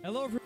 Hello, everyone.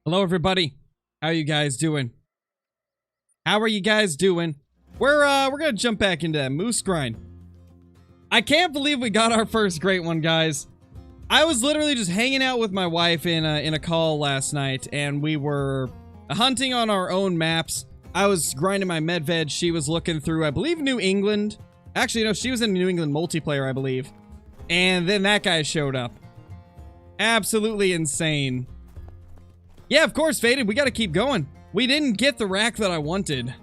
Hello, everybody. How are you guys doing? How are you guys doing? We're gonna jump back into that moose grind. I can't believe we got our first great one, guys. I was literally just hanging out with my wife in a call last night, and we were hunting on our own maps. I was grinding my Medved. She was looking through, I believe, New England. Actually, no, she was in New England multiplayer, I believe. And then that guy showed up. Absolutely insane. Yeah, of course, Faded. We got to keep going. We didn't get the rack that I wanted.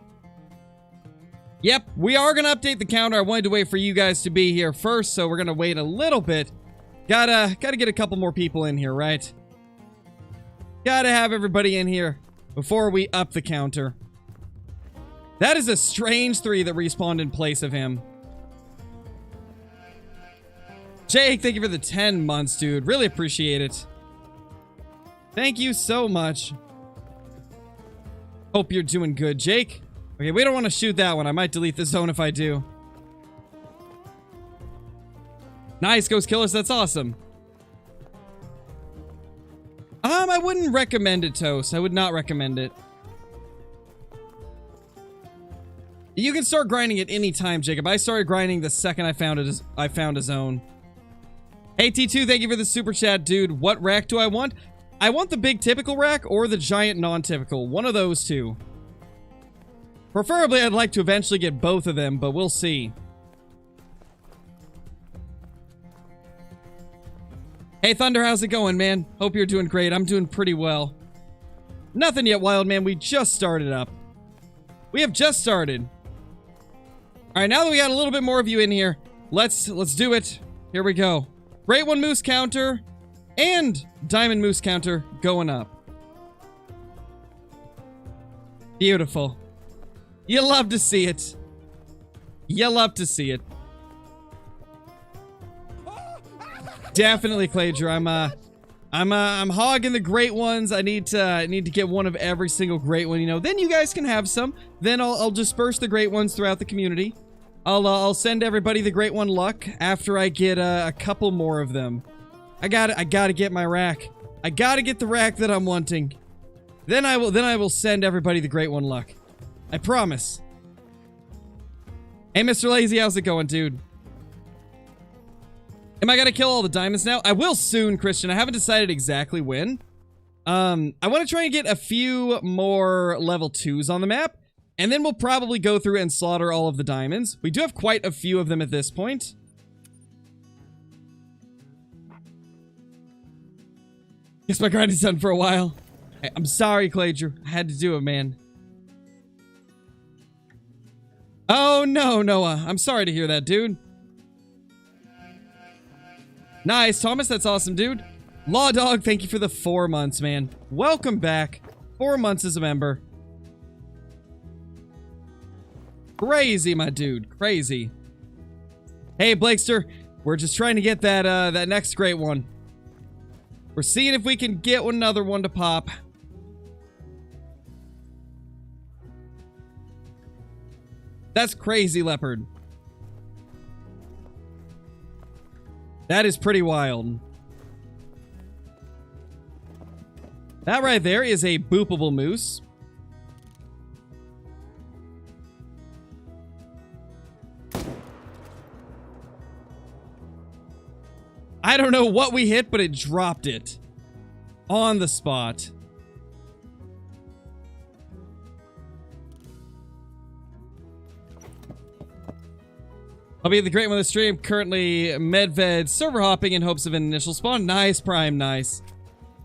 Yep, we are going to update the counter. I wanted to wait for you guys to be here first, so we're going to wait a little bit. Gotta get a couple more people in here, right? Gotta have everybody in here before we up the counter. That is a strange 3 that respawned in place of him. Jake, thank you for the 10 months, dude. Really appreciate it. Thank you so much. Hope you're doing good, Jake. Okay, we don't want to shoot that one. I might delete the zone if I do. Nice, Ghost Killers. That's awesome. I wouldn't recommend it, Toast. I would not recommend it. You can start grinding at any time, Jacob. I started grinding the second I found a zone. Hey, T2, thank you for the super chat, dude. What rack do I want? I want the big typical rack or the giant non-typical. One of those two. Preferably, I'd like to eventually get both of them, but we'll see. Hey, Thunder, how's it going, man? Hope you're doing great. I'm doing pretty well. Nothing yet, Wild Man. We just started up. We have just started. All right, now that we got a little bit more of you in here, let's do it. Here we go. Great one moose counter and diamond moose counter going up. Beautiful. You love to see it. You love to see it. Definitely, Clager. I'm hogging the great ones. I need to get one of every single great one, you know. Then you guys can have some. Then I'll disperse the great ones throughout the community. I'll send everybody the great one luck after I get a couple more of them. I gotta get my rack. I gotta get the rack that I'm wanting. Then I will send everybody the great one luck. I promise. Hey, Mr. Lazy, how's it going, dude? Am I gonna kill all the diamonds now? I will soon, Christian. I haven't decided exactly when. I want to try and get a few more level 2s on the map. And then we'll probably go through and slaughter all of the diamonds. We do have quite a few of them at this point. Guess my grinding's done for a while. Hey, I'm sorry, Cladger. I had to do it, man. Oh, no, Noah. I'm sorry to hear that, dude. Nice, Thomas. That's awesome, dude. Law Dog, thank you for the 4 months, man. Welcome back. 4 months as a member. Crazy, my dude. Crazy. Hey, Blakester. We're just trying to get that, that next great one. We're seeing if we can get another one to pop. That's crazy, Leopard. That is pretty wild. That right there is a boopable moose. I don't know what we hit, but it dropped it on the spot. I'll be at the Great One of the stream. Currently, Medved server hopping in hopes of an initial spawn. Nice, Prime, nice.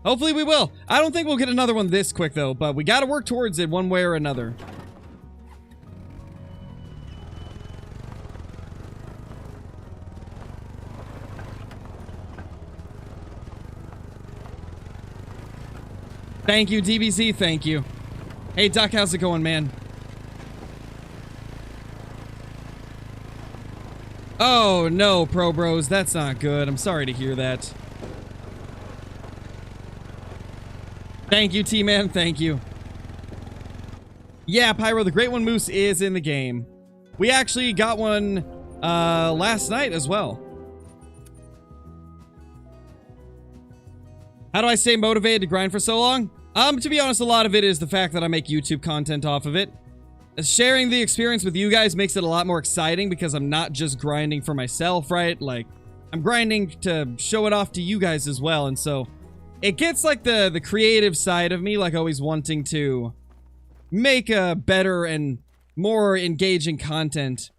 Hopefully we will. I don't think we'll get another one this quick, though, but we gotta work towards it one way or another. Thank you, DBZ, thank you. Hey, Doc, how's it going, man? Oh, no, Pro Bros, that's not good. I'm sorry to hear that. Thank you, T-Man, thank you. Yeah, Pyro, the Great One Moose is in the game. We actually got one last night as well. How do I stay motivated to grind for so long? To be honest, a lot of it is the fact that I make YouTube content off of it. Sharing the experience with you guys makes it a lot more exciting because I'm not just grinding for myself, right? Like, I'm grinding to show it off to you guys as well, and so it gets like the creative side of me, like always wanting to make a better and more engaging content.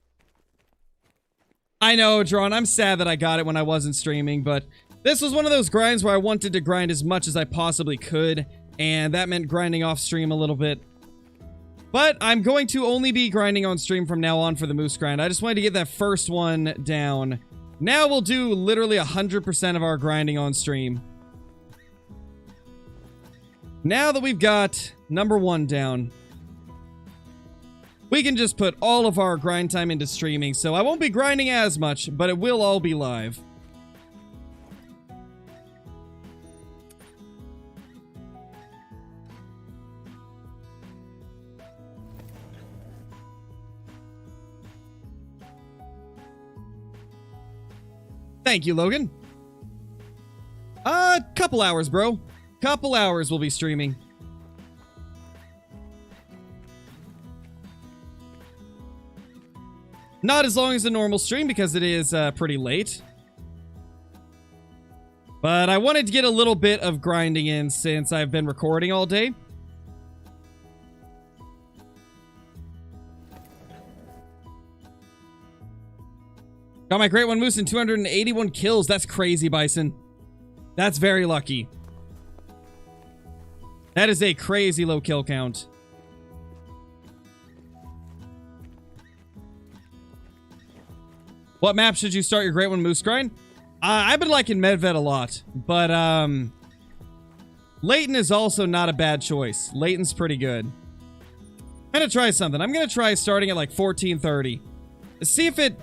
I know, Drawn, I'm sad that I got it when I wasn't streaming, but this was one of those grinds where I wanted to grind as much as I possibly could, and that meant grinding off stream a little bit. But I'm going to only be grinding on stream from now on for the moose grind. I just wanted to get that first one down. Now we'll do literally 100% of our grinding on stream. Now that we've got number 1 down, we can just put all of our grind time into streaming. So I won't be grinding as much, but it will all be live. Thank you, Logan. Couple hours, bro. Couple hours we'll be streaming. Not as long as the normal stream because it is pretty late. But I wanted to get a little bit of grinding in since I've been recording all day. Got my Great One Moose and 281 kills. That's crazy, Bison. That's very lucky. That is a crazy low kill count. What map should you start your Great One Moose grind? I've been liking Medved a lot, but Leighton is also not a bad choice. Leighton's pretty good. I'm gonna try something. I'm gonna try starting at like 1430. See if it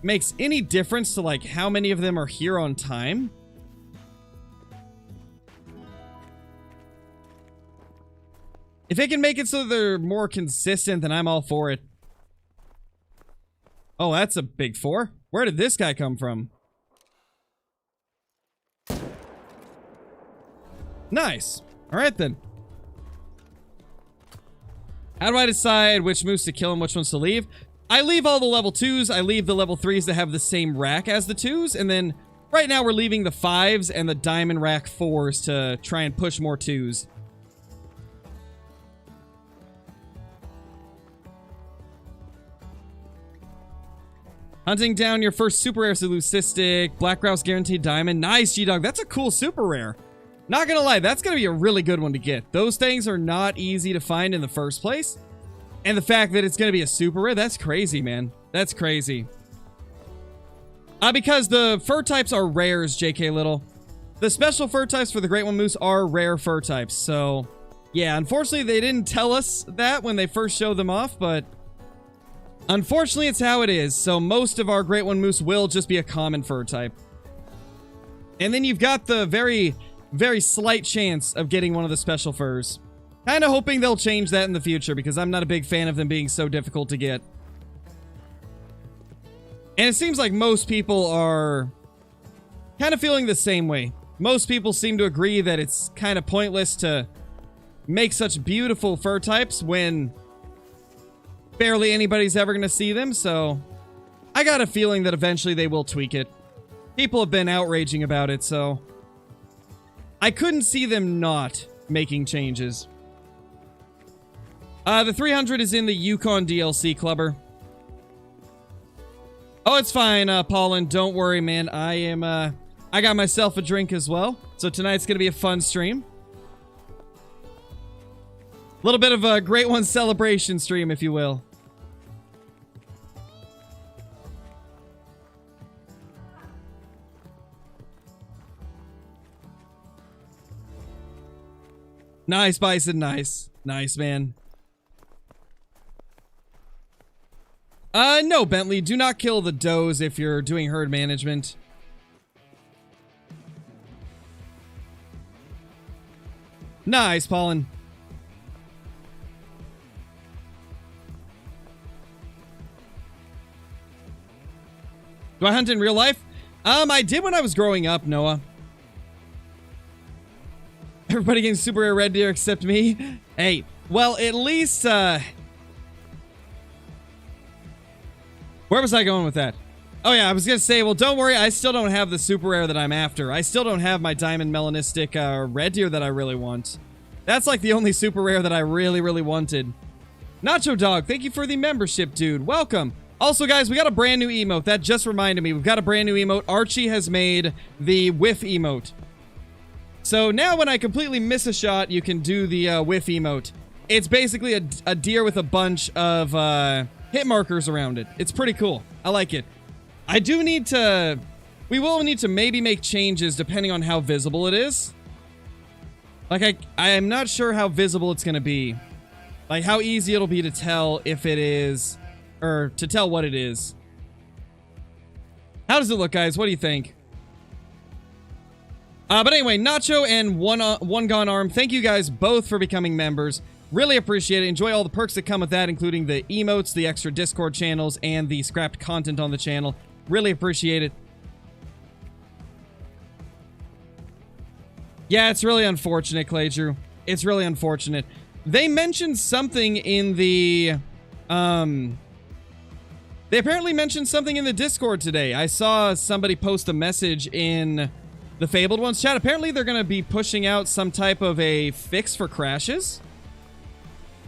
makes any difference to like how many of them are here on time. If it can make it so they're more consistent, then I'm all for it. Oh, that's a big 4. Where did this guy come from? Nice. All right, then. How do I decide which moves to kill and which ones to leave? I leave all the level 2s. I leave the level 3s that have the same rack as the 2s. And then right now we're leaving the 5s and the diamond rack 4s to try and push more 2s. Hunting down your first super rare Leucistic, Black Grouse guaranteed diamond. Nice, G-Dog. That's a cool super rare. Not gonna lie, that's gonna be a really good one to get. Those things are not easy to find in the first place. And the fact that it's gonna be a super rare, that's crazy, man. That's crazy. Because the fur types are rares, JK Little. The special fur types for the Great One Moose are rare fur types, so... yeah, unfortunately, they didn't tell us that when they first showed them off, but... unfortunately, it's how it is, so most of our Great One Moose will just be a common fur type. And then you've got the very, very slight chance of getting one of the special furs. Kinda hoping they'll change that in the future, because I'm not a big fan of them being so difficult to get. And it seems like most people are kind of feeling the same way. Most people seem to agree that it's kind of pointless to make such beautiful fur types when barely anybody's ever going to see them, so I got a feeling that eventually they will tweak it. People have been outraging about it, so I couldn't see them not making changes. The 300 is in the Yukon DLC, Clubber. Oh, it's fine, Paulin. Don't worry, man. I got myself a drink as well. So tonight's gonna be a fun stream. A little bit of a Great One celebration stream, if you will. Nice, Bison, nice. Nice, man. No, Bentley, do not kill the does if you're doing herd management. Nice, Paulin. Do I hunt in real life? I did when I was growing up, Noah. Everybody getting super rare red deer except me? Hey, well, at least, where was I going with that? Oh yeah, I was gonna say, well, don't worry, I still don't have the super rare that I'm after. I still don't have my diamond melanistic red deer that I really want. That's like the only super rare that I really, really wanted. Nacho Dog, thank you for the membership, dude. Welcome. Also, guys, we got a brand new emote. That just reminded me. We've got a brand new emote. Archie has made the whiff emote. So now when I completely miss a shot, you can do the whiff emote. It's basically a deer with a bunch of hit markers around it. It's pretty cool. I like it. I do need to... we will need to maybe make changes depending on how visible it is. Like, I am not sure how visible it's going to be. Like, how easy it'll be to tell if it is... or to tell what it is. How does it look, guys? What do you think? But anyway, Nacho and One Gone Arm, thank you guys both for becoming members. Really appreciate it. Enjoy all the perks that come with that, including the emotes, the extra Discord channels, and the scrapped content on the channel. Really appreciate it. Yeah, it's really unfortunate, Clay Drew. It's really unfortunate. They mentioned something in the... they apparently mentioned something in the Discord today. I saw somebody post a message in the Fabled Ones chat. Apparently they're going to be pushing out some type of a fix for crashes.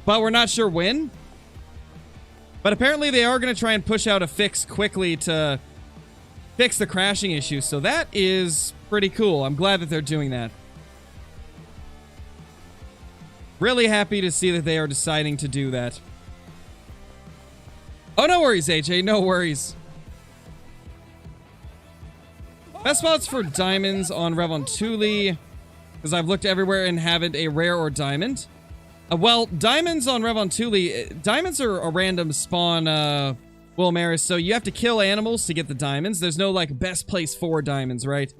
But we're not sure when. But apparently they are going to try and push out a fix quickly to fix the crashing issue. So that is pretty cool. I'm glad that they're doing that. Really happy to see that they are deciding to do that. Oh, no worries, AJ. No worries. Best spots for diamonds on Revontuli, because I've looked everywhere and haven't a rare or diamond. Well, diamonds on Revontuli, diamonds are a random spawn, Will Maris, so you have to kill animals to get the diamonds. There's no, like, best place for diamonds, right?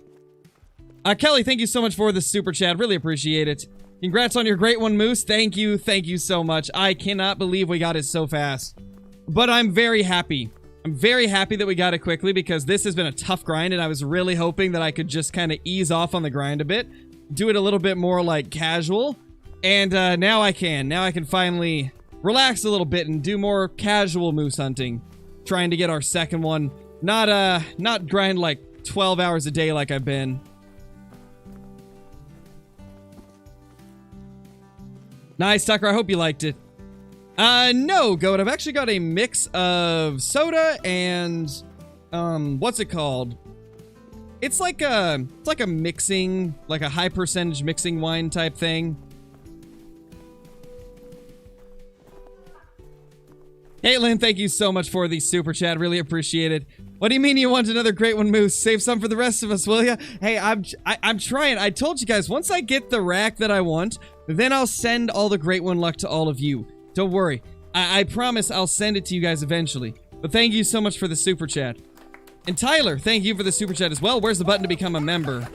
Kelly, thank you so much for the super chat. Really appreciate it. Congrats on your Great One Moose. Thank you. Thank you so much. I cannot believe we got it so fast. But I'm very happy. I'm very happy that we got it quickly because this has been a tough grind and I was really hoping that I could just kind of ease off on the grind a bit. Do it a little bit more like casual. And now I can. Now I can finally relax a little bit and do more casual moose hunting. Trying to get our second one. Not grind like 12 hours a day like I've been. Nice, Tucker. I hope you liked it. No, Goat. I've actually got a mix of soda and, what's it called? It's like a mixing, like a high percentage mixing wine type thing. Caitlin, thank you so much for the super chat. Really appreciate it. What do you mean you want another great one, Moose? Save some for the rest of us, will ya? Hey, I'm trying. I told you guys, once I get the rack that I want, then I'll send all the great one luck to all of you. Don't worry. I promise I'll send it to you guys eventually. But thank you so much for the super chat. And Tyler, thank you for the super chat as well. Where's the button to become a member?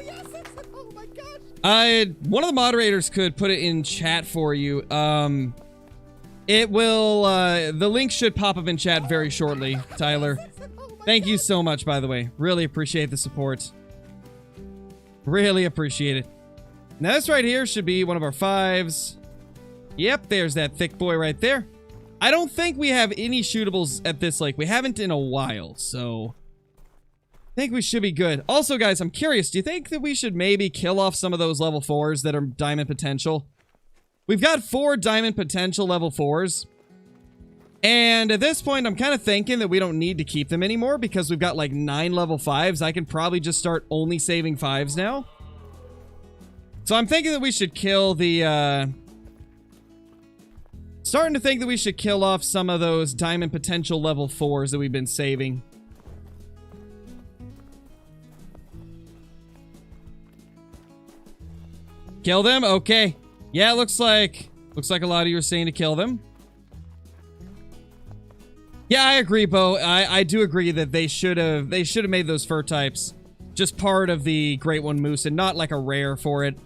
Oh my gosh. One of the moderators could put it in chat for you. It will, the link should pop up in chat very shortly, Tyler. Thank you so much, by the way. Really appreciate the support. Really appreciate it. Now, this right here should be one of our 5s. Yep, there's that thick boy right there. I don't think we have any shootables at this lake. We haven't in a while, so I think we should be good. Also, guys, I'm curious. Do you think that we should maybe kill off some of those level 4s that are diamond potential? We've got 4 diamond potential level 4s. And at this point, I'm kind of thinking that we don't need to keep them anymore because we've got like 9 level 5s. I can probably just start only saving 5s now. So I'm thinking that we should kill the, starting to think that we should kill off some of those diamond potential level 4s that we've been saving. Kill them? Okay. Yeah, looks like a lot of you are saying to kill them. Yeah, I agree, Bo. I do agree that they should have made those fur types just part of the Great One Moose and not like a rare for it.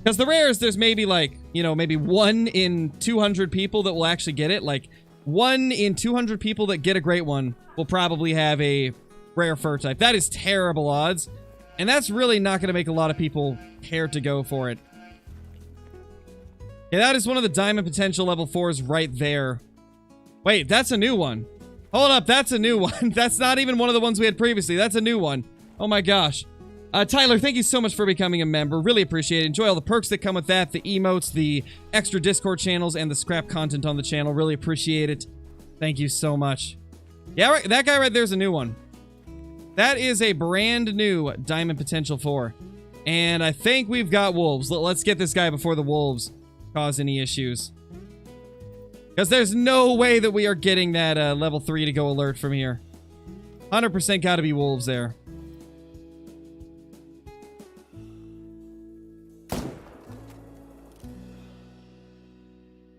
Because the rares, there's maybe like, you know, maybe 1 in 200 people that will actually get it. Like 1 in 200 people that get a Great One will probably have a rare fur type. That is terrible odds. And that's really not going to make a lot of people care to go for it. Yeah, that is one of the diamond potential level 4s right there. Wait, that's a new one. Hold up, that's a new one. That's not even one of the ones we had previously. That's a new one. Oh my gosh. Tyler, thank you so much for becoming a member. Really appreciate it. Enjoy all the perks that come with that. The emotes, the extra Discord channels, and the scrap content on the channel. Really appreciate it. Thank you so much. Yeah, right, that guy right there is a new one. That is a brand new diamond potential 4. And I think we've got wolves. Let's get this guy before the wolves cause any issues. Because there's no way that we are getting that level 3 to go alert from here. 100% got to be wolves there.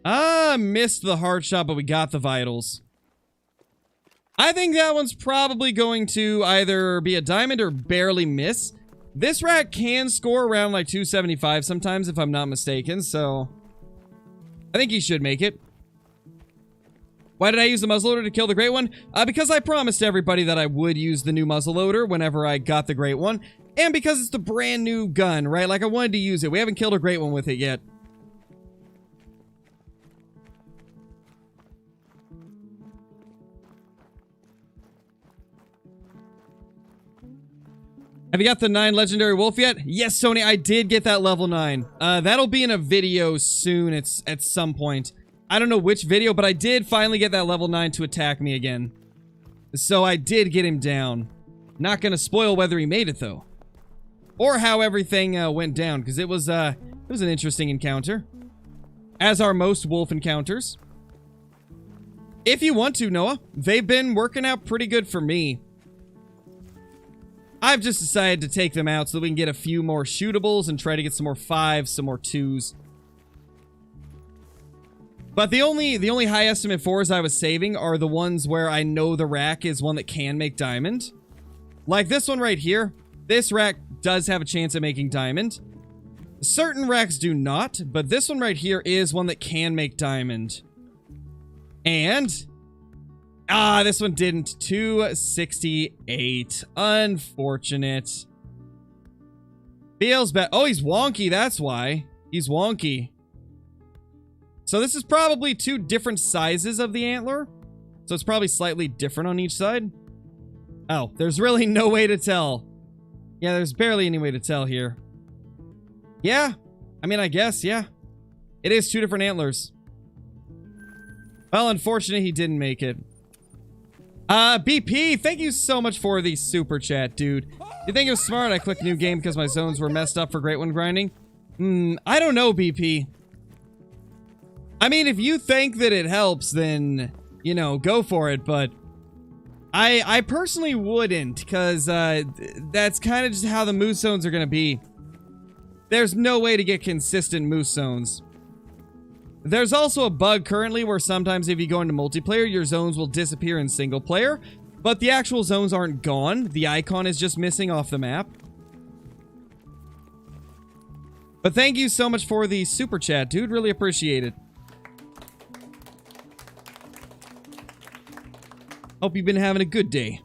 Ah, missed the hard shot, but we got the vitals. I think that one's probably going to either be a diamond or barely miss. This rat can score around like 275 sometimes, if I'm not mistaken, so I think he should make it. Why did I use the muzzleloader to kill the Great One? Because I promised everybody that I would use the new muzzleloader whenever I got the Great One. And because it's the brand new gun, right? Like, I wanted to use it. We haven't killed a Great One with it yet. Have you got the 9 legendary wolf yet? Yes, Sony, I did get that level 9. That'll be in a video soon. It's at some point. I don't know which video, but I did finally get that level 9 to attack me again. So I did get him down. Not gonna spoil whether he made it, though. Or how everything went down, because it was an interesting encounter. As are most wolf encounters. If you want to, Noah, they've been working out pretty good for me. I've just decided to take them out so that we can get a few more shootables and try to get some more 5s, some more 2s. But the only high estimate 4s I was saving are the ones where I know the rack is one that can make diamond. Like this one right here. This rack does have a chance of making diamond. Certain racks do not, but this one right here is one that can make diamond. And this one didn't. 268. Unfortunate. Feels bad. Oh, he's wonky. That's why. He's wonky. So this is probably 2 different sizes of the antler. So it's probably slightly different on each side. Oh, there's really no way to tell. Yeah, there's barely any way to tell here. Yeah. I mean, I guess, yeah. It is 2 different antlers. Well, unfortunately, he didn't make it. BP, thank you so much for the super chat, dude. You think it was smart I clicked new game because my zones were messed up for Great One grinding? I don't know, BP. I mean, if you think that it helps, then, you know, go for it, but I personally wouldn't, because that's kind of just how the moose zones are going to be. There's no way to get consistent moose zones. There's also a bug currently where sometimes if you go into multiplayer, your zones will disappear in single player, but the actual zones aren't gone. The icon is just missing off the map. But thank you so much for the super chat, dude. Really appreciate it. Hope you've been having a good day.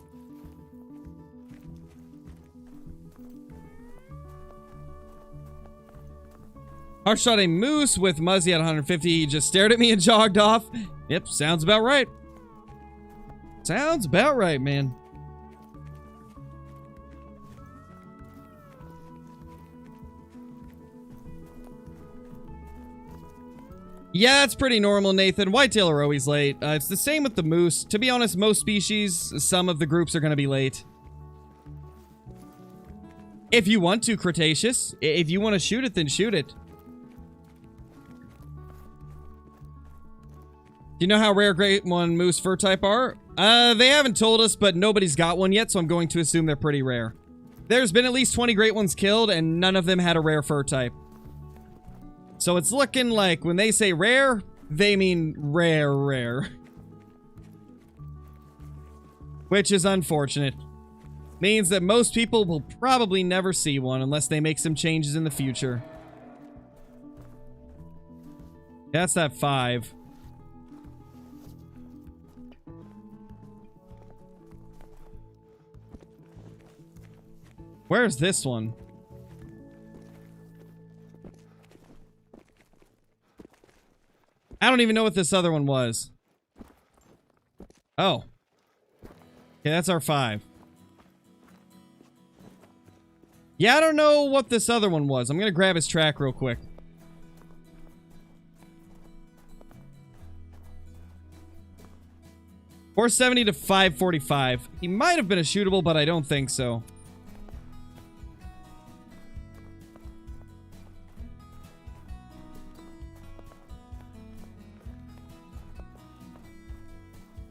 Hard shot a moose with Muzzy at 150. He just stared at me and jogged off. Yep, sounds about right. Sounds about right, man. Yeah, it's pretty normal, Nathan. Whitetail are always late. It's the same with the moose. To be honest, most species, some of the groups are going to be late. If you want to, Cretaceous. If you want to shoot it, then shoot it. Do you know how rare Great One moose fur type are? They haven't told us, but nobody's got one yet, so I'm going to assume they're pretty rare. There's been at least 20 Great Ones killed, and none of them had a rare fur type. So it's looking like when they say rare, they mean rare. Which is unfortunate. Means that most people will probably never see one unless they make some changes in the future. That's that 5. Where's this one? I don't even know what this other one was. Oh. Okay, that's our 5. Yeah, I don't know what this other one was. I'm gonna grab his track real quick. $470 to $545. He might have been a shootable, but I don't think so.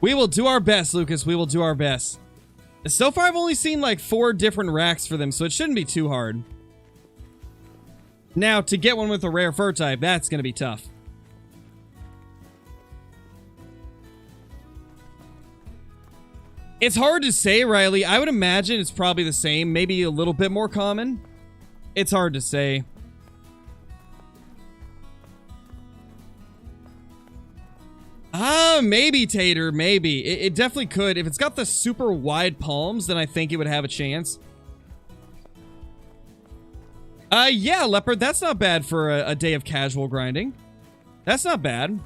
We will do our best, Lucas. We will do our best. So far, I've only seen like 4 different racks for them, so it shouldn't be too hard. Now, to get one with a rare fur type, that's going to be tough. It's hard to say, Riley. I would imagine it's probably the same, maybe a little bit more common. It's hard to say. Maybe, Tater, maybe. It definitely could. If it's got the super wide palms, then I think it would have a chance. Yeah, Leopard, that's not bad for a day of casual grinding. That's not bad.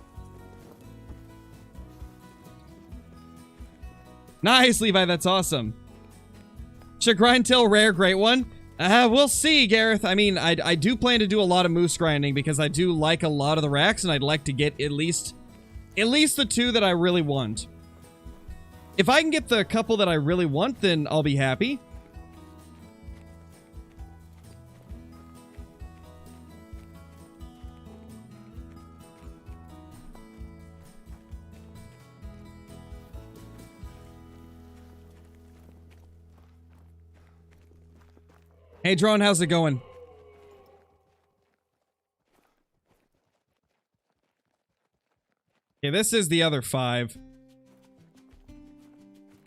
Nice, Levi, that's awesome. Should grind till rare Great One? We'll see, Gareth. I mean, I do plan to do a lot of moose grinding because I do like a lot of the racks, and I'd like to get at least the 2 that I really want. If I can get the couple that I really want, then I'll be happy. Hey, Drone, how's it going? Okay, this is the other 5.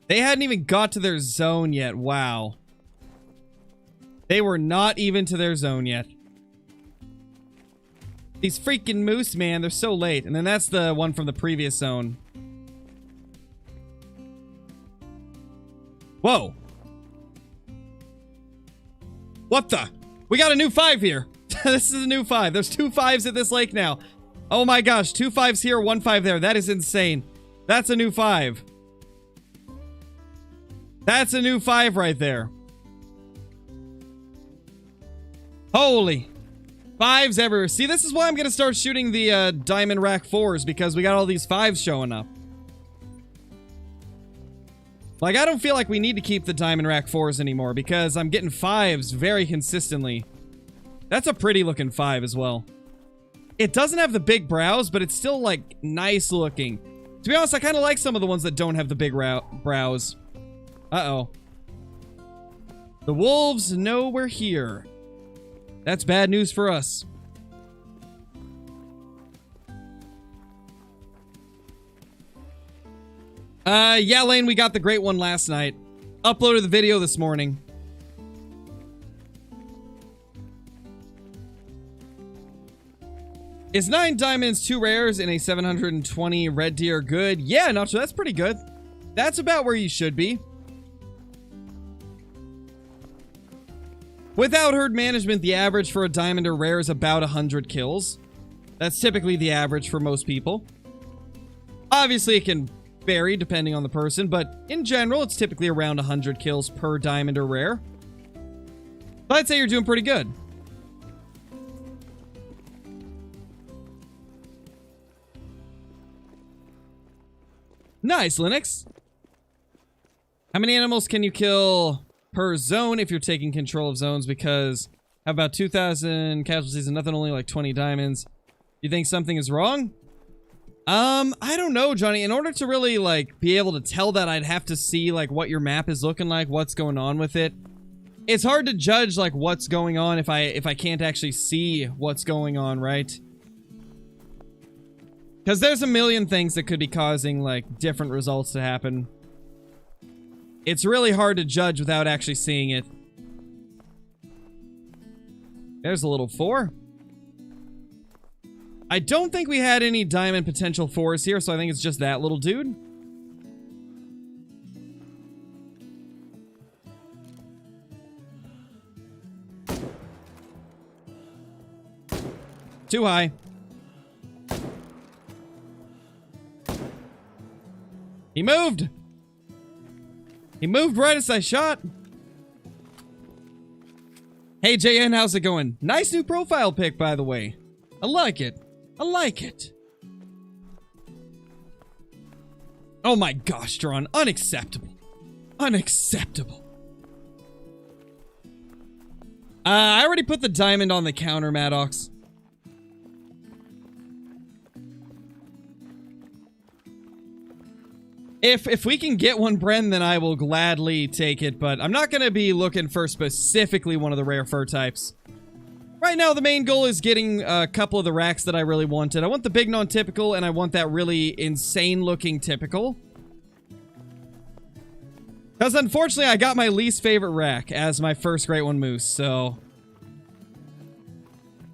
They hadn't even got to their zone yet. Wow. They were not even to their zone yet. These freaking moose, man, they're so late. And then that's the one from the previous zone. Whoa. What the? We got a new 5 here. This is a new 5. There's 2 5s at this lake now. Oh my gosh, 2 5s here, 1 5 there. That is insane. That's a new 5. That's a new 5 right there. Holy. 5s everywhere. See, this is why I'm going to start shooting the Diamond Rack 4s, because we got all these 5s showing up. Like, I don't feel like we need to keep the diamond rack 4s anymore because I'm getting 5s very consistently. That's a pretty looking 5 as well. It doesn't have the big brows, but it's still, like, nice looking. To be honest, I kind of like some of the ones that don't have the big brows. Uh-oh. The wolves know we're here. That's bad news for us. Yeah, Lane, we got the great one last night. Uploaded the video this morning. Is 9 diamonds, 2 rares, and a 720 red deer good? Yeah, Nacho, that's pretty good. That's about where you should be. Without herd management, the average for a diamond or rare is about 100 kills. That's typically the average for most people. Obviously, it can vary depending on the person, but in general, it's typically around 100 kills per diamond or rare. So I'd say you're doing pretty good. Nice, Linux. How many animals can you kill per zone if you're taking control of zones? Because how about 2,000 casualties and nothing, only like 20 diamonds? You think something is wrong? I don't know, Johnny. In order to really, like, be able to tell that, I'd have to see, like, what your map is looking like, what's going on with it. It's hard to judge, like, what's going on if I can't actually see what's going on, right? Because there's a million things that could be causing, like, different results to happen. It's really hard to judge without actually seeing it. There's a little 4. I don't think we had any diamond potential 4s here, so I think it's just that little dude. Too high. He moved! He moved right as I shot. Hey, JN, how's it going? Nice new profile pic, by the way. I like it. I like it. Oh my gosh, Drawn. Unacceptable. Unacceptable. I already put the diamond on the counter, Maddox. If we can get one, Bren, then I will gladly take it, but I'm not going to be looking for specifically one of the rare fur types. Right now, the main goal is getting a couple of the racks that I really wanted. I want the big non-typical, and I want that really insane-looking typical. Because unfortunately, I got my least favorite rack as my first Great One Moose, so...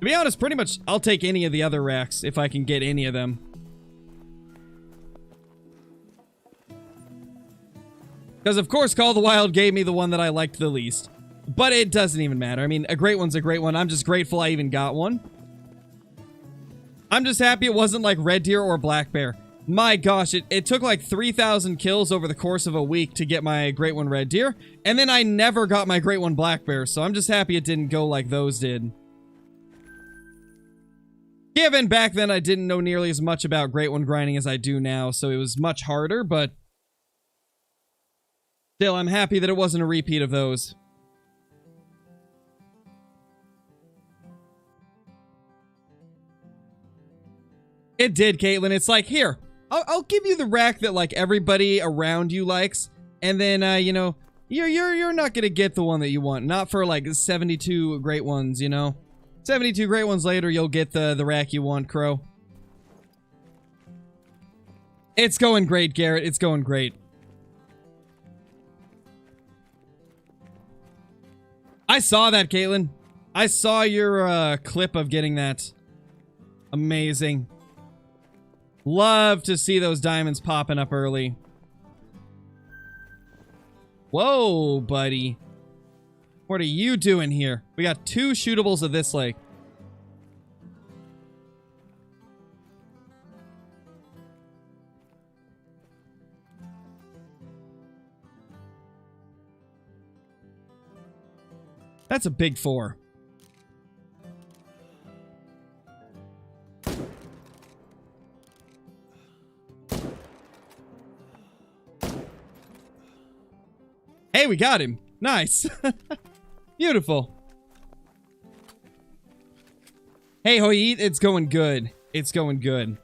To be honest, pretty much, I'll take any of the other racks if I can get any of them. Because, of course, Call of the Wild gave me the one that I liked the least. But it doesn't even matter. I mean, a great one's a great one. I'm just grateful I even got one. I'm just happy it wasn't like red deer or black bear. My gosh, it took like 3,000 kills over the course of a week to get my great one red deer. And then I never got my great one black bear. So I'm just happy it didn't go like those did. Given back then I didn't know nearly as much about great one grinding as I do now. So it was much harder, but... Still, I'm happy that it wasn't a repeat of those. It did, Caitlin. It's like, here, I'll give you the rack that, like, everybody around you likes. And then, you know, you're not gonna get the one that you want. Not for, like, 72 great ones, you know? 72 great ones later, you'll get the rack you want, Crow. It's going great, Garrett. It's going great. I saw that, Caitlin. I saw your clip of getting that. Amazing. Love to see those diamonds popping up early. Whoa, buddy. What are you doing here? We got 2 shootables of this lake. That's a big 4. Hey, we got him. Nice. Beautiful. Hey, Hoyit, it's going good. It's going good.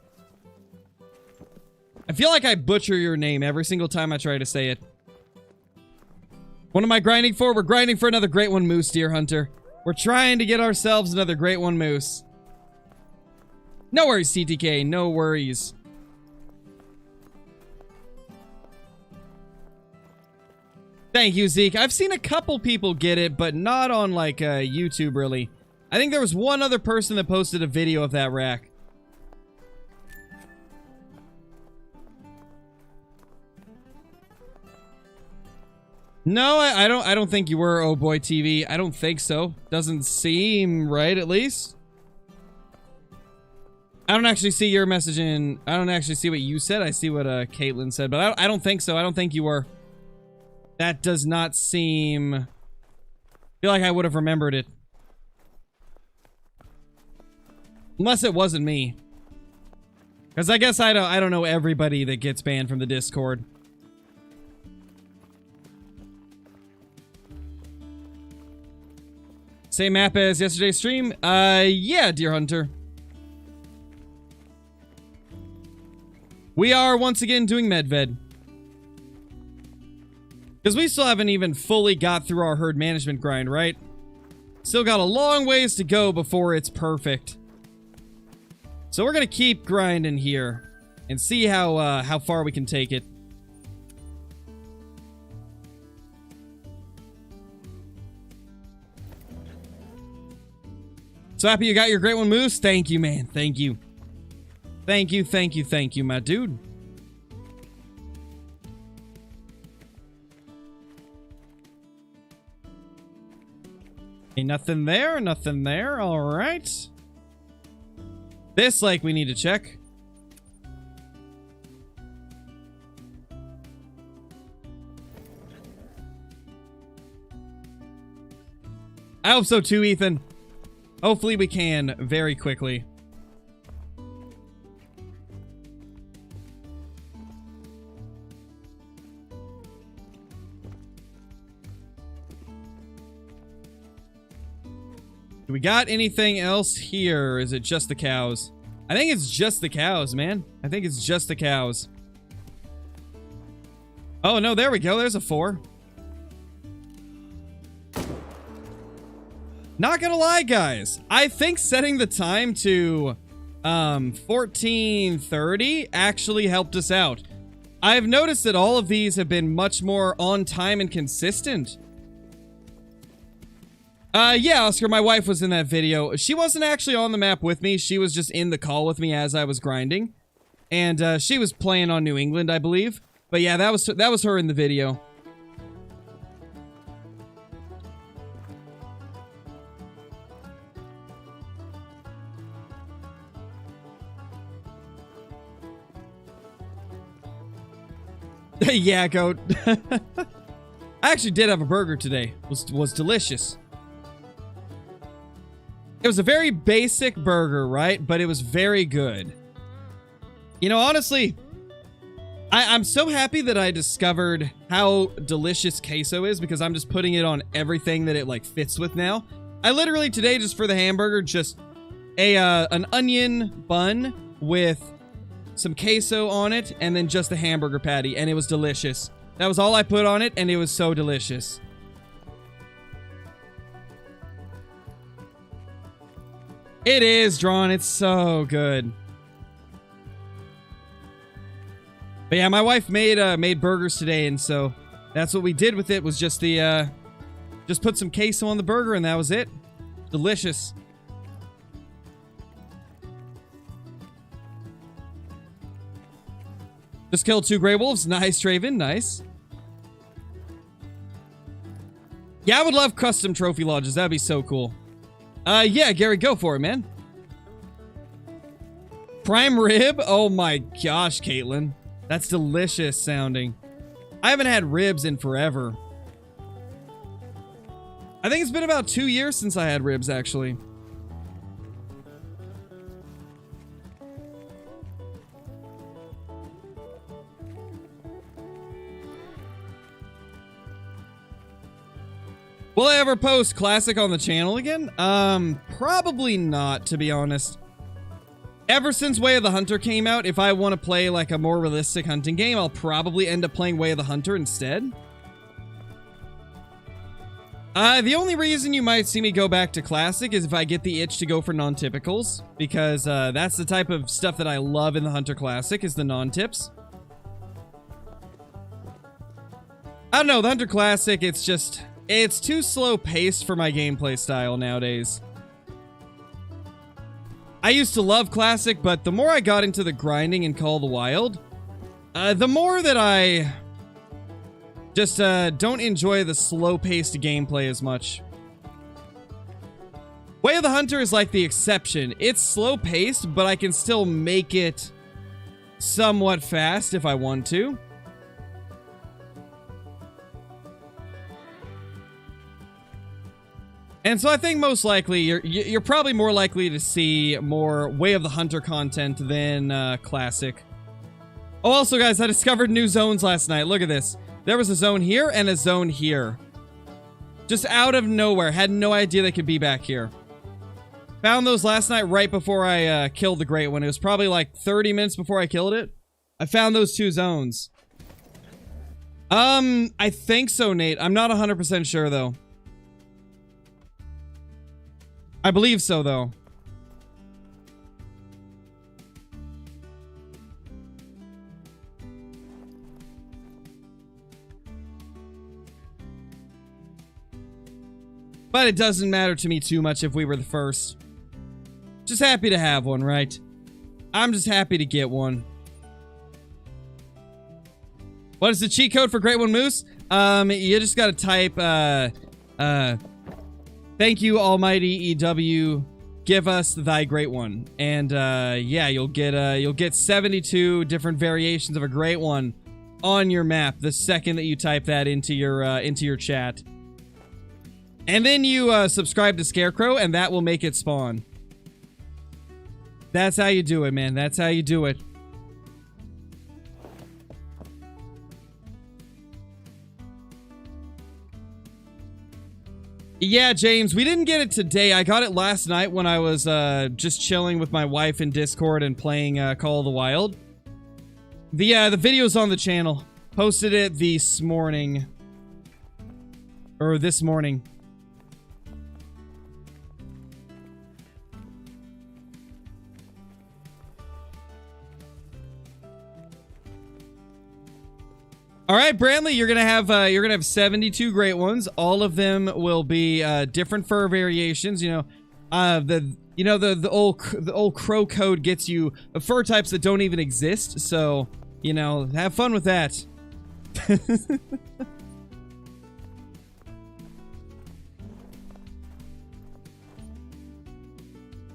I feel like I butcher your name every single time I try to say it. What am I grinding for? We're grinding for another Great One Moose, Deer Hunter. We're trying to get ourselves another Great One Moose. No worries, TTK. No worries. Thank you, Zeke. I've seen a couple people get it, but not on, like, YouTube, really. I think there was one other person that posted a video of that rack. No, I don't think you were, Oh Boy TV. I don't think so. Doesn't seem right, at least. I don't actually see your message in... I don't actually see what you said. I see what Caitlin said, but I don't think so. I don't think you were. That does not seem... I feel like I would have remembered it. Unless it wasn't me. Because I guess I don't know everybody that gets banned from the Discord. Same map as yesterday's stream? Yeah, Deer Hunter. We are once again doing Medved. Because we still haven't even fully got through our herd management grind, right? Still got a long ways to go before it's perfect. So we're gonna keep grinding here and see how far we can take it. So happy you got your Great One Moose. Thank you, man. Thank you. Thank you, thank you, thank you, my dude. Okay, nothing there, nothing there. All right. This lake we need to check. I hope so too, Ethan. Hopefully we can very quickly. Do we got anything else here? Or is it just the cows? I think it's just the cows, man. I think it's just the cows. Oh, no, there we go. There's a 4. Not gonna lie, guys. I think setting the time to 14:30 actually helped us out. I've noticed that all of these have been much more on time and consistent. Yeah, Oscar, my wife was in that video. She wasn't actually on the map with me. She was just in the call with me as I was grinding. And, she was playing on New England, I believe. But yeah, that was her in the video. Yeah, goat. I actually did have a burger today. Was delicious. It was a very basic burger, right? But it was very good. You know, honestly, I'm so happy that I discovered how delicious queso is because I'm just putting it on everything that it, like, fits with now. I literally today, just for the hamburger, just an onion bun with some queso on it and then just the hamburger patty, and it was delicious. That was all I put on it, and it was so delicious. It is, Drawn. It's so good. But yeah, my wife made burgers today, and so that's what we did with it, was just the, just put some queso on the burger, and that was it. Delicious. Just killed 2 gray wolves. Nice, Traven. Nice. Yeah, I would love custom trophy lodges. That'd be so cool. Yeah, Gary, go for it, man. Prime rib? Oh my gosh, Caitlin. That's delicious sounding. I haven't had ribs in forever. I think it's been about 2 years since I had ribs, actually. Will I ever post Classic on the channel again? Probably not, to be honest. Ever since Way of the Hunter came out, if I want to play like a more realistic hunting game, I'll probably end up playing Way of the Hunter instead. The only reason you might see me go back to Classic is if I get the itch to go for non-typicals, because that's the type of stuff that I love in the Hunter Classic, is the non-tips. I don't know, the Hunter Classic, it's too slow-paced for my gameplay style nowadays. I used to love Classic, but the more I got into the grinding in Call of the Wild, the more that I just don't enjoy the slow-paced gameplay as much. Way of the Hunter is like the exception. It's slow-paced, but I can still make it somewhat fast if I want to. And so I think most likely, you're probably more likely to see more Way of the Hunter content than Classic. Oh, also guys, I discovered new zones last night. Look at this. There was a zone here and a zone here. Just out of nowhere. Had no idea they could be back here. Found those last night right before I killed the Great One. It was probably like 30 minutes before I killed it. I found those two zones. I think so, Nate. I'm not 100% sure, though. I believe so, though. But it doesn't matter to me too much if we were the first. Just happy to have one, right? I'm just happy to get one. What is the cheat code for Great One Moose? You just gotta type, thank you, Almighty EW. Give us thy Great One. And, yeah, you'll get 72 different variations of a Great One on your map the second that you type that into your chat. And then you subscribe to Scarecrow, and that will make it spawn. That's how you do it, man. That's how you do it. Yeah, James, we didn't get it today. I got it last night when I was just chilling with my wife in Discord and playing Call of the Wild. The video's on the channel. Posted it this morning. Or this morning. All right, Brantley, you're gonna have 72 Great Ones. All of them will be different fur variations. You know, the old crow code gets you fur types that don't even exist. So, you know, have fun with that.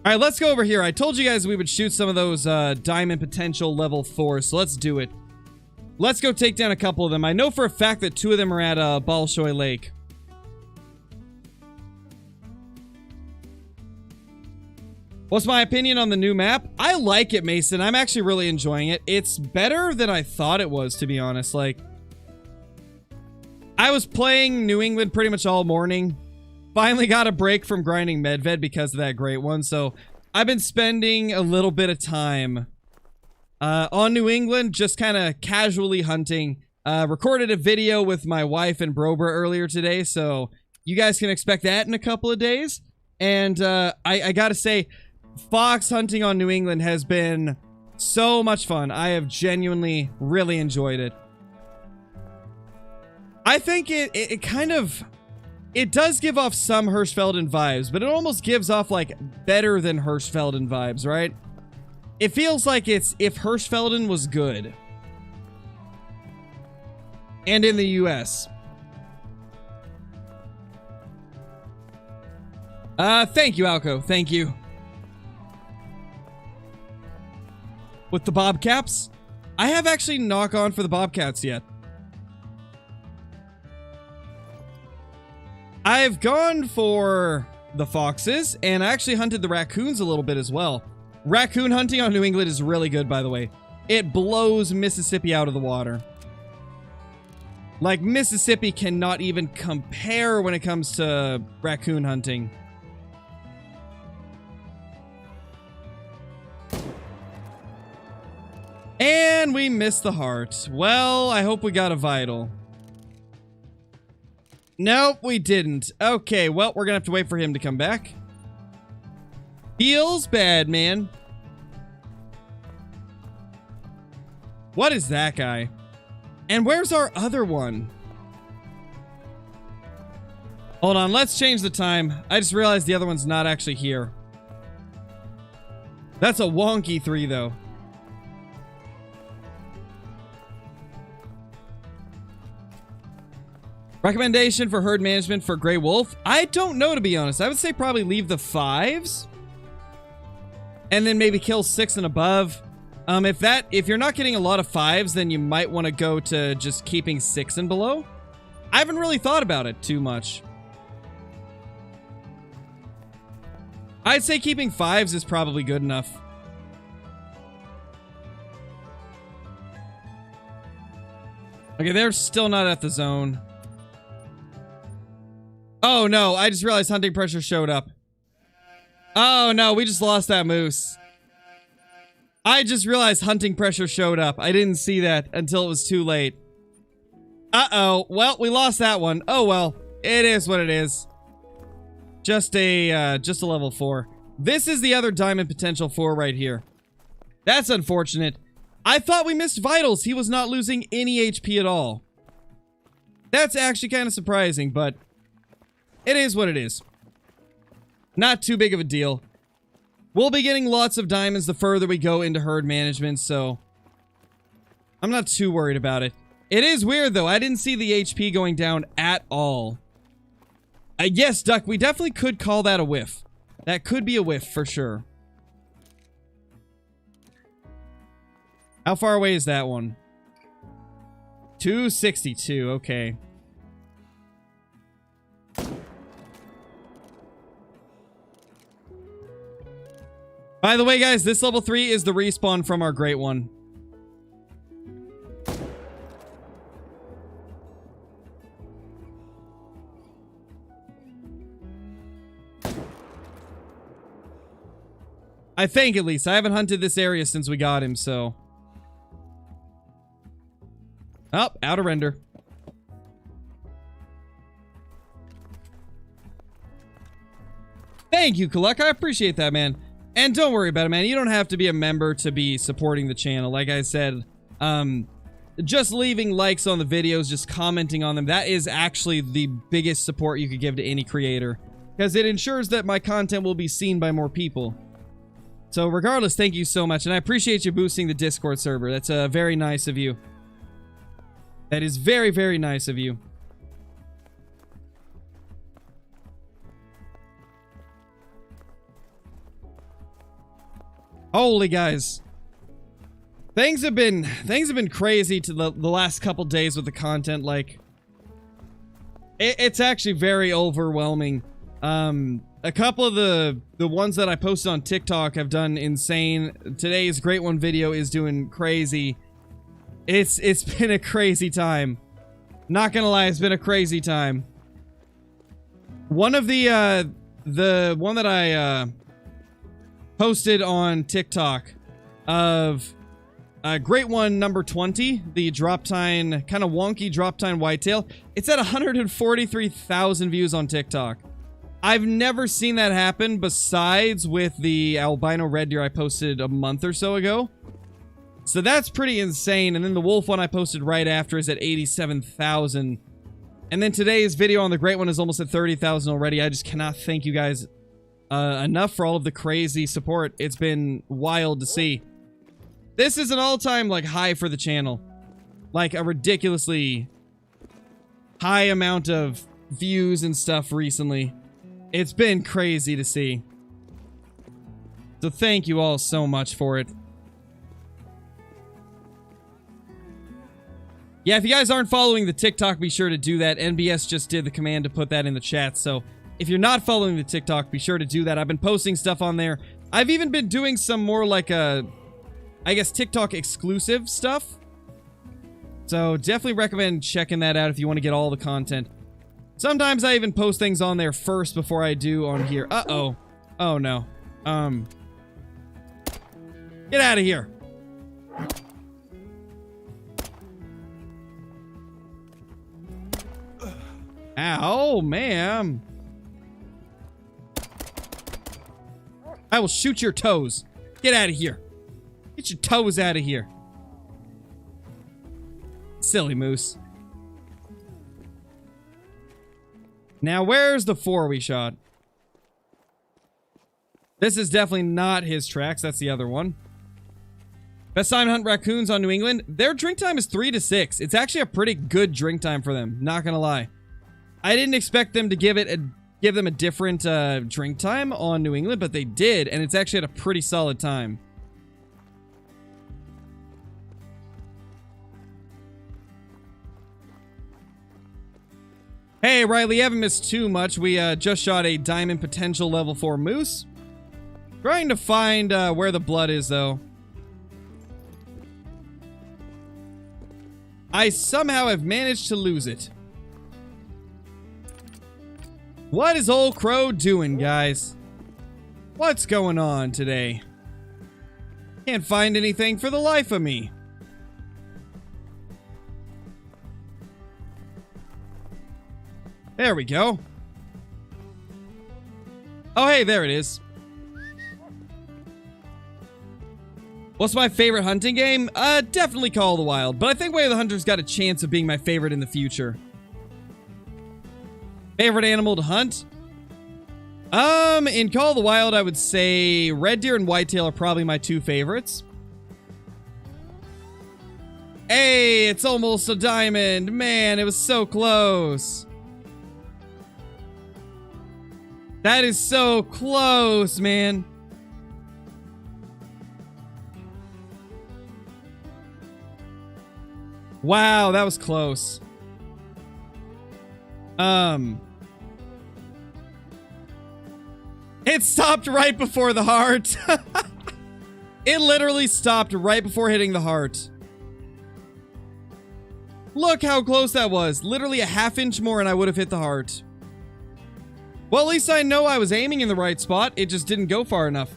All right, let's go over here. I told you guys we would shoot some of those diamond potential level 4, so let's do it. Let's go take down a couple of them. I know for a fact that 2 of them are at Bolshoi Lake. What's my opinion on the new map? I like it, Mason. I'm actually really enjoying it. It's better than I thought it was, to be honest. Like, I was playing New England pretty much all morning. Finally got a break from grinding Medved because of that Great One. So, I've been spending a little bit of time on New England, just kind of casually hunting. Recorded a video with my wife and Brober earlier today, so you guys can expect that in a couple of days. And I gotta say, fox hunting on New England has been so much fun. I have genuinely really enjoyed it. I think it kind of... It does give off some Hirschfelden vibes, but it almost gives off, like, better than Hirschfelden vibes, right? It feels like it's if Hirschfelden was good. And in the US. Thank you, Alco. Thank you. With the Bobcats? I have actually knock on for the Bobcats yet. I've gone for the foxes, and I actually hunted the raccoons a little bit as well. Raccoon hunting on New England is really good, by the way. It blows Mississippi out of the water. Like, Mississippi cannot even compare when it comes to raccoon hunting. And we missed the heart. Well, I hope we got a vital. Nope, we didn't. Okay, well, we're gonna have to wait for him to come back. Feels bad, man. What is that guy? And where's our other one? Hold on, let's change the time. I just realized the other one's not actually here. That's a wonky 3, though. Recommendation for herd management for Grey Wolf? I don't know, to be honest. I would say probably leave the 5s. And then maybe kill 6 and above. If you're not getting a lot of 5s, then you might want to go to just keeping 6 and below. I haven't really thought about it too much. I'd say keeping 5s is probably good enough. Okay, they're still not at the zone. Oh no, I just realized hunting pressure showed up. Oh no, we just lost that moose. I just realized hunting pressure showed up. I didn't see that until it was too late. Uh-oh. Well, we lost that one. Oh well. It is what it is. Just a level 4. This is the other diamond potential 4 right here. That's unfortunate. I thought we missed vitals. He was not losing any HP at all. That's actually kind of surprising, but it is what it is. Not too big of a deal. We'll be getting lots of diamonds the further we go into herd management, so I'm not too worried about it. It is weird, though. I didn't see the HP going down at all. Yes, Duck, we definitely could call that a whiff. That could be a whiff, for sure. How far away is that one? 262, okay. By the way, guys, this level 3 is the respawn from our great one. I think, at least. I haven't hunted this area since we got him, so... Oh, out of render. Thank you, Kuluk. I appreciate that, man. And don't worry about it, man. You don't have to be a member to be supporting the channel. Like I said, just leaving likes on the videos, just commenting on them, that is actually the biggest support you could give to any creator. Because it ensures that my content will be seen by more people. So regardless, thank you so much. And I appreciate you boosting the Discord server. That's very nice of you. That is very, very nice of you. Holy guys. Things have been crazy to the last couple days with the content. Like, it's actually very overwhelming. A couple of the ones that I posted on TikTok have done insane. Today's Great One video is doing crazy. It's been a crazy time. Not gonna lie, it's been a crazy time. One of the one that I posted on TikTok of Great One number 20, the drop tine, kind of wonky drop tine whitetail. It's at 143,000 views on TikTok. I've never seen that happen besides with the albino red deer I posted a month or so ago. So that's pretty insane. And then the wolf one I posted right after is at 87,000. And then today's video on the Great One is almost at 30,000 already. I just cannot thank you guys enough for all of the crazy support. It's been wild to see. This is an all-time like high for the channel. Like a ridiculously high amount of views and stuff recently. It's been crazy to see. So thank you all so much for it. Yeah, if you guys aren't following the TikTok, be sure to do that. NBS just did the command to put that in the chat, so if you're not following the TikTok, be sure to do that. I've been posting stuff on there. I've even been doing some more like I guess TikTok exclusive stuff. So definitely recommend checking that out if you want to get all the content. Sometimes I even post things on there first before I do on here. Uh-oh. Oh, no. Get out of here. Ow, ma'am. I will shoot your toes. Get out of here. Get your toes out of here. Silly moose. Now, where's the 4 we shot? This is definitely not his tracks. That's the other one. Best time to hunt raccoons on New England. Their drink time is 3 to 6. It's actually a pretty good drink time for them. Not gonna lie. I didn't expect them to give them a different drink time on New England, but they did, and it's actually at a pretty solid time. Hey, Riley, you haven't missed too much. We just shot a diamond potential level 4 moose. Trying to find where the blood is, though. I somehow have managed to lose it. What is old Crow doing, guys? What's going on today? Can't find anything for the life of me. There we go. Oh, hey, there it is. What's my favorite hunting game? Definitely Call of the Wild, but I think Way of the Hunter's got a chance of being my favorite in the future. Favorite animal to hunt? In Call of the Wild, I would say red deer and whitetail are probably my 2 favorites. Hey, it's almost a diamond. Man, it was so close. That is so close, man. Wow, that was close. It stopped right before the heart. It literally stopped right before hitting the heart. Look how close that was. Literally a ½ inch more and I would have hit the heart. Well, at least I know I was aiming in the right spot. It just didn't go far enough.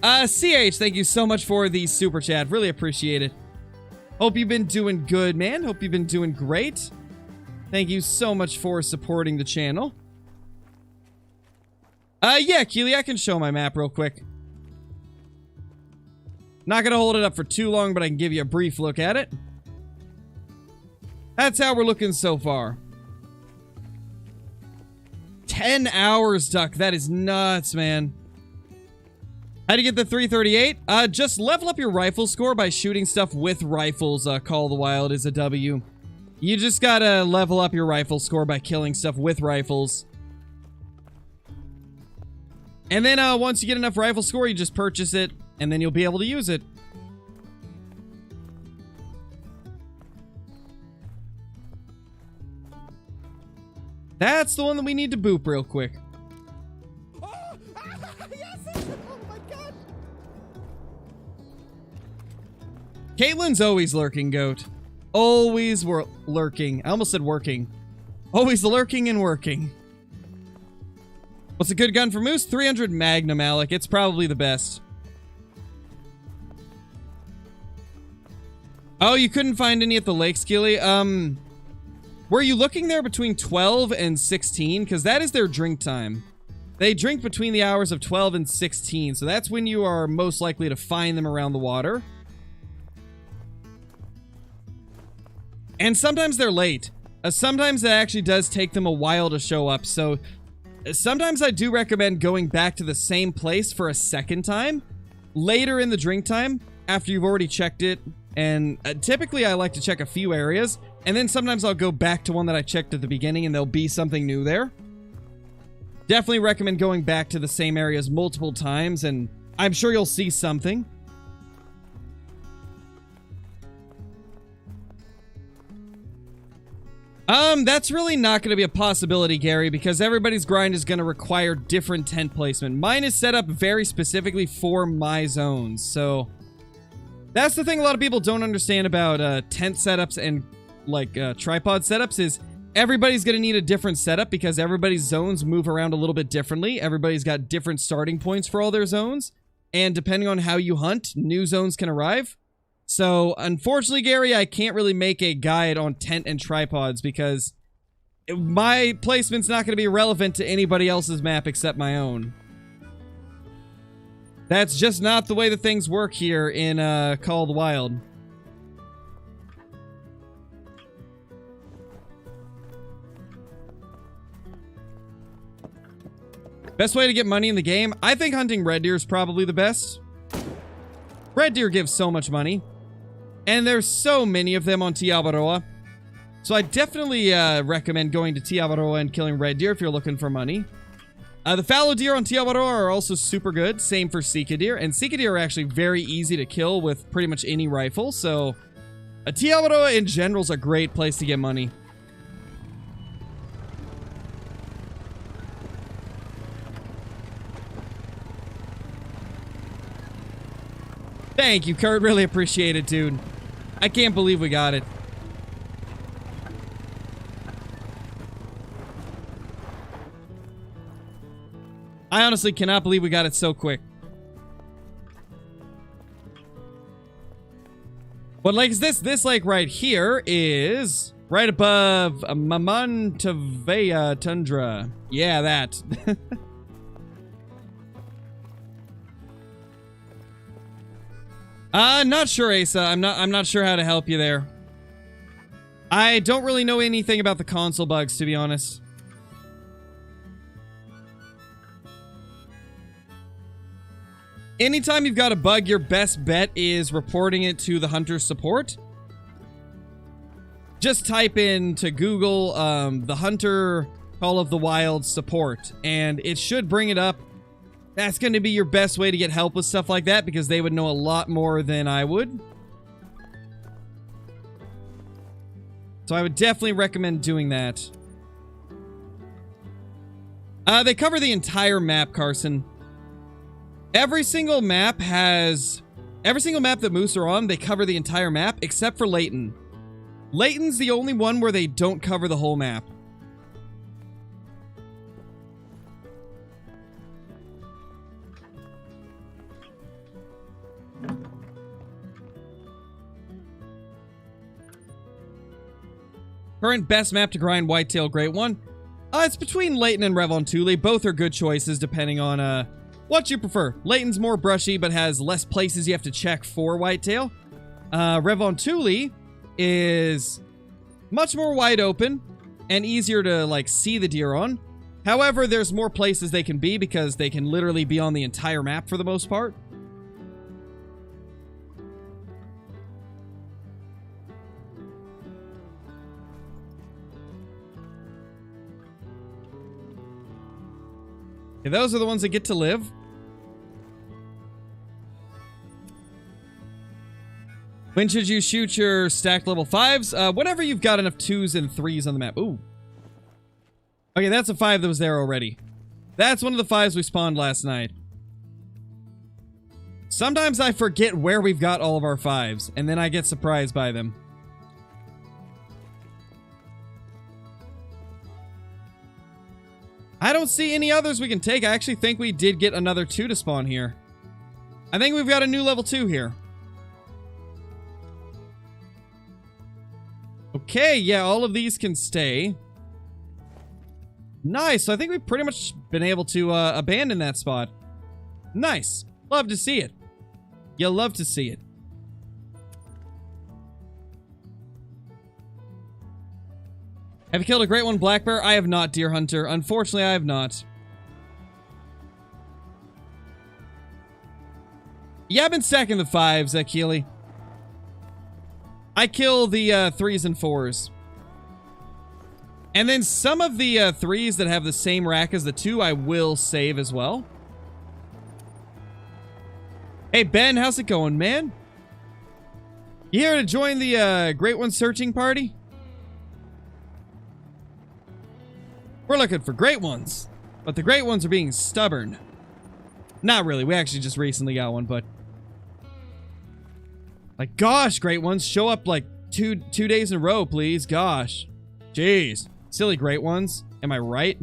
CH, thank you so much for the super chat. Really appreciate it. Hope you've been doing good, man. Hope you've been doing great. Thank you so much for supporting the channel. Yeah, Keely, I can show my map real quick. Not gonna hold it up for too long, but I can give you a brief look at it. That's how we're looking so far. 10 hours, Duck. That is nuts, man. How to get the 338? Just level up your rifle score by shooting stuff with rifles. Call of the Wild is a W. You just gotta level up your rifle score by killing stuff with rifles. And then once you get enough rifle score, you just purchase it, and then you'll be able to use it. That's the one that we need to boop real quick. Oh, yes! Oh my gosh! Caitlin's always lurking, Goat. Always lurking. I almost said working. Always lurking and working. What's a good gun for moose? 300 Magnum, Alec. It's probably the best. Oh, you couldn't find any at the lake, Skilly? Were you looking there between 12 and 16? Because that is their drink time. They drink between the hours of 12 and 16, so that's when you are most likely to find them around the water. And sometimes they're late. Sometimes it actually does take them a while to show up, so sometimes I do recommend going back to the same place for a second time, later in the drink time, after you've already checked it. And typically I like to check a few areas, and then sometimes I'll go back to one that I checked at the beginning and there'll be something new there. Definitely recommend going back to the same areas multiple times, and I'm sure you'll see something. That's really not going to be a possibility, Gary, because everybody's grind is going to require different tent placement. Mine is set up very specifically for my zones, so that's the thing a lot of people don't understand about tent setups and tripod setups is everybody's going to need a different setup because everybody's zones move around a little bit differently. Everybody's got different starting points for all their zones. And depending on how you hunt, new zones can arrive. So, unfortunately, Gary, I can't really make a guide on tent and tripods because my placement's not going to be relevant to anybody else's map except my own. That's just not the way that things work here in Call of the Wild. Best way to get money in the game? I think hunting red deer is probably the best. Red deer gives so much money. And there's so many of them on Tiabaroa. So I definitely recommend going to Tiabaroa and killing red deer if you're looking for money. The fallow deer on Tiabaroa are also super good. Same for sika deer. And sika deer are actually very easy to kill with pretty much any rifle. So Tiabaroa in general is a great place to get money. Thank you, Kurt. Really appreciate it, dude. I can't believe we got it. I honestly cannot believe we got it so quick. What lake is this? This lake right here is right above Mamantavea Tundra. Yeah, that. Not sure, Asa. I'm not sure how to help you there. I don't really know anything about the console bugs, to be honest. Anytime you've got a bug, your best bet is reporting it to the hunter support. Just type into Google, the Hunter Call of the Wild support, and it should bring it up. That's going to be your best way to get help with stuff like that because they would know a lot more than I would. So I would definitely recommend doing that. They cover the entire map, Carson. Every single map that moose are on, they cover the entire map except for Layton. Layton's the only one where they don't cover the whole map. Current best map to grind whitetail great one. It's between Layton and Revontuli. Both are good choices depending on what you prefer. Layton's more brushy but has less places you have to check for whitetail. Revontuli is much more wide open and easier to like see the deer on. However, there's more places they can be because they can literally be on the entire map for the most part. Okay, those are the ones that get to live. When should you shoot your stacked level 5s? Whenever you've got enough 2s and 3s on the map. Ooh. Okay, that's a 5 that was there already. That's one of the 5s we spawned last night. Sometimes I forget where we've got all of our 5s, and then I get surprised by them. I don't see any others we can take. I actually think we did get another 2 to spawn here. I think we've got a new level 2 here. Okay, yeah, all of these can stay. Nice, so I think we've pretty much been able to abandon that spot. Nice. Love to see it. You'll love to see it. Have you killed a great one, black bear? I have not, Deer Hunter. Unfortunately, I have not. Yeah, I've been stacking the 5s, Keely. I kill the 3s and 4s. And then some of the 3s that have the same rack as the 2, I will save as well. Hey, Ben, how's it going, man? You here to join the Great One searching party? We're looking for great ones, but the great ones are being stubborn. Not really. We actually just recently got one, but... Like, gosh, great ones show up, like, two days in a row, please. Gosh. Jeez. Silly great ones. Am I right?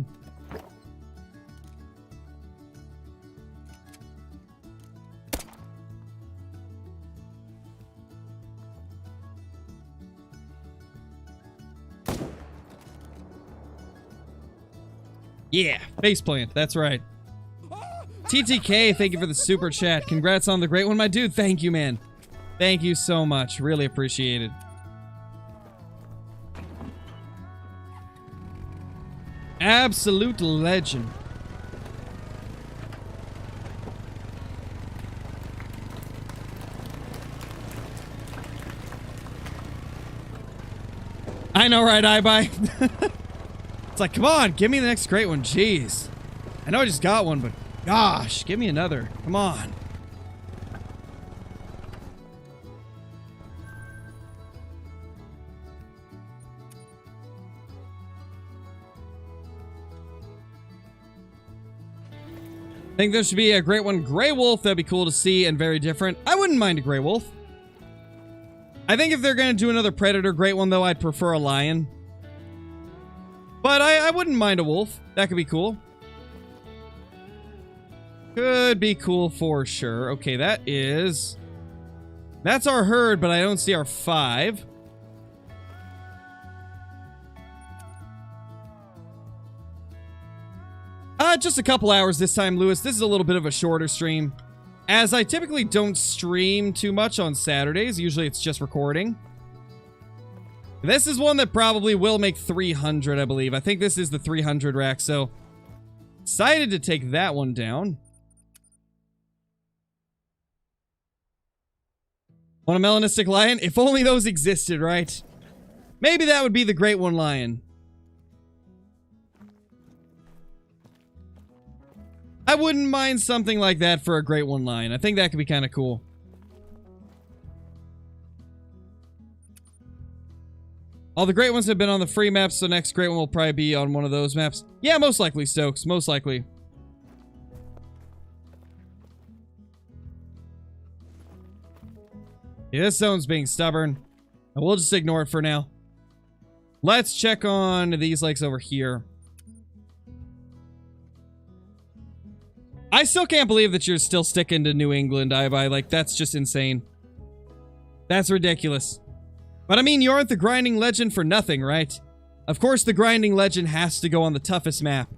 Yeah, faceplant. That's right. TTK, thank you for the super chat. Congrats on the great one, my dude. Thank you, man. Thank you so much. Really appreciate it. Absolute legend. I know, right, iBuy? It's like, come on, give me the next great one. Jeez. I know I just got one, but gosh, give me another. Come on. I think there should be a great one. Gray Wolf, that'd be cool to see and very different. I wouldn't mind a Gray Wolf. I think if they're going to do another Predator great one, though, I'd prefer a Lion. But I wouldn't mind a wolf. That could be cool. Could be cool for sure. Okay, that's our herd, but I don't see our 5. Just a couple hours this time, Lewis. This is a little bit of a shorter stream, as I typically don't stream too much on Saturdays. Usually it's just recording. This is one that probably will make 300, I believe. I think this is the 300 rack, so excited to take that one down. Want a melanistic lion? If only those existed, right? Maybe that would be the great one lion. I wouldn't mind something like that for a great one lion. I think that could be kind of cool. All the great ones have been on the free maps, so next great one will probably be on one of those maps. Yeah, most likely, Stokes. Most likely. Yeah, this zone's being stubborn. We'll just ignore it for now. Let's check on these lakes over here. I still can't believe that you're still sticking to New England, iBuy. Like, that's just insane. That's ridiculous. But I mean, you aren't the grinding legend for nothing, right? Of course the grinding legend has to go on the toughest map.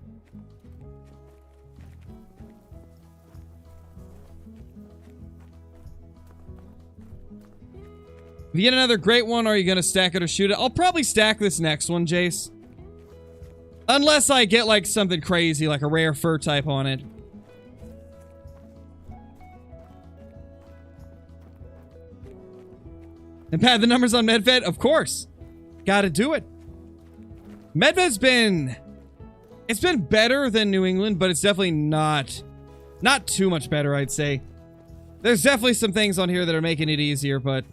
If you get another great one, are you going to stack it or shoot it? I'll probably stack this next one, Jace. Unless I get like something crazy, like a rare fur type on it. And pad the numbers on Medved? Of course. Gotta do it. Medved's been... It's been better than New England, but it's definitely not too much better, I'd say. There's definitely some things on here that are making it easier, but...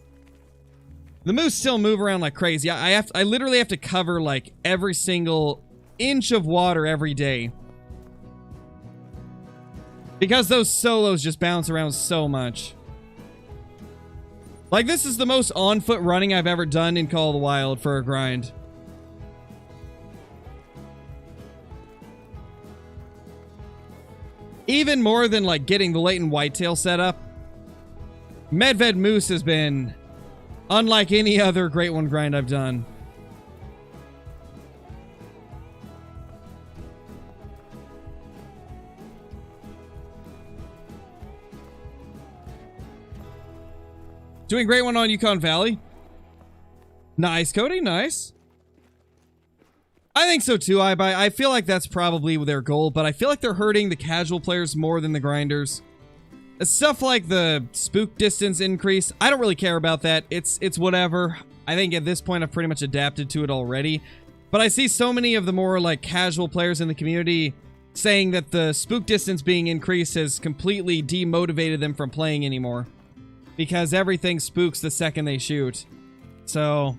The moose still move around like crazy. I literally have to cover, like, every single inch of water every day. Because those solos just bounce around so much. Like, this is the most on-foot running I've ever done in Call of the Wild for a grind. Even more than, like, getting the latent whitetail set up. Medved Moose has been unlike any other Great One grind I've done. Doing Great One on Yukon Valley. Nice, Cody. Nice. I think so too, iBuy. I feel like that's probably their goal, but I feel like they're hurting the casual players more than the grinders. Stuff like the spook distance increase, I don't really care about that. It's whatever. I think at this point I've pretty much adapted to it already. But I see so many of the more like casual players in the community saying that the spook distance being increased has completely demotivated them from playing anymore. Because everything spooks the second they shoot. So,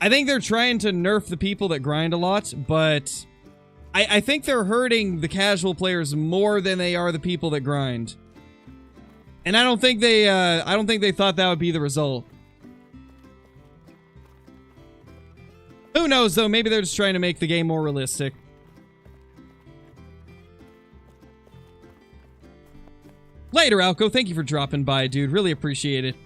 I think they're trying to nerf the people that grind a lot, but I think they're hurting the casual players more than they are the people that grind. And I don't think they thought that would be the result. Who knows, though? Maybe they're just trying to make the game more realistic. Later, Alco. Thank you for dropping by, dude. Really appreciate it.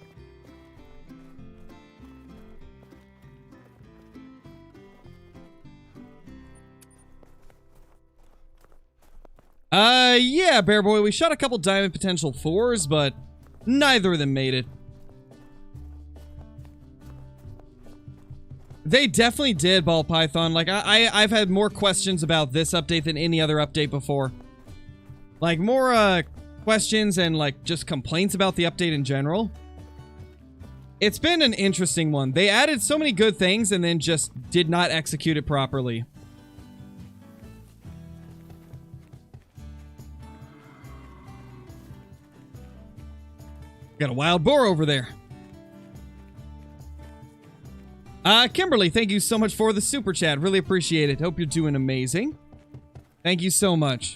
Yeah, Bear Boy. We shot a couple Diamond Potential 4s, but neither of them made it. They definitely did, Ball Python. Like, I've had more questions about this update than any other update before. Like, more, questions and, like, just complaints about the update in general. It's been an interesting one. They added so many good things and then just did not execute it properly. Got a wild boar over there. Kimberly, thank you so much for the super chat. Really appreciate it. Hope you're doing amazing. Thank you so much.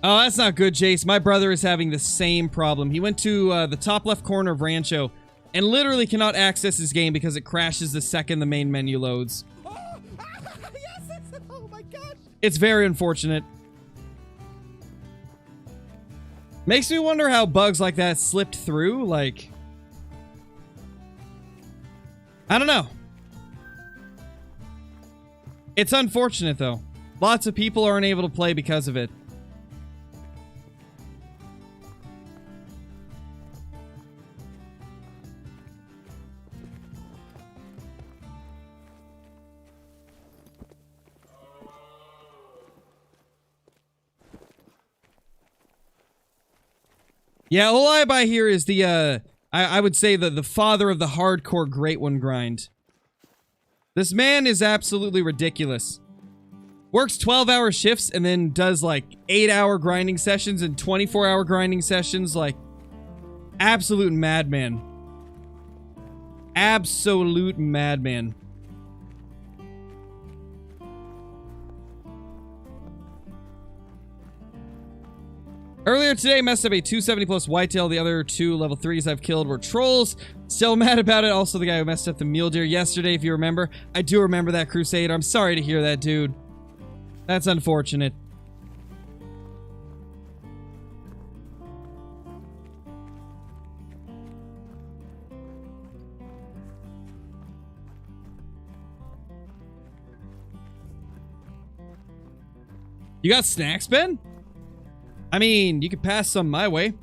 Oh, that's not good, Jace. My brother is having the same problem. He went to the top left corner of Rancho and literally cannot access his game because it crashes the second the main menu loads. Yes, oh my gosh. It's very unfortunate. Makes me wonder how bugs like that slipped through, like... I don't know. It's unfortunate, though. Lots of people aren't able to play because of it. Yeah, Olibi here is the, I would say the father of the hardcore Great One grind. This man is absolutely ridiculous. Works 12-hour shifts and then does, like, 8-hour grinding sessions and 24-hour grinding sessions, like, absolute madman. Absolute madman. Earlier today, messed up a 270 plus whitetail. The other two level 3s I've killed were trolls. Still mad about it. Also, the guy who messed up the mule deer yesterday, if you remember. I do remember that, Crusader. I'm sorry to hear that, dude. That's unfortunate. You got snacks, Ben? I mean, you could pass some my way.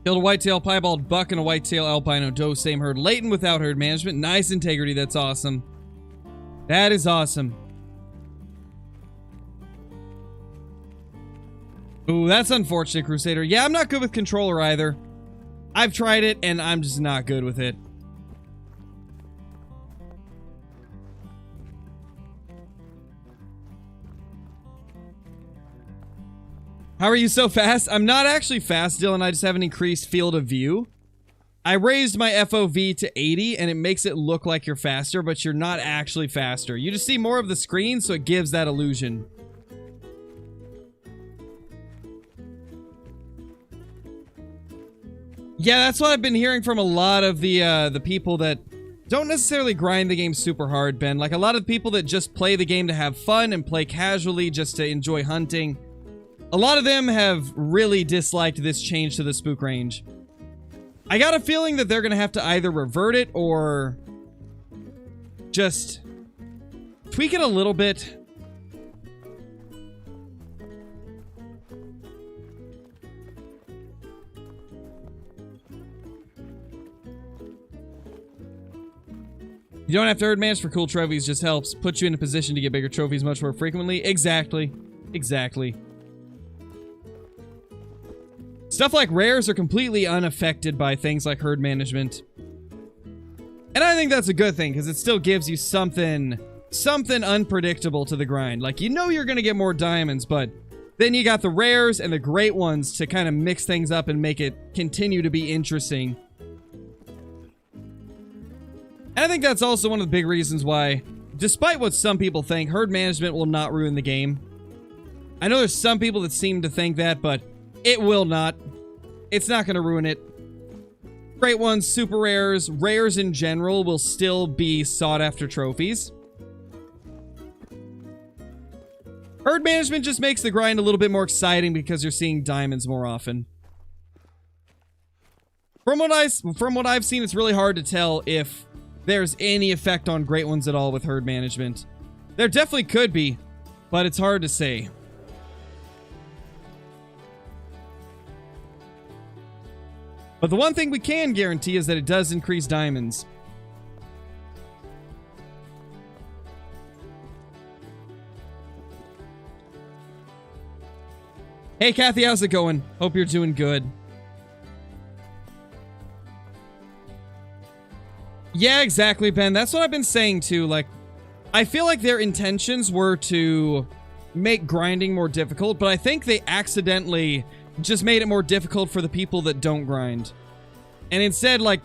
Killed a whitetail piebald buck and a whitetail albino doe, same herd. Leighton without herd management. Nice integrity. That's awesome. That is awesome. Ooh, that's unfortunate, Crusader. Yeah, I'm not good with controller either. I've tried it, and I'm just not good with it. How are you so fast? I'm not actually fast, Dylan. I just have an increased field of view. I raised my FOV to 80, and it makes it look like you're faster, but you're not actually faster. You just see more of the screen, so it gives that illusion. Yeah, that's what I've been hearing from a lot of the people that don't necessarily grind the game super hard, Ben. Like, a lot of people that just play the game to have fun and play casually just to enjoy hunting. A lot of them have really disliked this change to the spook range. I got a feeling that they're going to have to either revert it or just tweak it a little bit. You don't have to herd manage for cool trophies, just helps. Put you in a position to get bigger trophies much more frequently. Exactly. Exactly. Stuff like rares are completely unaffected by things like herd management. And I think that's a good thing, because it still gives you something something unpredictable to the grind. Like, you know you're gonna get more diamonds, but then you got the rares and the great ones to kind of mix things up and make it continue to be interesting. And I think that's also one of the big reasons why, despite what some people think, herd management will not ruin the game. I know there's some people that seem to think that, but it will not. It's not going to ruin it. Great ones, super rares, rares in general will still be sought after trophies. Herd management just makes the grind a little bit more exciting because you're seeing diamonds more often. From what I've seen, it's really hard to tell if there's any effect on great ones at all with herd management. There definitely could be, but it's hard to say. But the one thing we can guarantee is that it does increase diamonds. Hey Kathy, how's it going? Hope you're doing good. Yeah, exactly, Ben. That's what I've been saying too. Like, I feel like their intentions were to make grinding more difficult, but I think they accidentally just made it more difficult for the people that don't grind. And instead, like,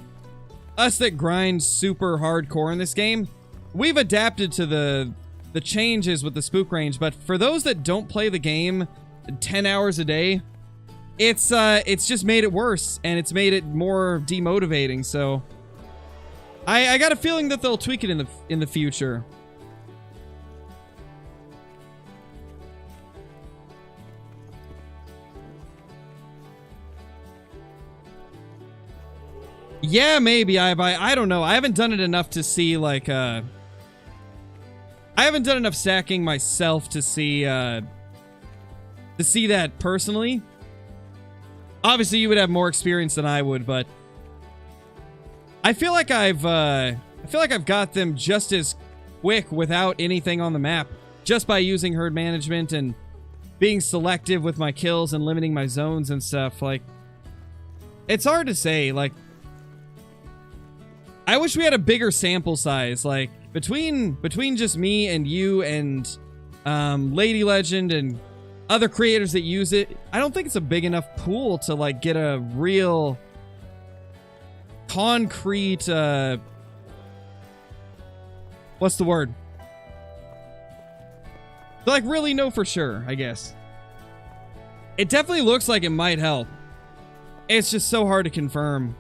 us that grind super hardcore in this game, we've adapted to the changes with the spook range, but for those that don't play the game 10 hours a day, it's just made it worse, and it's made it more demotivating, so I got a feeling that they'll tweak it in the future. Yeah, maybe. I don't know. I haven't done it enough to see, like, I haven't done enough stacking myself to see that personally. Obviously, you would have more experience than I would, but I feel like I've got them just as quick without anything on the map, just by using herd management and being selective with my kills and limiting my zones and stuff. Like, it's hard to say. Like, I wish we had a bigger sample size. Like, between just me and you and Lady Legend and other creators that use it, I don't think it's a big enough pool to, like, get a real concrete, what's the word? To, like, really know for sure, I guess. It definitely looks like it might help. It's just so hard to confirm.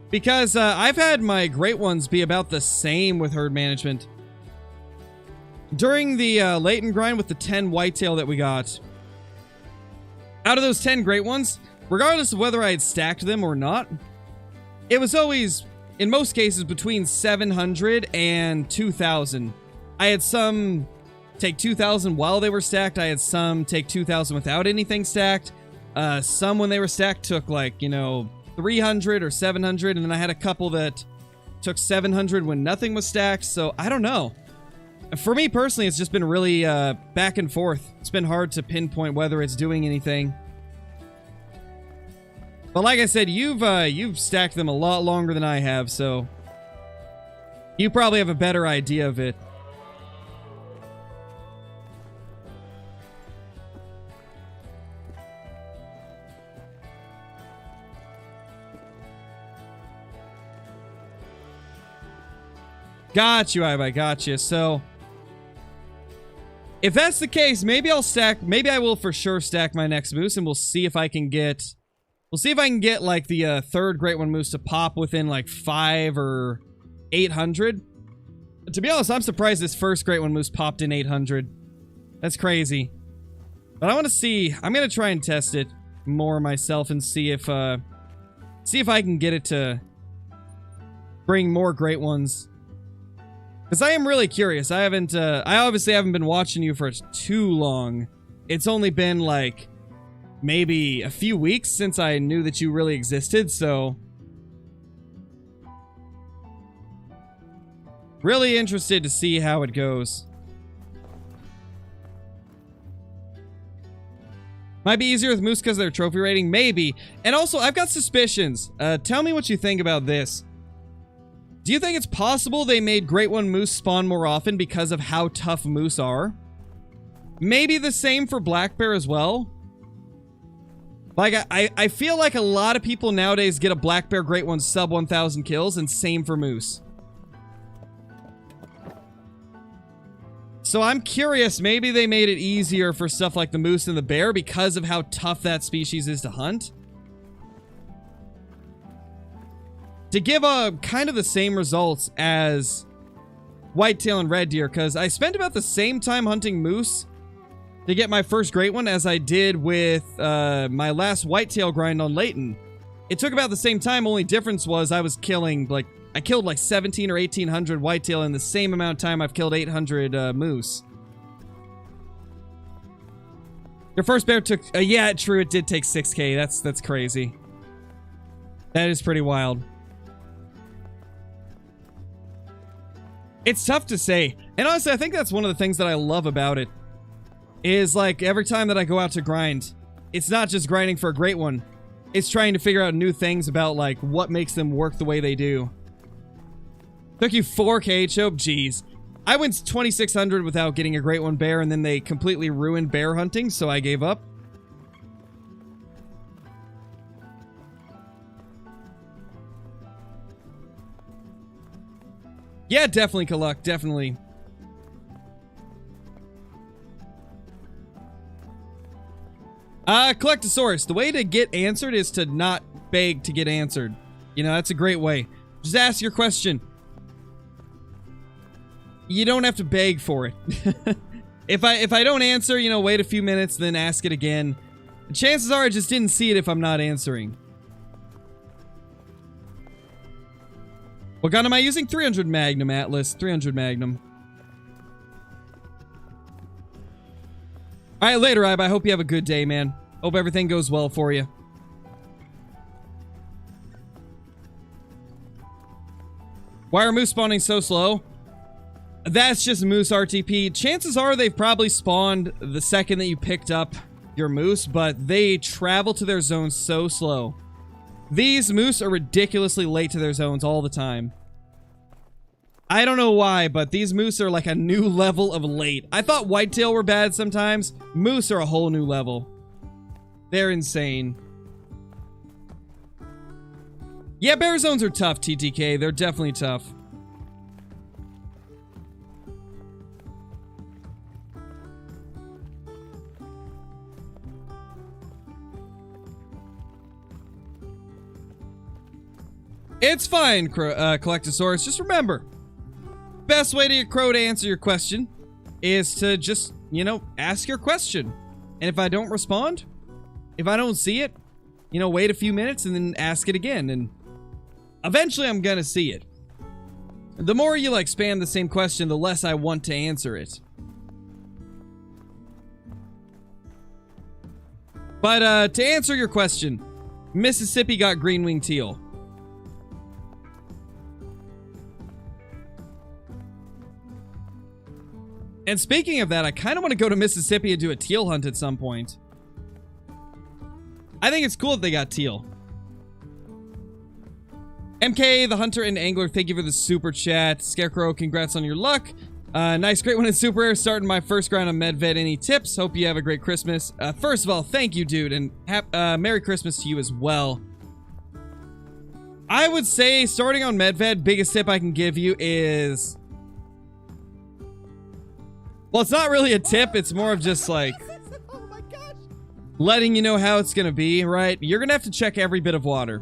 Because I've had my great ones be about the same with herd management. During the latent grind with the 10 whitetail that we got, out of those 10 great ones, regardless of whether I had stacked them or not, it was always, in most cases, between 700 and 2,000. I had some take 2,000 while they were stacked. I had some take 2,000 without anything stacked. Some, when they were stacked, took, like, you know, 300 or 700, and then I had a couple that took 700 when nothing was stacked, so I don't know. For me personally, it's just been really back and forth. It's been hard to pinpoint whether it's doing anything. But like I said, you've stacked them a lot longer than I have, so you probably have a better idea of it. Got you, I got you. So, if that's the case, maybe I'll stack. Maybe I will for sure stack my next moose, and we'll see if I can get. We'll see if I can get, like, the third great one moose to pop within, like, 5 or 800. To be honest, I'm surprised this first great one moose popped in 800. That's crazy. But I want to see. I'm gonna try and test it more myself and see if I can get it to bring more great ones. Because I am really curious. I obviously haven't been watching you for too long. It's only been, like, maybe a few weeks since I knew that you really existed, so really interested to see how it goes. Might be easier with moose because of their trophy rating? Maybe. And also, I've got suspicions. Tell me what you think about this. Do you think it's possible they made Great One moose spawn more often because of how tough moose are? Maybe the same for black bear as well. Like, I feel like a lot of people nowadays get a black bear Great One sub 1,000 kills, and same for moose. So I'm curious, maybe they made it easier for stuff like the moose and the bear because of how tough that species is to hunt. To give a kind of the same results as whitetail and red deer, because I spent about the same time hunting moose to get my first great one as I did with my last whitetail grind on Layton. It took about the same time, only difference was I was killing, like, I killed like 17 or 1,800 whitetail in the same amount of time I've killed 800 moose. Your first bear took, yeah, true, it did take 6K. That's crazy. That is pretty wild. It's tough to say. And honestly, I think that's one of the things that I love about it. Is like every time that I go out to grind, it's not just grinding for a great one. It's trying to figure out new things about like what makes them work the way they do. Took you 4K, Chope? Jeez. I went 2,600 without getting a great one bear, and then they completely ruined bear hunting, so I gave up. Yeah, definitely, Kaluk, definitely. Collectosaurus, the way to get answered is to not beg to get answered. You know, that's a great way. Just ask your question. You don't have to beg for it. If I don't answer, you know, wait a few minutes, then ask it again. Chances are I just didn't see it if I'm not answering. What gun am I using? 300 Magnum, Atlas. 300 Magnum. Alright, later, Ibe. I hope you have a good day, man. Hope everything goes well for you. Why are moose spawning so slow? That's just moose RTP. Chances are they've probably spawned the second that you picked up your moose, but they travel to their zones so slow. These moose are ridiculously late to their zones all the time. I don't know why, but these moose are like a new level of late. I thought whitetail were bad sometimes. Moose are a whole new level. They're insane. Yeah, bear zones are tough, TTK. They're definitely tough. It's fine, Collectosaurus. Just remember, best way to get Crow to answer your question is to just, you know, ask your question. And if I don't respond, if I don't see it, you know, wait a few minutes and then ask it again. And eventually I'm gonna see it. The more you, like, spam the same question, the less I want to answer it. But, to answer your question, Mississippi got green-winged teal. And speaking of that, I kind of want to go to Mississippi and do a teal hunt at some point. I think it's cool that they got teal. MK, the hunter and angler, thank you for the super chat. Scarecrow, congrats on your luck. Nice, great one in super rare. Starting my first grind on Medved. Any tips? Hope you have a great Christmas. First of all, thank you, dude, and Merry Christmas to you as well. I would say starting on Medved, biggest tip I can give you is... Well, it's not really a tip. It's more of just like Oh my gosh. letting you know how it's going to be, right? You're going to have to check every bit of water.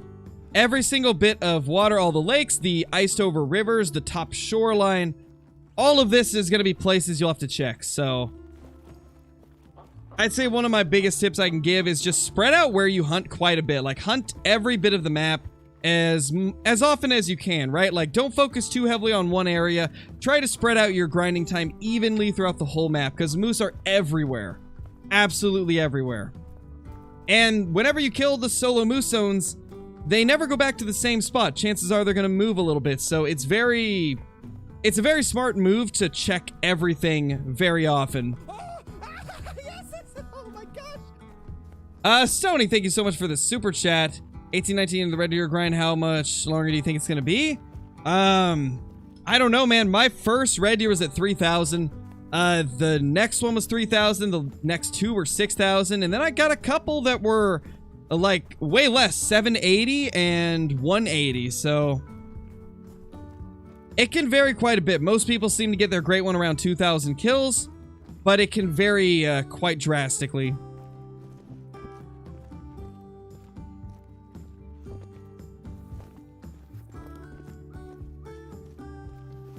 Every single bit of water, all the lakes, the iced over rivers, the top shoreline. All of this is going to be places you'll have to check. So I'd say one of my biggest tips I can give is just spread out where you hunt quite a bit. Like, hunt every bit of the map as often as you can, right? Like, don't focus too heavily on one area. Try to spread out your grinding time evenly throughout the whole map, because moose are everywhere. Absolutely everywhere. And whenever you kill the solo moose zones, they never go back to the same spot. Chances are they're going to move a little bit, so it's a very smart move to check everything very often. Yes, oh my gosh. Stony, thank you so much for the super chat. 1819 in the Red Deer grind, how much longer do you think it's going to be? I don't know, man. My first red deer was at 3,000. The next one was 3,000. The next two were 6,000. And then I got a couple that were like way less, 780 and 180. So it can vary quite a bit. Most people seem to get their great one around 2,000 kills, but it can vary quite drastically.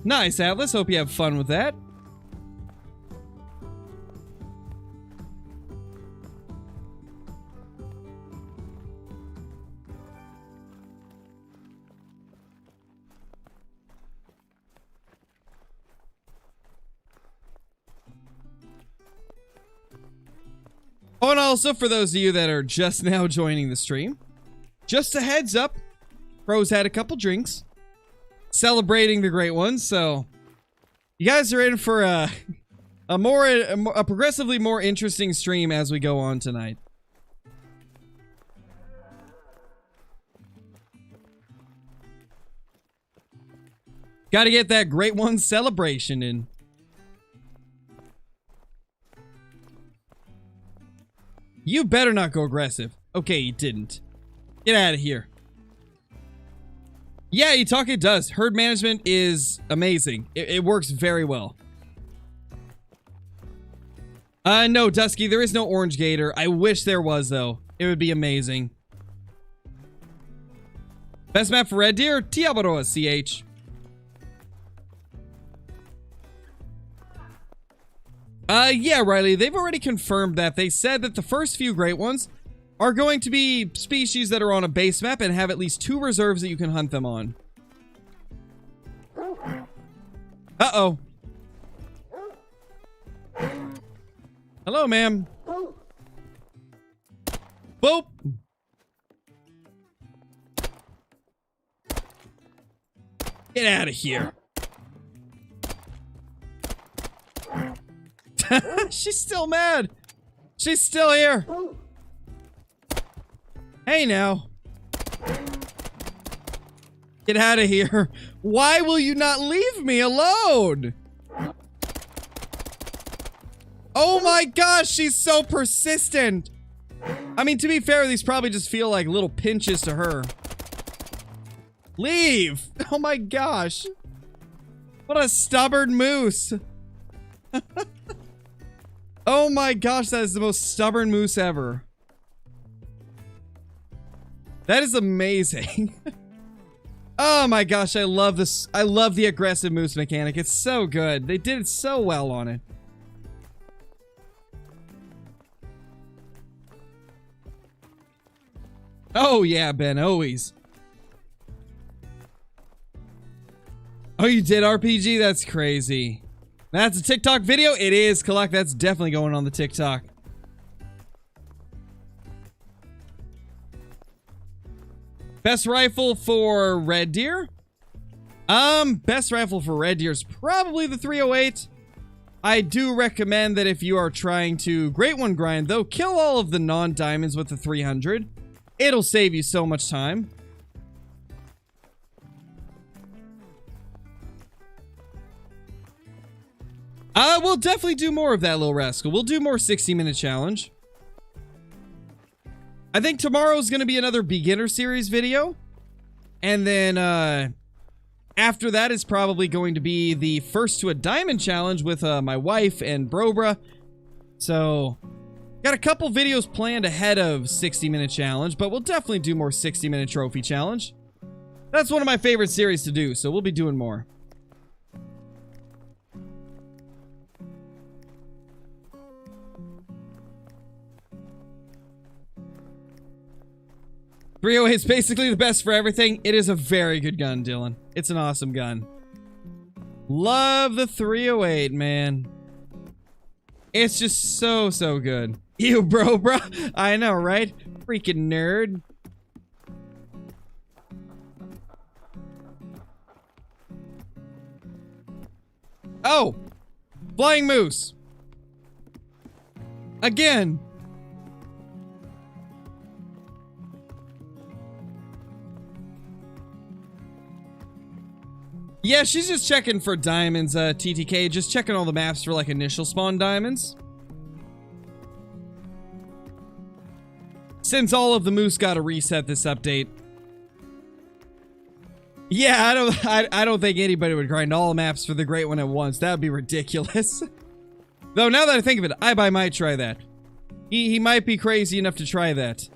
Nice, Atlas. Hope you have fun with that. Oh, and also for those of you that are just now joining the stream, just a heads up, Pros had a couple drinks, celebrating the great ones, so you guys are in for a progressively more interesting stream as we go on tonight. Got to get that great one celebration in. You better not go aggressive. Okay, you didn't. Get out of here. Yeah, it does. Herd management is amazing. It works very well. No, Dusky, there is no orange gator. I wish there was, though. It would be amazing. Best map for red deer? Tiabaroa, CH. Yeah, Riley, they've already confirmed that. They said that the first few great ones are going to be species that are on a base map and have at least 2 reserves that you can hunt them on. Uh-oh. Hello, ma'am. Boop. Get out of here. She's still mad. She's still here. Hey now. Get out of here. Why will you not leave me alone? Oh my gosh, she's so persistent. I mean, to be fair, these probably just feel like little pinches to her. Leave. Oh my gosh. What a stubborn moose. Oh my gosh, that is the most stubborn moose ever. That is amazing. Oh my gosh, I love this. I love the aggressive moose mechanic. It's so good. They did it so well on it. Oh yeah, Ben, always. Oh, you did RPG? That's crazy. That's a TikTok video? It is, Collect. That's definitely going on the TikTok. Best rifle for red deer? Best rifle for red deer is probably the 308. I do recommend that if you are trying to great one grind, though, kill all of the non-diamonds with the 300. It'll save you so much time. We'll definitely do more of that, little rascal. We'll do more 60-minute challenge. I think tomorrow's going to be another beginner series video. And then, after that is probably going to be the first to a diamond challenge with, my wife and Brobra. So, got a couple videos planned ahead of 60-minute challenge, but we'll definitely do more 60-minute trophy challenge. That's one of my favorite series to do, so we'll be doing more. .308 is basically the best for everything. It is a very good gun, Dylan. It's an awesome gun. Love the 308, man. It's just so, so good. Ew, bro. I know, right? Freaking nerd. Oh! Flying moose. Again. Yeah, she's just checking for diamonds, TTK. Just checking all the maps for, like, initial spawn diamonds. Since all of the moose got to reset this update. Yeah, I don't think anybody would grind all maps for the Great One at once. That would be ridiculous. Though, now that I think of it, I might try that. He might be crazy enough to try that.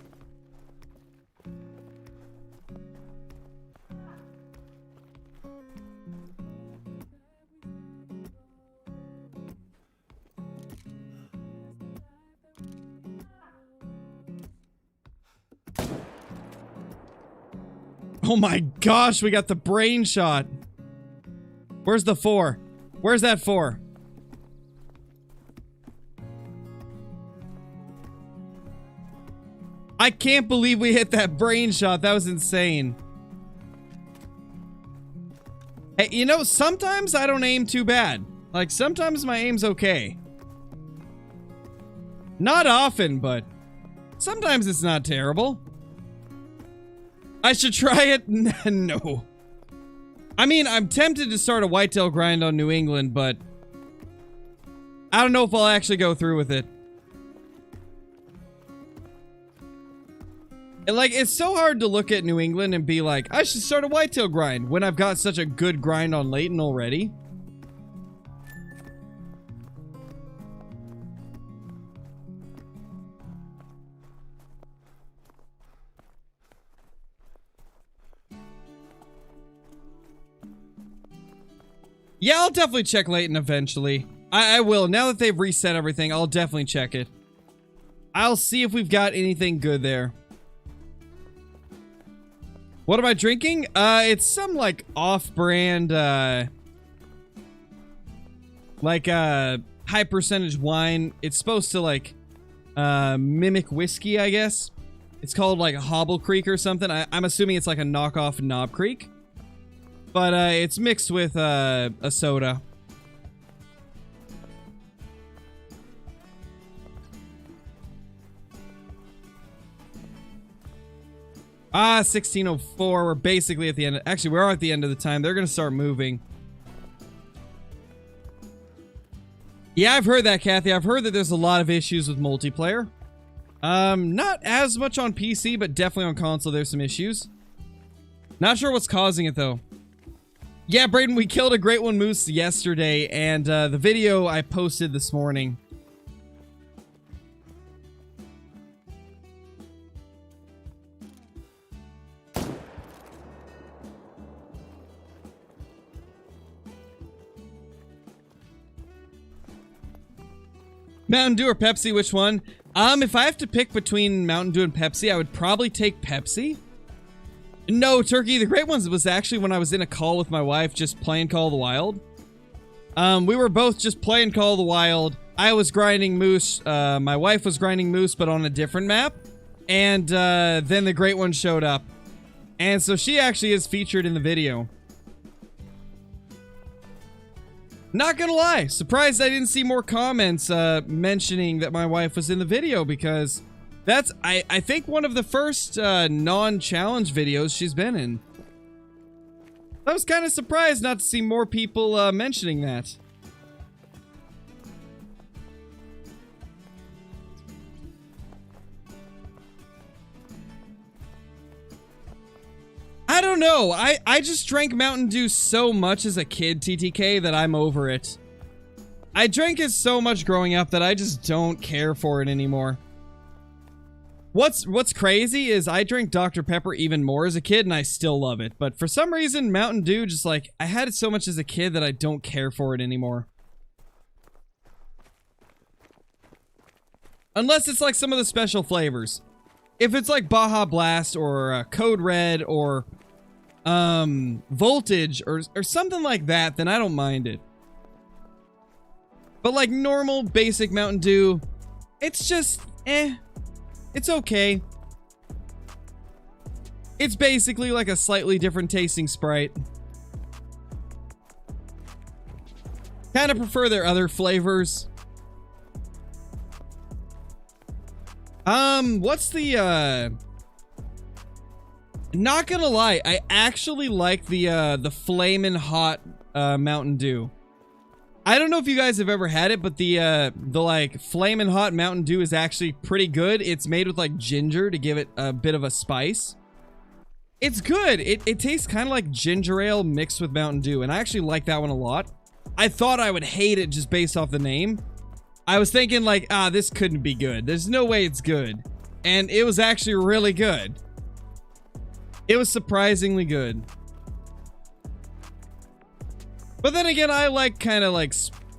Oh my gosh, we got the brain shot. Where's the 4? Where's that 4? I can't believe we hit that brain shot. That was insane. Hey, you know, sometimes I don't aim too bad. Like, sometimes my aim's okay. Not often, but sometimes it's not terrible. I should try it? No. I mean, I'm tempted to start a whitetail grind on New England, but I don't know if I'll actually go through with it. And like, it's so hard to look at New England and be like, I should start a whitetail grind when I've got such a good grind on Layton already. Yeah, I'll definitely check Layton eventually. I will. Now that they've reset everything, I'll definitely check it. I'll see if we've got anything good there. What am I drinking? It's some, like, off-brand, high percentage wine. It's supposed to, like, mimic whiskey, I guess. It's called, like, Hobble Creek or something. I'm assuming it's, like, a knockoff Knob Creek. But, it's mixed with, a soda. Ah, 1604. We're basically at the end. Actually, we are at the end of the time. They're going to start moving. Yeah, I've heard that, Kathy. I've heard that there's a lot of issues with multiplayer. Not as much on PC, but definitely on console there's some issues. Not sure what's causing it, though. Yeah, Brayden, we killed a Great One moose yesterday, and the video I posted this morning. Mountain Dew or Pepsi, which one? If I have to pick between Mountain Dew and Pepsi, I would probably take Pepsi. No, Turkey, the Great Ones was actually when I was in a call with my wife, just playing Call of the Wild. We were both just playing Call of the Wild. I was grinding moose, my wife was grinding moose, but on a different map. And, then the Great One showed up. And so she actually is featured in the video. Not gonna lie, surprised I didn't see more comments mentioning that my wife was in the video, because that's, I think, one of the first non-challenge videos she's been in. I was kind of surprised not to see more people mentioning that. I don't know. I just drank Mountain Dew so much as a kid, TTK, that I'm over it. I drank it so much growing up that I just don't care for it anymore. What's crazy is I drink Dr. Pepper even more as a kid and I still love it. But for some reason, Mountain Dew, just like, I had it so much as a kid that I don't care for it anymore. Unless it's like some of the special flavors. If it's like Baja Blast or Code Red or Voltage or something like that, then I don't mind it. But like normal basic Mountain Dew, it's just it's okay. It's basically like a slightly different tasting Sprite. Kind of prefer their other flavors. What's the Not gonna lie, I actually like the Flamin' Hot Mountain Dew. I don't know if you guys have ever had it, but the like Flamin' Hot Mountain Dew is actually pretty good. It's made with like ginger to give it a bit of a spice. It's good. It tastes kind of like ginger ale mixed with Mountain Dew, and I actually like that one a lot. I thought I would hate it just based off the name. I was thinking like, this couldn't be good. There's no way it's good. And it was actually really good. It was surprisingly good. But then again, I like kind of like,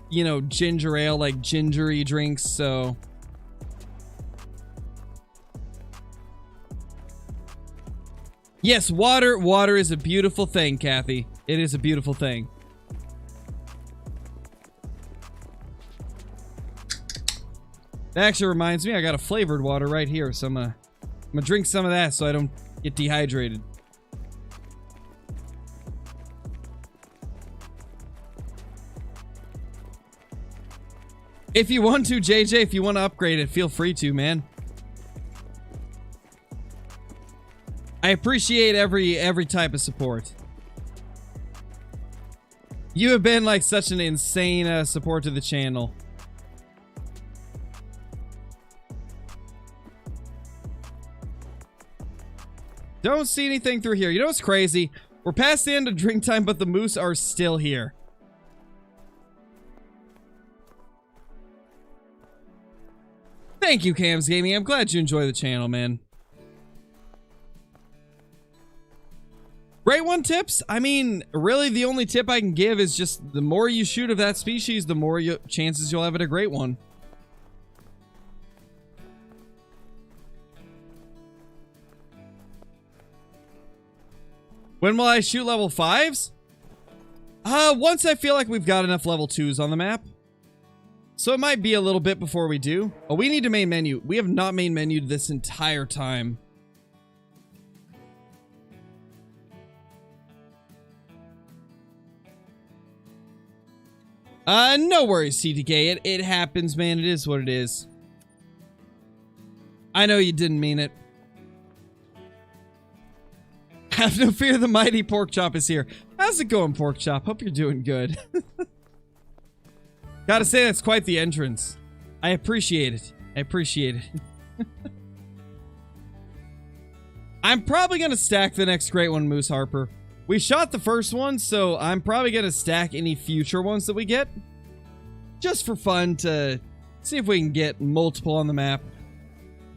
you know, ginger ale, like gingery drinks, so. Yes, water. Water is a beautiful thing, Kathy. It is a beautiful thing. That actually reminds me, I got a flavored water right here, so I'm gonna drink some of that so I don't get dehydrated. If you want to, JJ, if you want to upgrade it, feel free to, man. I appreciate every type of support. You have been like such an insane support to the channel. Don't see anything through here. You know what's crazy? We're past the end of drink time, but the moose are still here. Thank you, Cams Gaming. I'm glad you enjoy the channel, man. Great one tips? I mean, really the only tip I can give is just the more you shoot of that species, the more chances you'll have at a great one. When will I shoot level 5s? Once I feel like we've got enough level 2s on the map. So it might be a little bit before we do. Oh, we need to main menu. We have not main menued this entire time. No worries, CTK. It happens, man. It is what it is. I know you didn't mean it. Have no fear, the mighty Pork Chop is here. How's it going, Pork Chop? Hope you're doing good. Gotta say, that's quite the entrance. I appreciate it. I appreciate it. I'm probably gonna stack the next great one, Moose Harper. We shot the first one, so I'm probably gonna stack any future ones that we get. Just for fun to see if we can get multiple on the map.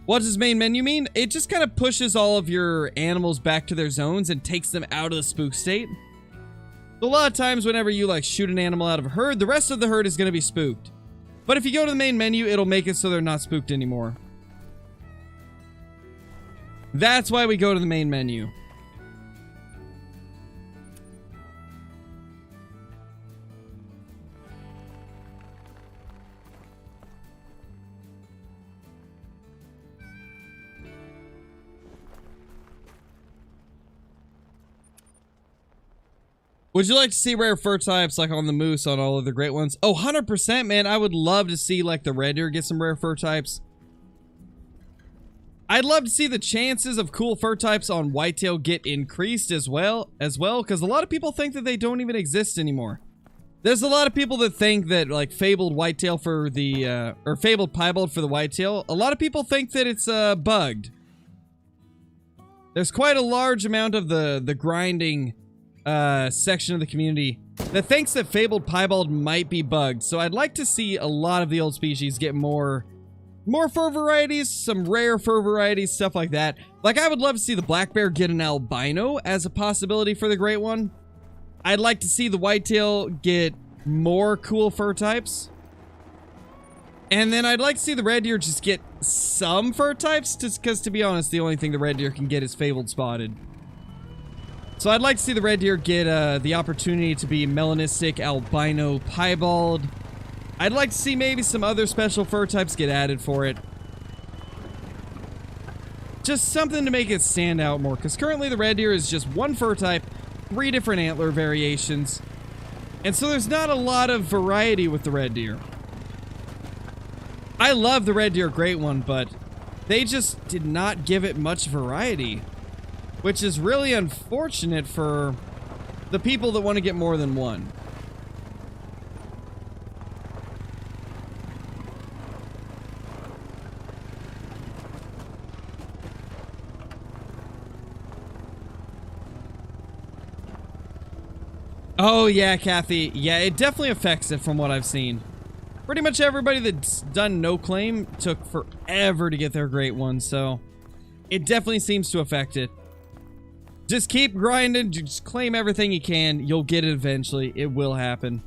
What does main menu mean? It just kind of pushes all of your animals back to their zones and takes them out of the spook state. So a lot of times whenever you like shoot an animal out of a herd, the rest of the herd is going to be spooked. But if you go to the main menu, it'll make it so they're not spooked anymore. That's why we go to the main menu. Would you like to see rare fur types like on the moose on all of the great ones? Oh, 100%, man. I would love to see like the red deer get some rare fur types. I'd love to see the chances of cool fur types on whitetail get increased as well, because a lot of people think that they don't even exist anymore. There's a lot of people that think that like fabled whitetail for the, or fabled piebald for the whitetail, a lot of people think that it's bugged. There's quite a large amount of the grinding section of the community that thinks that fabled piebald might be bugged. So I'd like to see a lot of the old species get more fur varieties, some rare fur varieties, stuff like that. Like I would love to see the black bear get an albino as a possibility for the great one. I'd like to see the whitetail get more cool fur types. And then I'd like to see the red deer just get some fur types, just because to be honest, the only thing the red deer can get is fabled spotted. So I'd like to see the red deer get the opportunity to be melanistic albino piebald. I'd like to see maybe some other special fur types get added for it. Just something to make it stand out more, because currently the red deer is just one fur type, 3 different antler variations. And so there's not a lot of variety with the red deer. I love the red deer great one, but they just did not give it much variety. which is really unfortunate for the people that want to get more than one. Oh yeah, Kathy. Yeah, it definitely affects it from what I've seen. Pretty much everybody that's done no claim took forever to get their great one, so it definitely seems to affect it. Just keep grinding, just claim everything you can. You'll get it eventually. It will happen.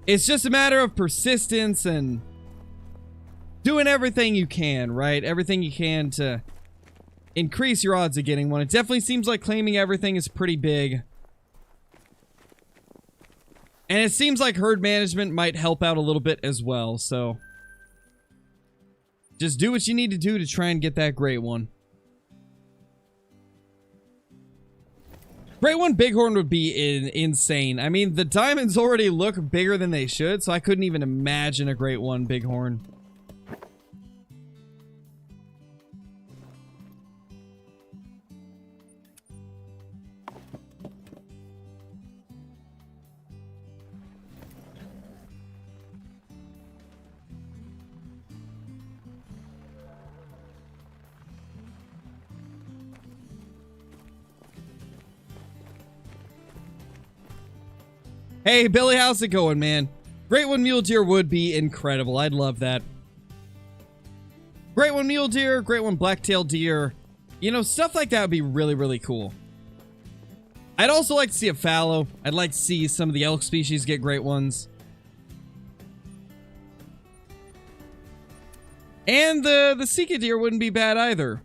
It's just a matter of persistence and doing everything you can, right? Everything you can to increase your odds of getting one. It definitely seems like claiming everything is pretty big. And it seems like herd management might help out a little bit as well, so just do what you need to do to try and get that great one. Great one bighorn would be insane. I mean, the diamonds already look bigger than they should, so I couldn't even imagine a great one bighorn. Hey, Billy, how's it going, man? Great one mule deer would be incredible. I'd love that. Great one mule deer, great one black-tailed deer. You know, stuff like that would be really, really cool. I'd also like to see a fallow. I'd like to see some of the elk species get great ones. And the sika deer wouldn't be bad either.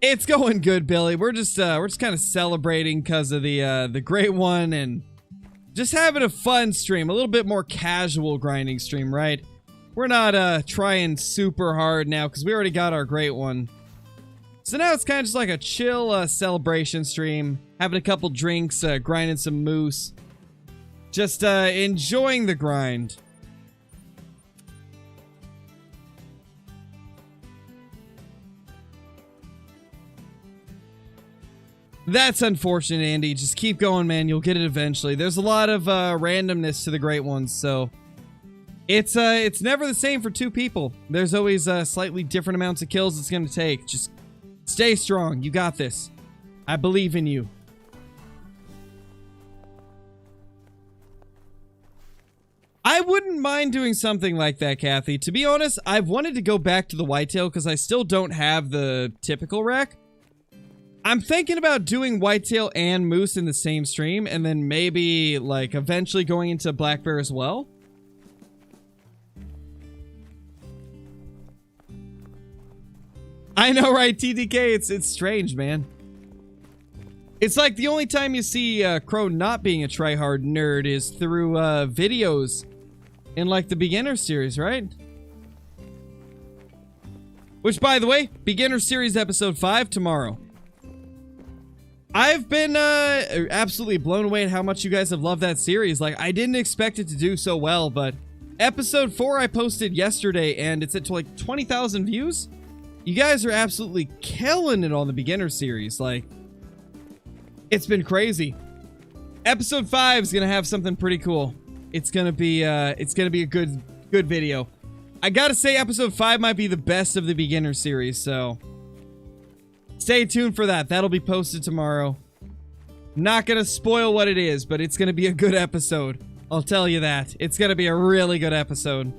It's going good, Billy. We're just kind of celebrating because of the great one and just having a fun stream, a little bit more casual grinding stream, right? We're not trying super hard now because we already got our great one. So now it's kind of just like a chill celebration stream, having a couple drinks, grinding some moose, just enjoying the grind. That's unfortunate, Andy. Just keep going, man. You'll get it eventually. There's a lot of randomness to the great ones, so it's never the same for two people. There's always slightly different amounts of kills it's going to take. Just stay strong. You got this. I believe in you. I wouldn't mind doing something like that, Kathy. To be honest, I've wanted to go back to the whitetail because I still don't have the typical rack. I'm thinking about doing whitetail and moose in the same stream, and then maybe, like, eventually going into black bear as well. I know, right, TDK? It's strange, man. It's like the only time you see Crow not being a tryhard nerd is through videos in, like, the beginner series, right? Which, by the way, beginner series episode 5 tomorrow. I've been absolutely blown away at how much you guys have loved that series. Like, I didn't expect it to do so well, but episode 4 I posted yesterday, and it's at like 20,000 views. You guys are absolutely killing it on the beginner series. Like, it's been crazy. Episode 5 is gonna have something pretty cool. It's gonna be a good video. I gotta say, episode 5 might be the best of the beginner series, so stay tuned for that. That'll be posted tomorrow. Not gonna spoil what it is, but it's gonna be a good episode. I'll tell you that. It's gonna be a really good episode.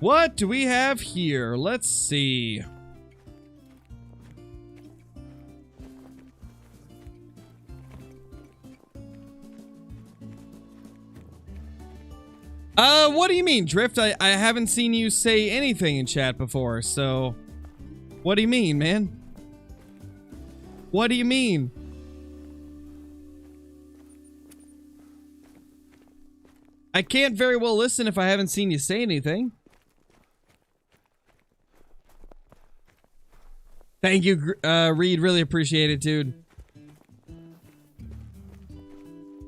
What do we have here? Let's see. What do you mean, Drift? I haven't seen you say anything in chat before, so what do you mean, man? What do you mean? I can't very well listen if I haven't seen you say anything. Thank you, Reed. Really appreciate it, dude.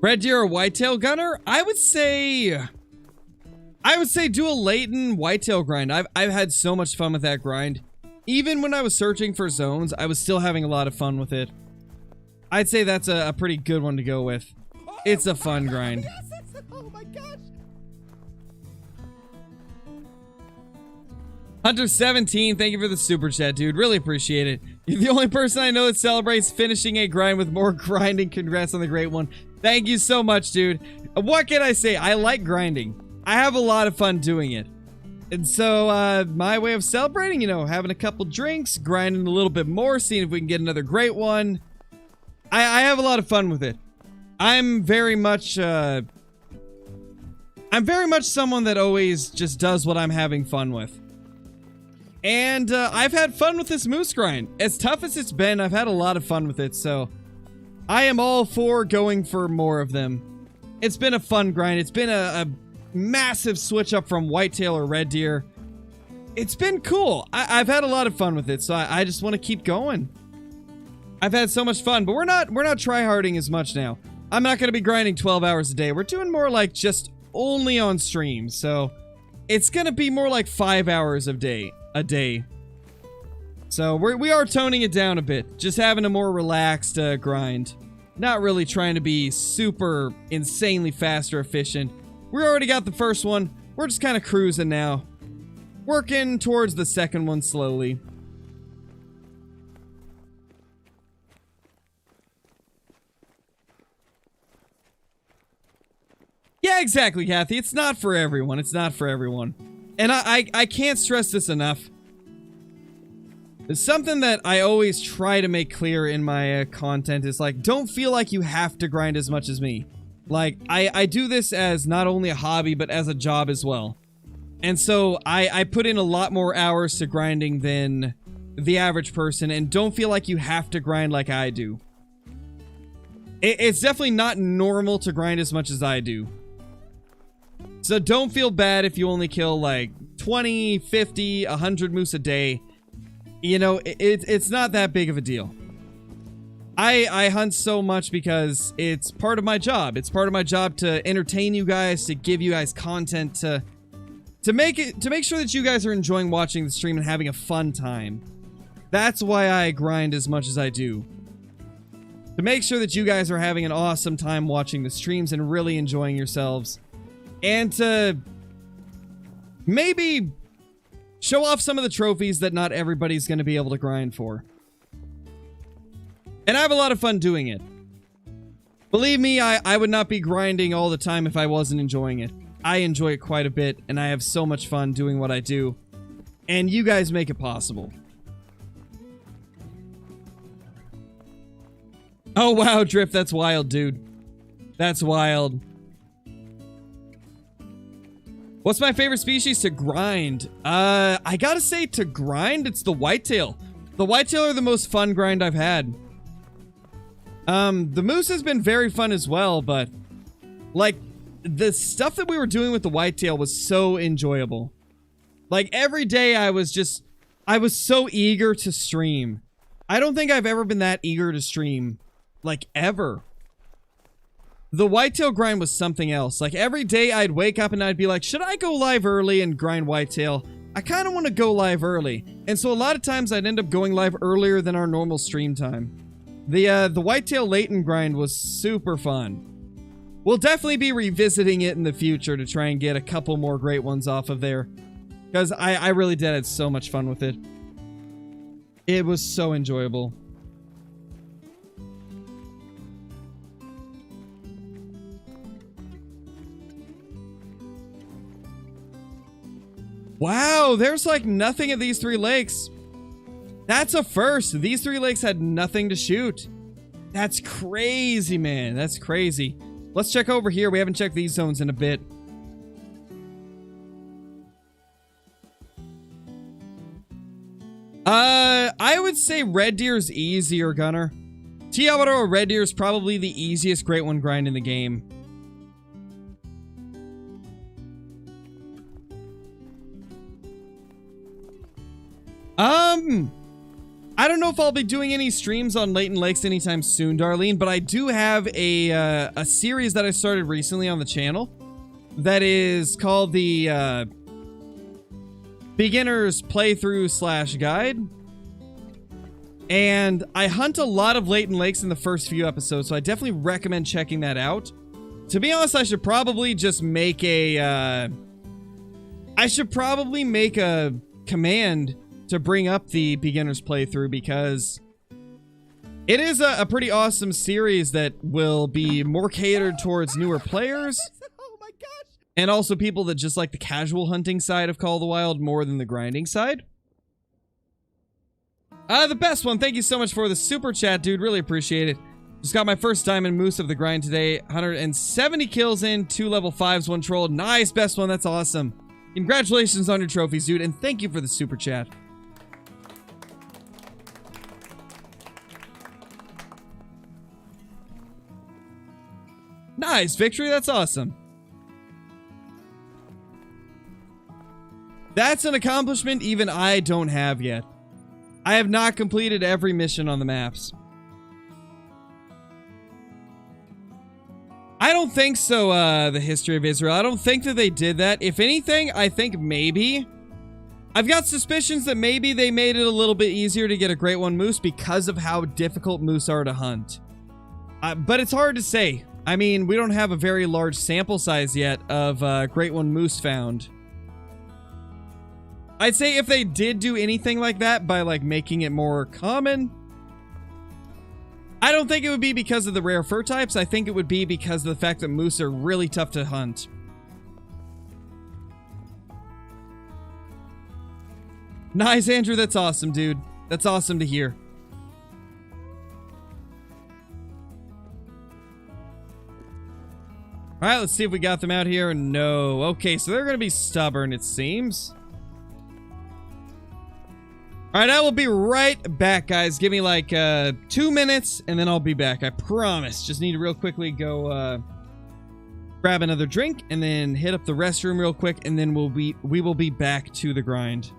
Red deer or whitetail gunner? I would say I would say do a Leighton whitetail grind. I've had so much fun with that grind. Even when I was searching for zones, I was still having a lot of fun with it. I'd say that's a pretty good one to go with. It's a fun grind. Oh my gosh. Hunter17, thank you for the super chat, dude. Really appreciate it. You're the only person I know that celebrates finishing a grind with more grinding. Congrats on the great one. Thank you so much, dude. What can I say? I like grinding. I have a lot of fun doing it. And so, my way of celebrating, you know, having a couple drinks, grinding a little bit more, seeing if we can get another great one. I have a lot of fun with it. I'm very much someone that always just does what I'm having fun with. And, I've had fun with this moose grind. As tough as it's been, I've had a lot of fun with it, so I am all for going for more of them. It's been a fun grind. It's been a massive switch up from whitetail or red deer. It's been cool. I've had a lot of fun with it, so I just want to keep going. I've had so much fun, but we're not tryharding as much now. I'm not going to be grinding 12 hours a day. We're doing more like just only on stream, so it's going to be more like 5 hours a day. So we are toning it down a bit, just having a more relaxed grind. Not really trying to be super insanely fast or efficient. We already got the first one. We're just kind of cruising now. Working towards the second one slowly. Yeah, exactly, Kathy. It's not for everyone. It's not for everyone. And I can't stress this enough. It's something that I always try to make clear in my content is like, don't feel like you have to grind as much as me. Like, I do this as not only a hobby, but as a job as well. And so I put in a lot more hours to grinding than the average person, and don't feel like you have to grind like I do. It's definitely not normal to grind as much as I do. So don't feel bad if you only kill like 20, 50, 100 moose a day. You know, it's not that big of a deal. I hunt so much because it's part of my job. It's part of my job to entertain you guys, to give you guys content, to make sure that you guys are enjoying watching the stream and having a fun time. That's why I grind as much as I do. To make sure that you guys are having an awesome time watching the streams and really enjoying yourselves. And to maybe show off some of the trophies that not everybody's going to be able to grind for. And I have a lot of fun doing it. Believe me, I would not be grinding all the time if I wasn't enjoying it. I enjoy it quite a bit, and I have so much fun doing what I do. And you guys make it possible. Oh wow, Drip, that's wild, dude. That's wild. What's my favorite species to grind? I gotta say, to grind, it's the whitetail. The whitetail are the most fun grind I've had. The moose has been very fun as well, but like, the stuff that we were doing with the whitetail was so enjoyable. Like, every day I was so eager to stream. I don't think I've ever been that eager to stream, like, ever. The whitetail grind was something else. Like, every day I'd wake up and I'd be like, should I go live early and grind whitetail? I kind of want to go live early. And so a lot of times I'd end up going live earlier than our normal stream time. The whitetail Leighton grind was super fun. We'll definitely be revisiting it in the future to try and get a couple more great ones off of there. Because I really did have so much fun with it. It was so enjoyable. Wow, there's like nothing at these three lakes. That's a first. These three lakes had nothing to shoot. That's crazy, man. That's crazy. Let's check over here. We haven't checked these zones in a bit. I would say red deer is easier, Gunner. Tiawaroa red deer is probably the easiest great one grind in the game. I don't know if I'll be doing any streams on Leighton Lakes anytime soon, Darlene, but I do have a series that I started recently on the channel. that is called the beginner's playthrough / guide. And I hunt a lot of latent lakes in the first few episodes, so I definitely recommend checking that out. To be honest, I should probably just make a command to bring up the beginner's playthrough, because it is a pretty awesome series that will be more catered towards newer players. Oh my gosh! And also people that just like the casual hunting side of Call of the Wild more than the grinding side. The best one, thank you so much for the super chat, dude. Really appreciate it. Just got my first diamond moose of the grind today. 170 kills in, 2 level 5s, 1 troll. Nice, best one, that's awesome. Congratulations on your trophies, dude, and thank you for the super chat. Nice, victory, that's awesome. That's an accomplishment even I don't have yet. I have not completed every mission on the maps. I don't think so, the history of Israel. I don't think that they did that. If anything, I think maybe. I've got suspicions that maybe they made it a little bit easier to get a Great One Moose because of how difficult moose are to hunt. But it's hard to say. I mean, we don't have a very large sample size yet of Great One Moose found. I'd say if they did do anything like that by like making it more common, I don't think it would be because of the rare fur types. I think it would be because of the fact that moose are really tough to hunt. Nice, Andrew. That's awesome, dude. That's awesome to hear. All right, let's see if we got them out here. No. Okay, so they're going to be stubborn, it seems. All right, I will be right back, guys. Give me like 2 minutes, and then I'll be back. I promise. Just need to real quickly go grab another drink, and then hit up the restroom real quick, and then we will be back to the grind.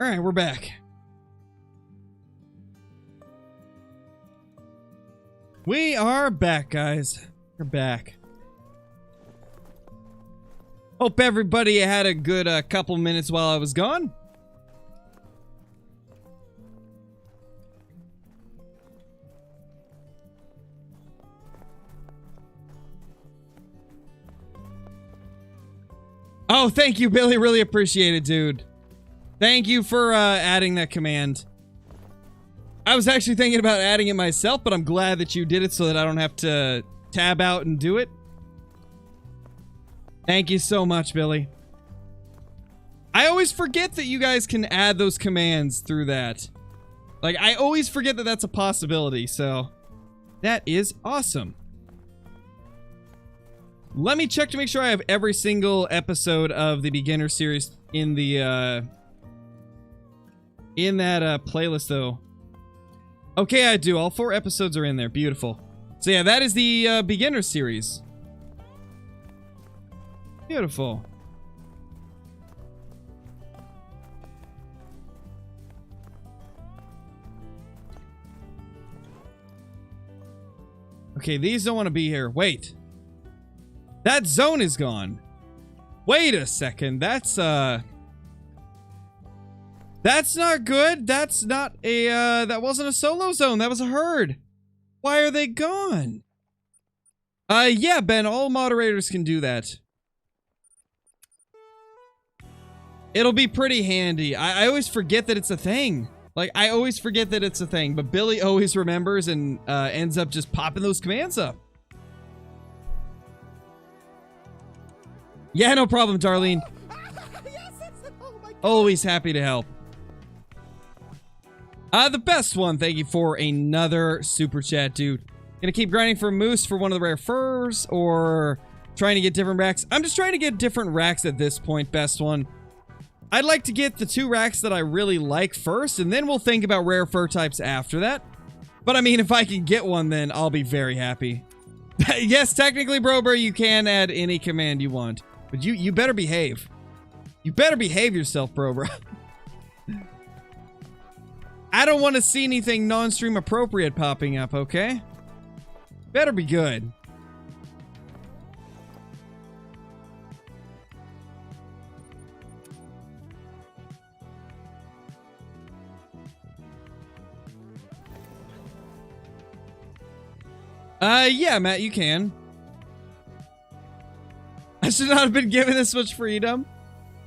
All right, we're back. We are back, guys. We're back. Hope everybody had a good couple minutes while I was gone. Oh, thank you, Billy. Really appreciate it, dude. Thank you for adding that command. I was actually thinking about adding it myself, but I'm glad that you did it so that I don't have to tab out and do it. Thank you so much, Billy. I always forget that you guys can add those commands through that. Like, I always forget that that's a possibility, so that is awesome. Let me check to make sure I have every single episode of the beginner series in the playlist, though. Okay, I do. All 4 episodes are in there. Beautiful. So yeah, that is the beginner series. Beautiful. Okay, these don't want to be here. Wait. That zone is gone. Wait a second. That's not good. That's not a, that wasn't a solo zone. That was a herd. Why are they gone? Yeah, Ben, all moderators can do that. It'll be pretty handy. I always forget that it's a thing. Like, I always forget that it's a thing, but Billy always remembers and ends up just popping those commands up. Yeah, no problem, Darlene. Always happy to help. The best one, thank you for another super chat, dude. Gonna keep grinding for moose for one of the rare furs, or trying to get different racks? I'm just trying to get different racks at this point, best one. I'd like to get the 2 racks that I really like first, and then we'll think about rare fur types after that. But I mean, if I can get one, then I'll be very happy. Yes, technically, Brober, you can add any command you want. But you better behave. You better behave yourself, Brober. I don't want to see anything non-stream appropriate popping up, okay? Better be good. Yeah, Matt, you can. I should not have been given this much freedom.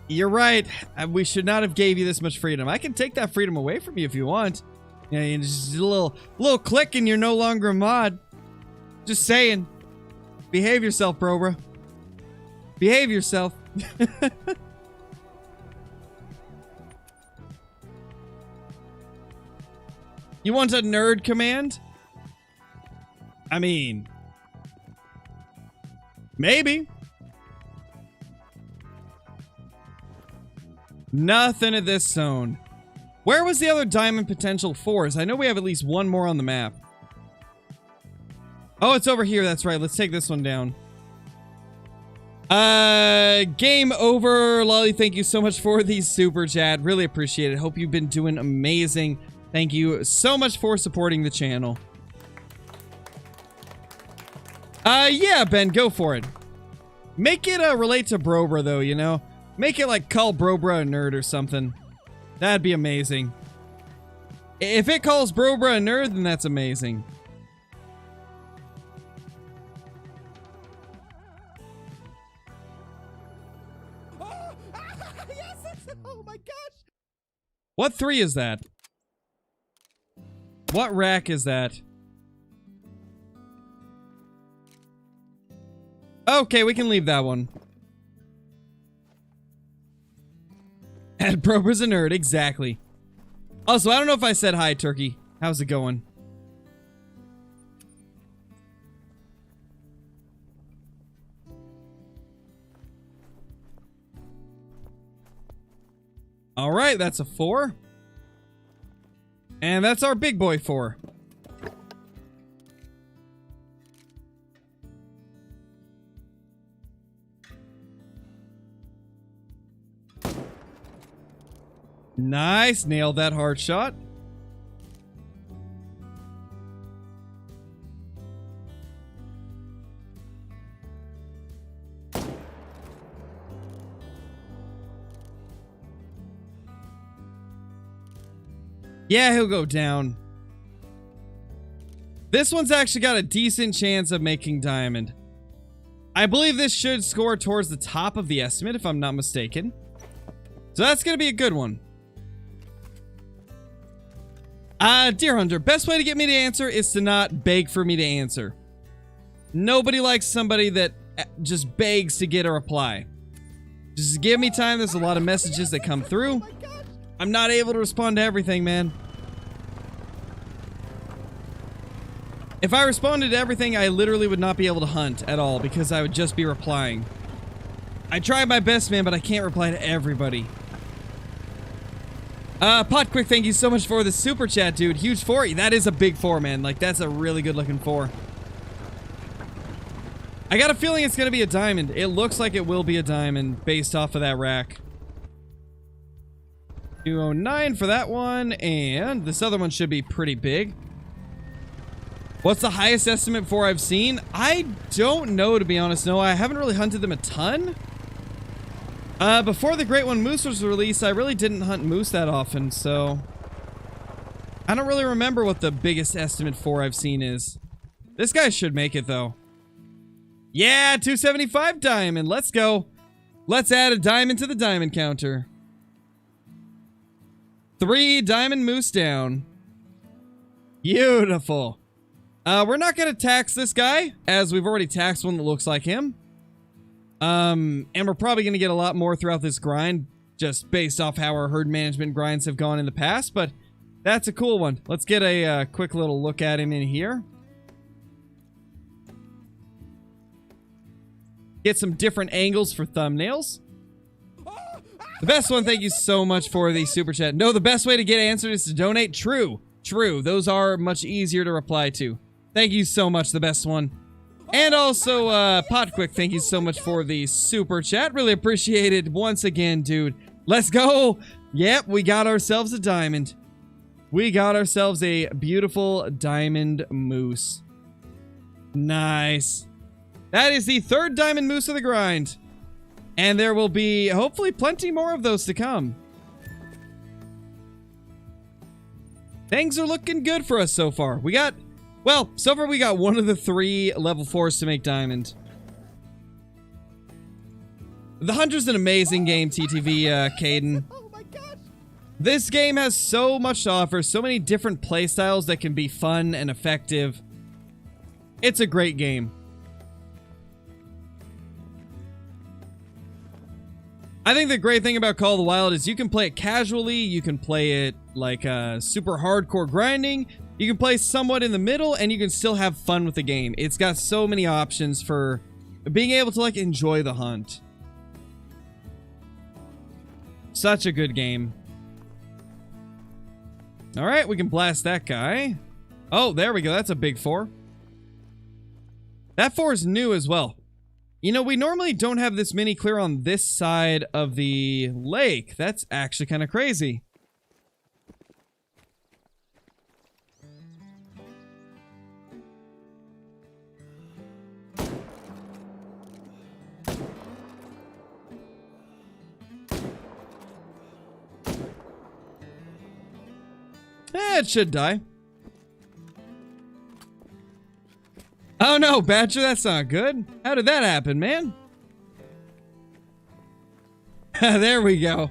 You're right. We should not have gave you this much freedom. I can take that freedom away from you if you want. Yeah, you know, just a little click and you're no longer a mod. Just saying. Behave yourself, bro. Behave yourself. You want a nerd command? I mean, maybe. Nothing at this zone. Where was the other diamond potential fours? I know we have at least one more on the map. Oh, it's over here. That's right. Let's take this one down. Game over. Lolly, thank you so much for the super chat. Really appreciate it. Hope you've been doing amazing. Thank you so much for supporting the channel. Yeah, Ben, go for it. Make it relate to Brobra, though, you know? Make it like call Brobra a nerd or something. That'd be amazing. If it calls Brobra a nerd, then that's amazing. Yes, oh my gosh! What 3 is that? What rack is that? Okay, we can leave that one. And Brobra's a nerd, exactly. Also, I don't know if I said hi, Turkey. How's it going? Alright, that's a 4. And that's our big boy 4. Nice. Nailed that hard shot. Yeah, he'll go down. This one's actually got a decent chance of making diamond. I believe this should score towards the top of the estimate, if I'm not mistaken. So that's going to be a good one. Deer Hunter, best way to get me to answer is to not beg for me to answer. Nobody likes somebody that just begs to get a reply. Just give me time. There's a lot of messages that come through. I'm not able to respond to everything, man. If I responded to everything, I literally would not be able to hunt at all because I would just be replying. I try my best, man, but I can't reply to everybody. Potquick, thank you so much for the super chat, dude. Huge 4. That is a big 4, man. Like, that's a really good looking 4. I got a feeling it's going to be a diamond. It looks like it will be a diamond based off of that rack. 209 for that one, and this other one should be pretty big. What's the highest estimate for I've seen? I don't know, to be honest. No, I haven't really hunted them a ton. Before the Great One Moose was released, I really didn't hunt moose that often, so I don't really remember what the biggest estimate for I've seen is. This guy should make it, though. Yeah, 275 diamond. Let's go. Let's add a diamond to the diamond counter. 3 diamond moose down. Beautiful. We're not going to tax this guy, as we've already taxed one that looks like him. And we're probably going to get a lot more throughout this grind, just based off how our herd management grinds have gone in the past, but that's a cool one. Let's get a quick little look at him in here. Get some different angles for thumbnails. The best one, thank you so much for the super chat. No, the best way to get answered is to donate. True. True. Those are much easier to reply to. Thank you so much, the best one. And also, Potquick, thank you so much for the super chat. Really appreciate it once again, dude. Let's go. Yep, we got ourselves a diamond. We got ourselves a beautiful diamond moose. Nice. That is the 3rd diamond moose of the grind. And there will be, hopefully, plenty more of those to come. Things are looking good for us so far. We got... Well, so far we got one of the 3 level 4s to make diamond. The Hunter's an amazing game, TTV, Caden. Oh my gosh! This game has so much to offer, so many different playstyles that can be fun and effective. It's a great game. I think the great thing about Call of the Wild is you can play it casually, you can play it like super hardcore grinding, you can play somewhat in the middle, and you can still have fun with the game. It's got so many options for being able to like enjoy the hunt. Such a good game. Alright, we can blast that guy. Oh, there we go, that's a big 4. That 4 is new as well. You know, we normally don't have this many clear on this side of the lake. That's actually kind of crazy. It should die. Oh no, Badger, that's not good. How did that happen, man? There we go.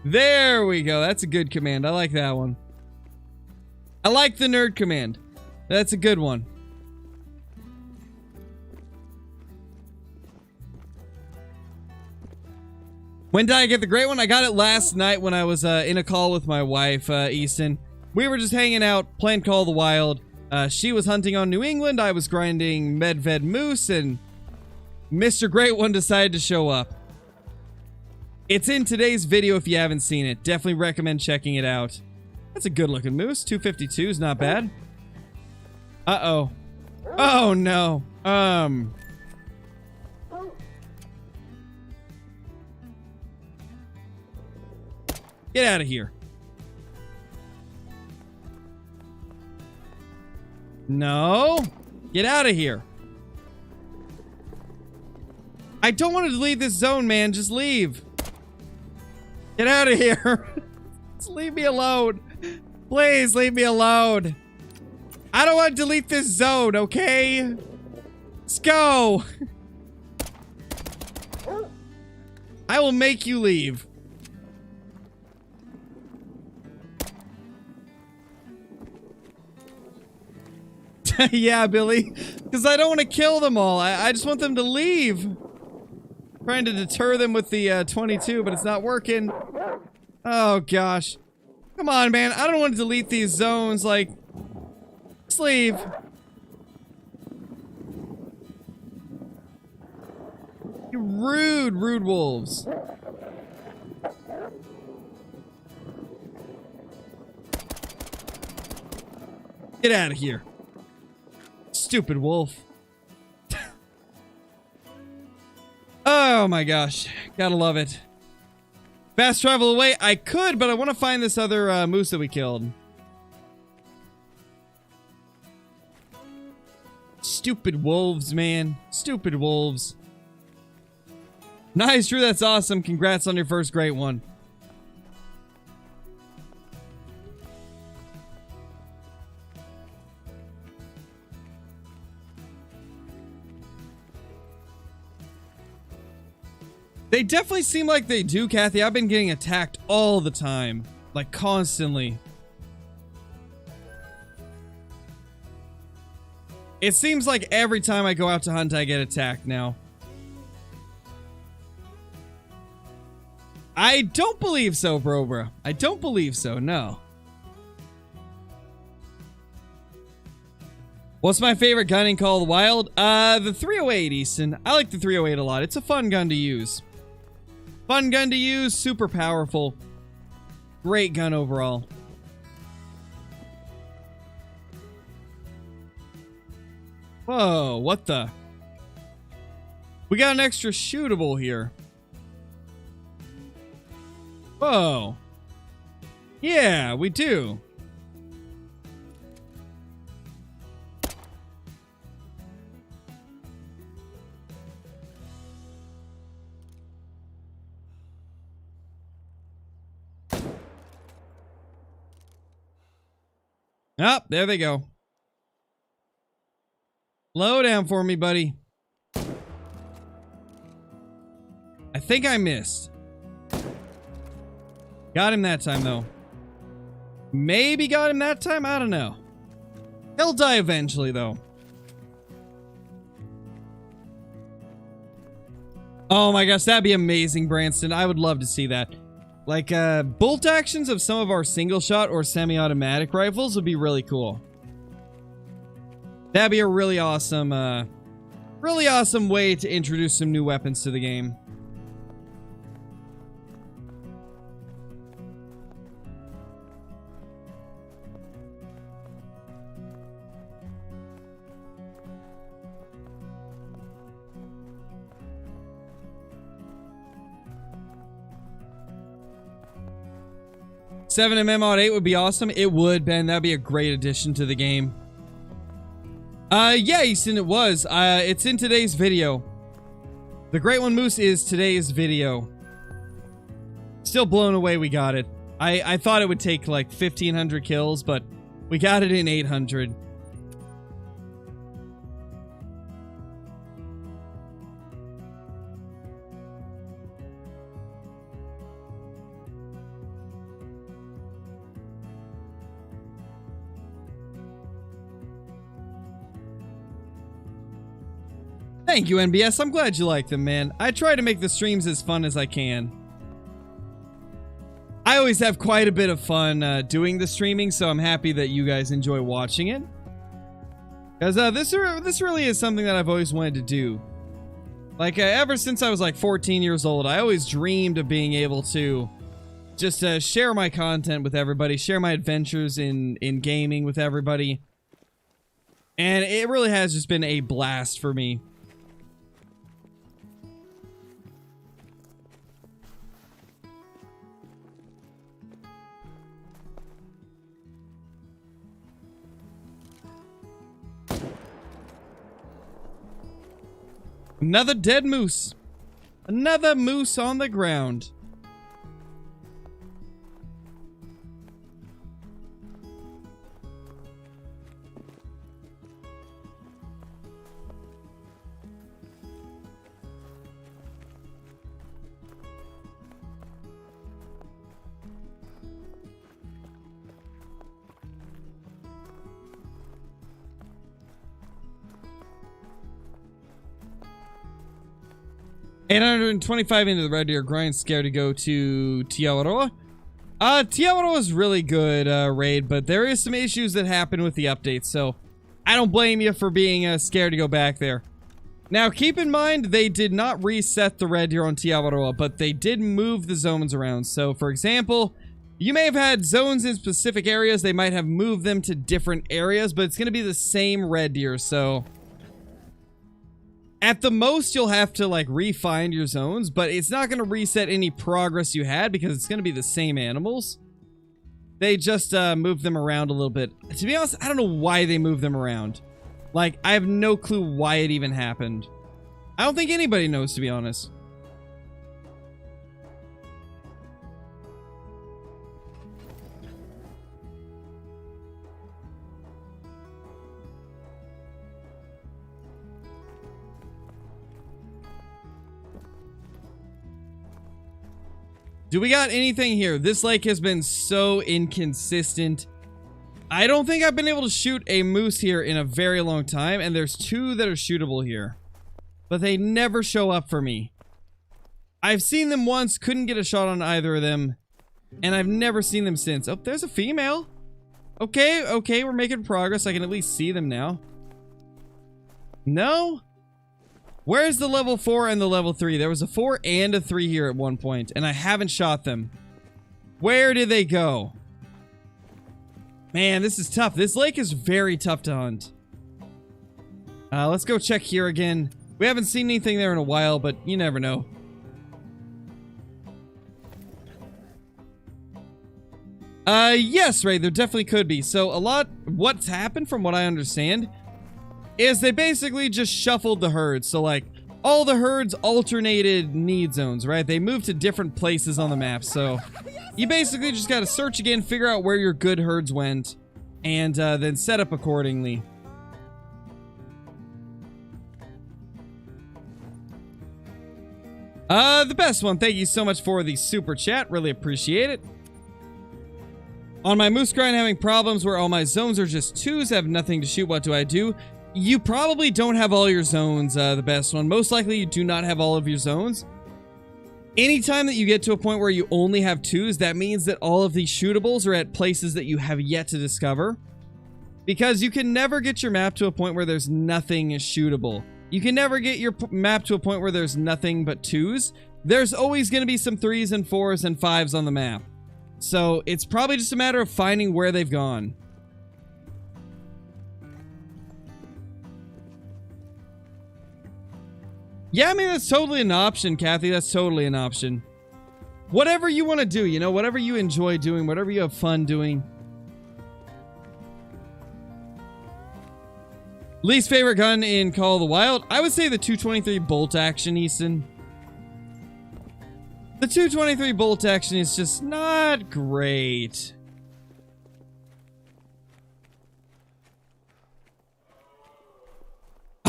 There we go. That's a good command. I like that one. I like the nerd command. That's a good one. When did I get the great one? I got it last night when I was in a call with my wife, Easton. We were just hanging out, playing Call of the Wild. She was hunting on New England, I was grinding Medved moose, and Mr. Great One decided to show up. It's in today's video if you haven't seen it. Definitely recommend checking it out. That's a good looking moose. 252 is not bad. Uh-oh. Oh no. Get out of here. No. Get out of here. I don't want to leave this zone, man. Just leave. Get out of here. Just leave me alone. Please leave me alone. I don't want to delete this zone, okay? Let's go. I will make you leave. Yeah, Billy. Because I don't want to kill them all. I just want them to leave. Trying to deter them with the 22, but it's not working. Oh, gosh. Come on, man. I don't want to delete these zones. Like, just leave. You rude, rude wolves. Get out of here. Stupid wolf. Oh my gosh. Gotta love it. Fast travel away. I could, but I want to find this other moose that we killed. Stupid wolves, man. Stupid wolves. Nice, Drew. That's awesome. Congrats on your first great one. They definitely seem like they do, Kathy. I've been getting attacked all the time. Like, constantly. It seems like every time I go out to hunt, I get attacked now. I don't believe so, bro. I don't believe so, no. What's my favorite gun in Call of the Wild? The 308, Easton. I like the 308 a lot. It's a fun gun to use. Fun gun to use, super powerful. Great gun overall. Whoa, what the? We got an extra shootable here. Whoa. Yeah, we do. Oh, there they go. Slow down for me, buddy. I think I missed. Got him that time, though. Maybe got him that time? I don't know. He'll die eventually, though. Oh my gosh, that'd be amazing, Branston. I would love to see that. Like, bolt actions of some of our single shot or semi-automatic rifles would be really cool. That'd be a really awesome way to introduce some new weapons to the game. Seven emote 8 would be awesome. It would, Ben. That'd be a great addition to the game. Yeah, Easton, it was. It's in today's video. The Great One Moose is today's video. Still blown away we got it. I thought it would take like 1,500 kills, but we got it in 800. Thank you, NBS. I'm glad you like them, man. I try to make the streams as fun as I can. I always have quite a bit of fun doing the streaming, so I'm happy that you guys enjoy watching it. Because this really is something that I've always wanted to do. Like, ever since I was like 14 years old, I always dreamed of being able to just share my content with everybody, share my adventures in gaming with everybody. And it really has just been a blast for me. Another dead moose. Another moose on the ground. $825 into the red deer grind, scared to go to Tiawaroa. Tiawaroa is really good raid, but there is some issues that happen with the updates, so I don't blame you for being scared to go back there. Now, keep in mind, they did not reset the red deer on Tiawaroa, but they did move the zones around. So, for example, you may have had zones in specific areas. They might have moved them to different areas, but it's going to be the same red deer, so at the most, you'll have to, like, refine your zones, but it's not going to reset any progress you had because it's going to be the same animals. They just moved them around a little bit. To be honest, I don't know why they moved them around. Like, I have no clue why it even happened. I don't think anybody knows, to be honest. Do we got anything here? This lake has been so inconsistent. I don't think I've been able to shoot a moose here in a very long time, and there's two that are shootable here. But they never show up for me. I've seen them once, couldn't get a shot on either of them, and I've never seen them since. Oh, there's a female. Okay, okay, we're making progress. I can at least see them now. No? Where's the level 4 and the level 3? There was a 4 and a 3 here at one point, and I haven't shot them. Where did they go? Man, this is tough. This lake is very tough to hunt. Let's go check here again. We haven't seen anything there in a while, but you never know. Yes, Ray, there definitely could be. So what's happened from what I understand is they basically just shuffled the herds. So, like, all the herds alternated need zones, right? They moved to different places on the map. So, you basically just got to search again, figure out where your good herds went, and then set up accordingly. The best one. Thank you so much for the super chat. Really appreciate it. On my moose grind, having problems where all my zones are just 2s, have nothing to shoot. What do I do? You probably don't have all your zones, the best one. Most likely you do not have all of your zones. Anytime that you get to a point where you only have 2s, that means that all of these shootables are at places that you have yet to discover. Because you can never get your map to a point where there's nothing shootable. You can never get your map to a point where there's nothing but 2s. There's always going to be some 3s and 4s and 5s on the map. So it's probably just a matter of finding where they've gone. Yeah, I mean, that's totally an option, Kathy. That's totally an option. Whatever you want to do, you know, whatever you enjoy doing, whatever you have fun doing. Least favorite gun in Call of the Wild? I would say the 223 bolt action, Easton. The 223 bolt action is just not great.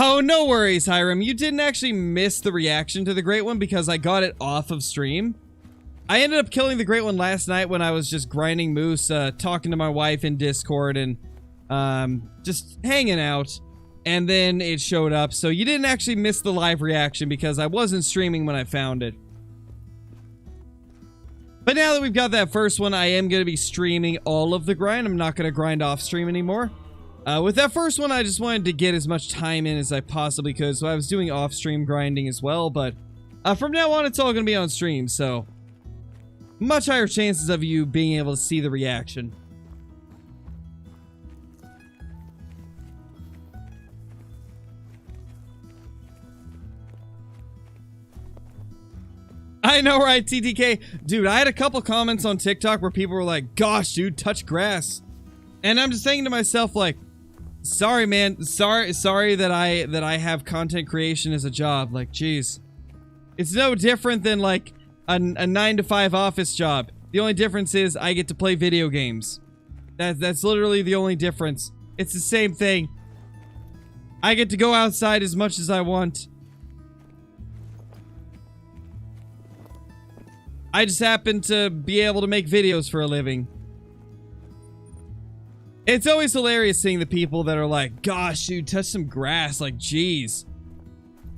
Oh, no worries, Hiram. You didn't actually miss the reaction to the Great One because I got it off of stream. I ended up killing the Great One last night when I was just grinding moose, talking to my wife in Discord and just hanging out. And then it showed up. So you didn't actually miss the live reaction because I wasn't streaming when I found it. But now that we've got that first one, I am going to be streaming all of the grind. I'm not going to grind off stream anymore. With that first one, I just wanted to get as much time in as I possibly could. So I was doing off-stream grinding as well. But from now on, it's all going to be on stream. So much higher chances of you being able to see the reaction. I know, right, TTK? Dude, I had a couple comments on TikTok where people were like, gosh, dude, touch grass. And I'm just saying to myself, like, Sorry, man. Sorry that I have content creation as a job. Like, jeez. It's no different than, like, a 9-to-5 office job. The only difference is I get to play video games. That's literally the only difference. It's the same thing. I get to go outside as much as I want. I just happen to be able to make videos for a living. It's always hilarious seeing the people that are like, gosh, dude, touch some grass. Like, geez.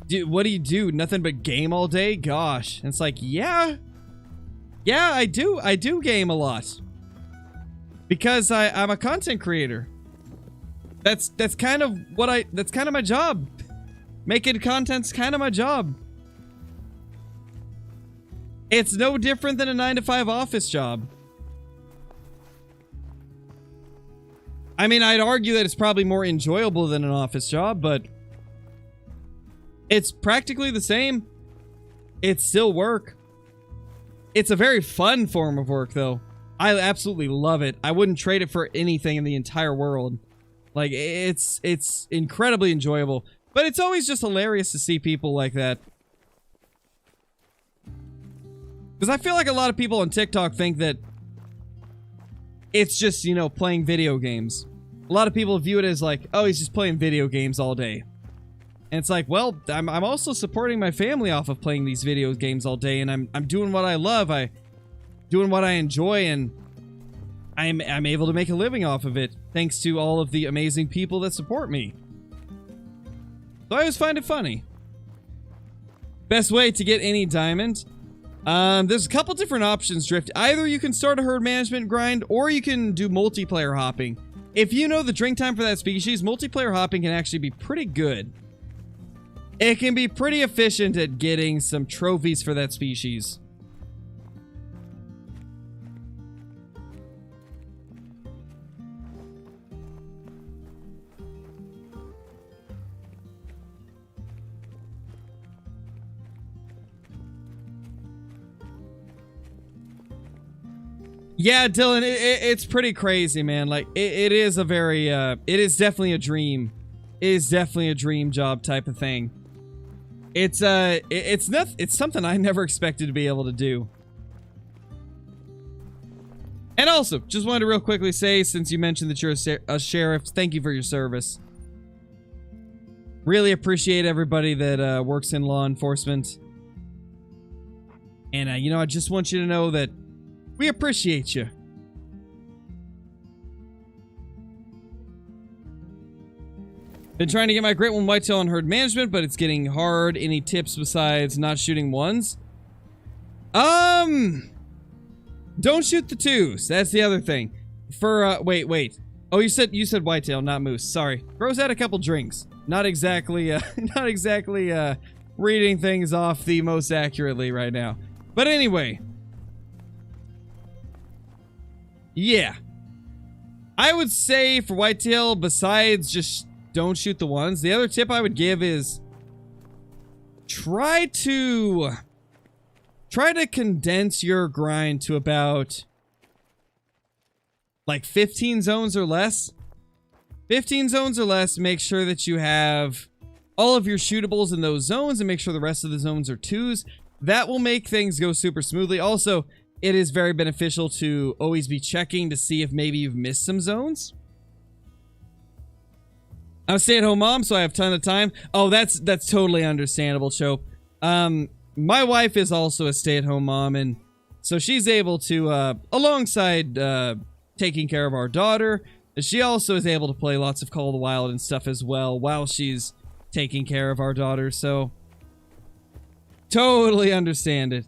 Dude, what do you do? Nothing but game all day? Gosh. And it's like, yeah. Yeah, I do. I do game a lot. Because I'm a content creator. That's kind of what that's kind of my job. Making content's kind of my job. It's no different than a 9-to-5 office job. I mean, I'd argue that it's probably more enjoyable than an office job, but it's practically the same. It's still work. It's a very fun form of work, though. I absolutely love it. I wouldn't trade it for anything in the entire world. Like, it's incredibly enjoyable. But it's always just hilarious to see people like that. Because I feel like a lot of people on TikTok think that it's just, you know, playing video games. A lot of people view it as like, oh, he's just playing video games all day. And it's like, well, I'm also supporting my family off of playing these video games all day, and I'm doing what I love. Doing what I enjoy, and I'm able to make a living off of it thanks to all of the amazing people that support me. So I always find it funny. Best way to get any diamond. There's a couple different options, Drift. Either you can start a herd management grind, or you can do multiplayer hopping. If you know the drink time for that species, multiplayer hopping can actually be pretty good. It can be pretty efficient at getting some trophies for that species. Yeah, Dylan, it's pretty crazy, man. Like, it is a very, it is definitely a dream. It is definitely a dream job type of thing. It's something I never expected to be able to do. And also, just wanted to real quickly say, since you mentioned that you're a sheriff, thank you for your service. Really appreciate everybody that works in law enforcement. And, you know, I just want you to know that we appreciate you. Been trying to get my Great One Whitetail on herd management, but it's getting hard. Any tips besides not shooting ones? Don't shoot the twos. That's the other thing. For, wait. Oh, you said whitetail, not moose. Sorry. Bro's had a couple drinks. Not exactly reading things off the most accurately right now. But anyway. Yeah. I would say for whitetail, besides just don't shoot the ones, the other tip I would give is try to condense your grind to about like 15 zones or less. 15 zones or less, make sure that you have all of your shootables in those zones and make sure the rest of the zones are twos. That will make things go super smoothly. Also, it is very beneficial to always be checking to see if maybe you've missed some zones. I'm a stay-at-home mom, so I have a ton of time. Oh, that's totally understandable, Chope. My wife is also a stay-at-home mom, and so she's able to, alongside taking care of our daughter, she also is able to play lots of Call of the Wild and stuff as well while she's taking care of our daughter, so totally understand it.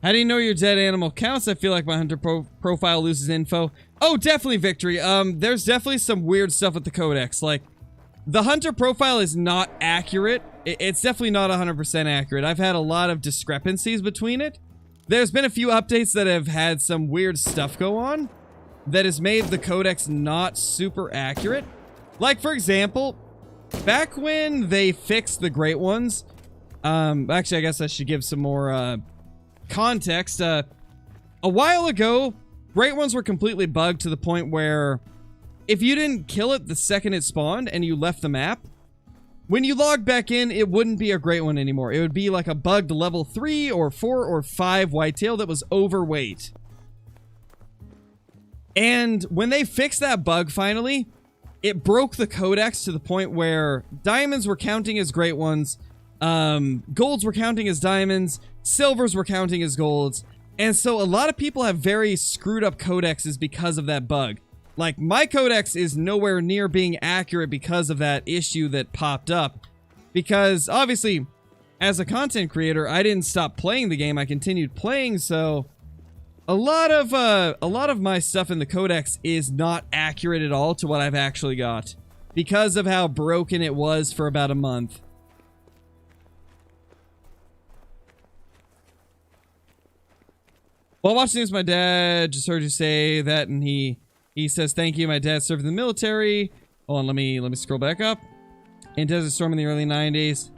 How do you know your dead animal counts? I feel like my hunter profile loses info. Oh, definitely, Victory. There's definitely some weird stuff with the Codex. Like, the hunter profile is not accurate. It's definitely not 100% accurate. I've had a lot of discrepancies between it. There's been a few updates that have had some weird stuff go on that has made the Codex not super accurate. Like, for example, back when they fixed the Great Ones, actually, I guess I should give some more, context. A while ago, Great ones were completely bugged to the point where if you didn't kill it the second it spawned and you left the map, when you logged back in, it wouldn't be a great one anymore. It would be like a bugged level 3 or 4 or 5 whitetail that was overweight. And when they fixed that bug finally, it broke the codex to the point where diamonds were counting as great ones, golds were counting as diamonds, silvers were counting as golds, and so a lot of people have very screwed up codexes because of that bug. Like, my codex is nowhere near being accurate because of that issue that popped up. Because, obviously, as a content creator, I didn't stop playing the game, I continued playing, so a lot of my stuff in the codex is not accurate at all to what I've actually got. Because of how broken it was for about a month. While watching this, my dad just heard you say that, and he says, thank you, my dad served in the military. Hold on, let me scroll back up. In Desert Storm in the early 90s.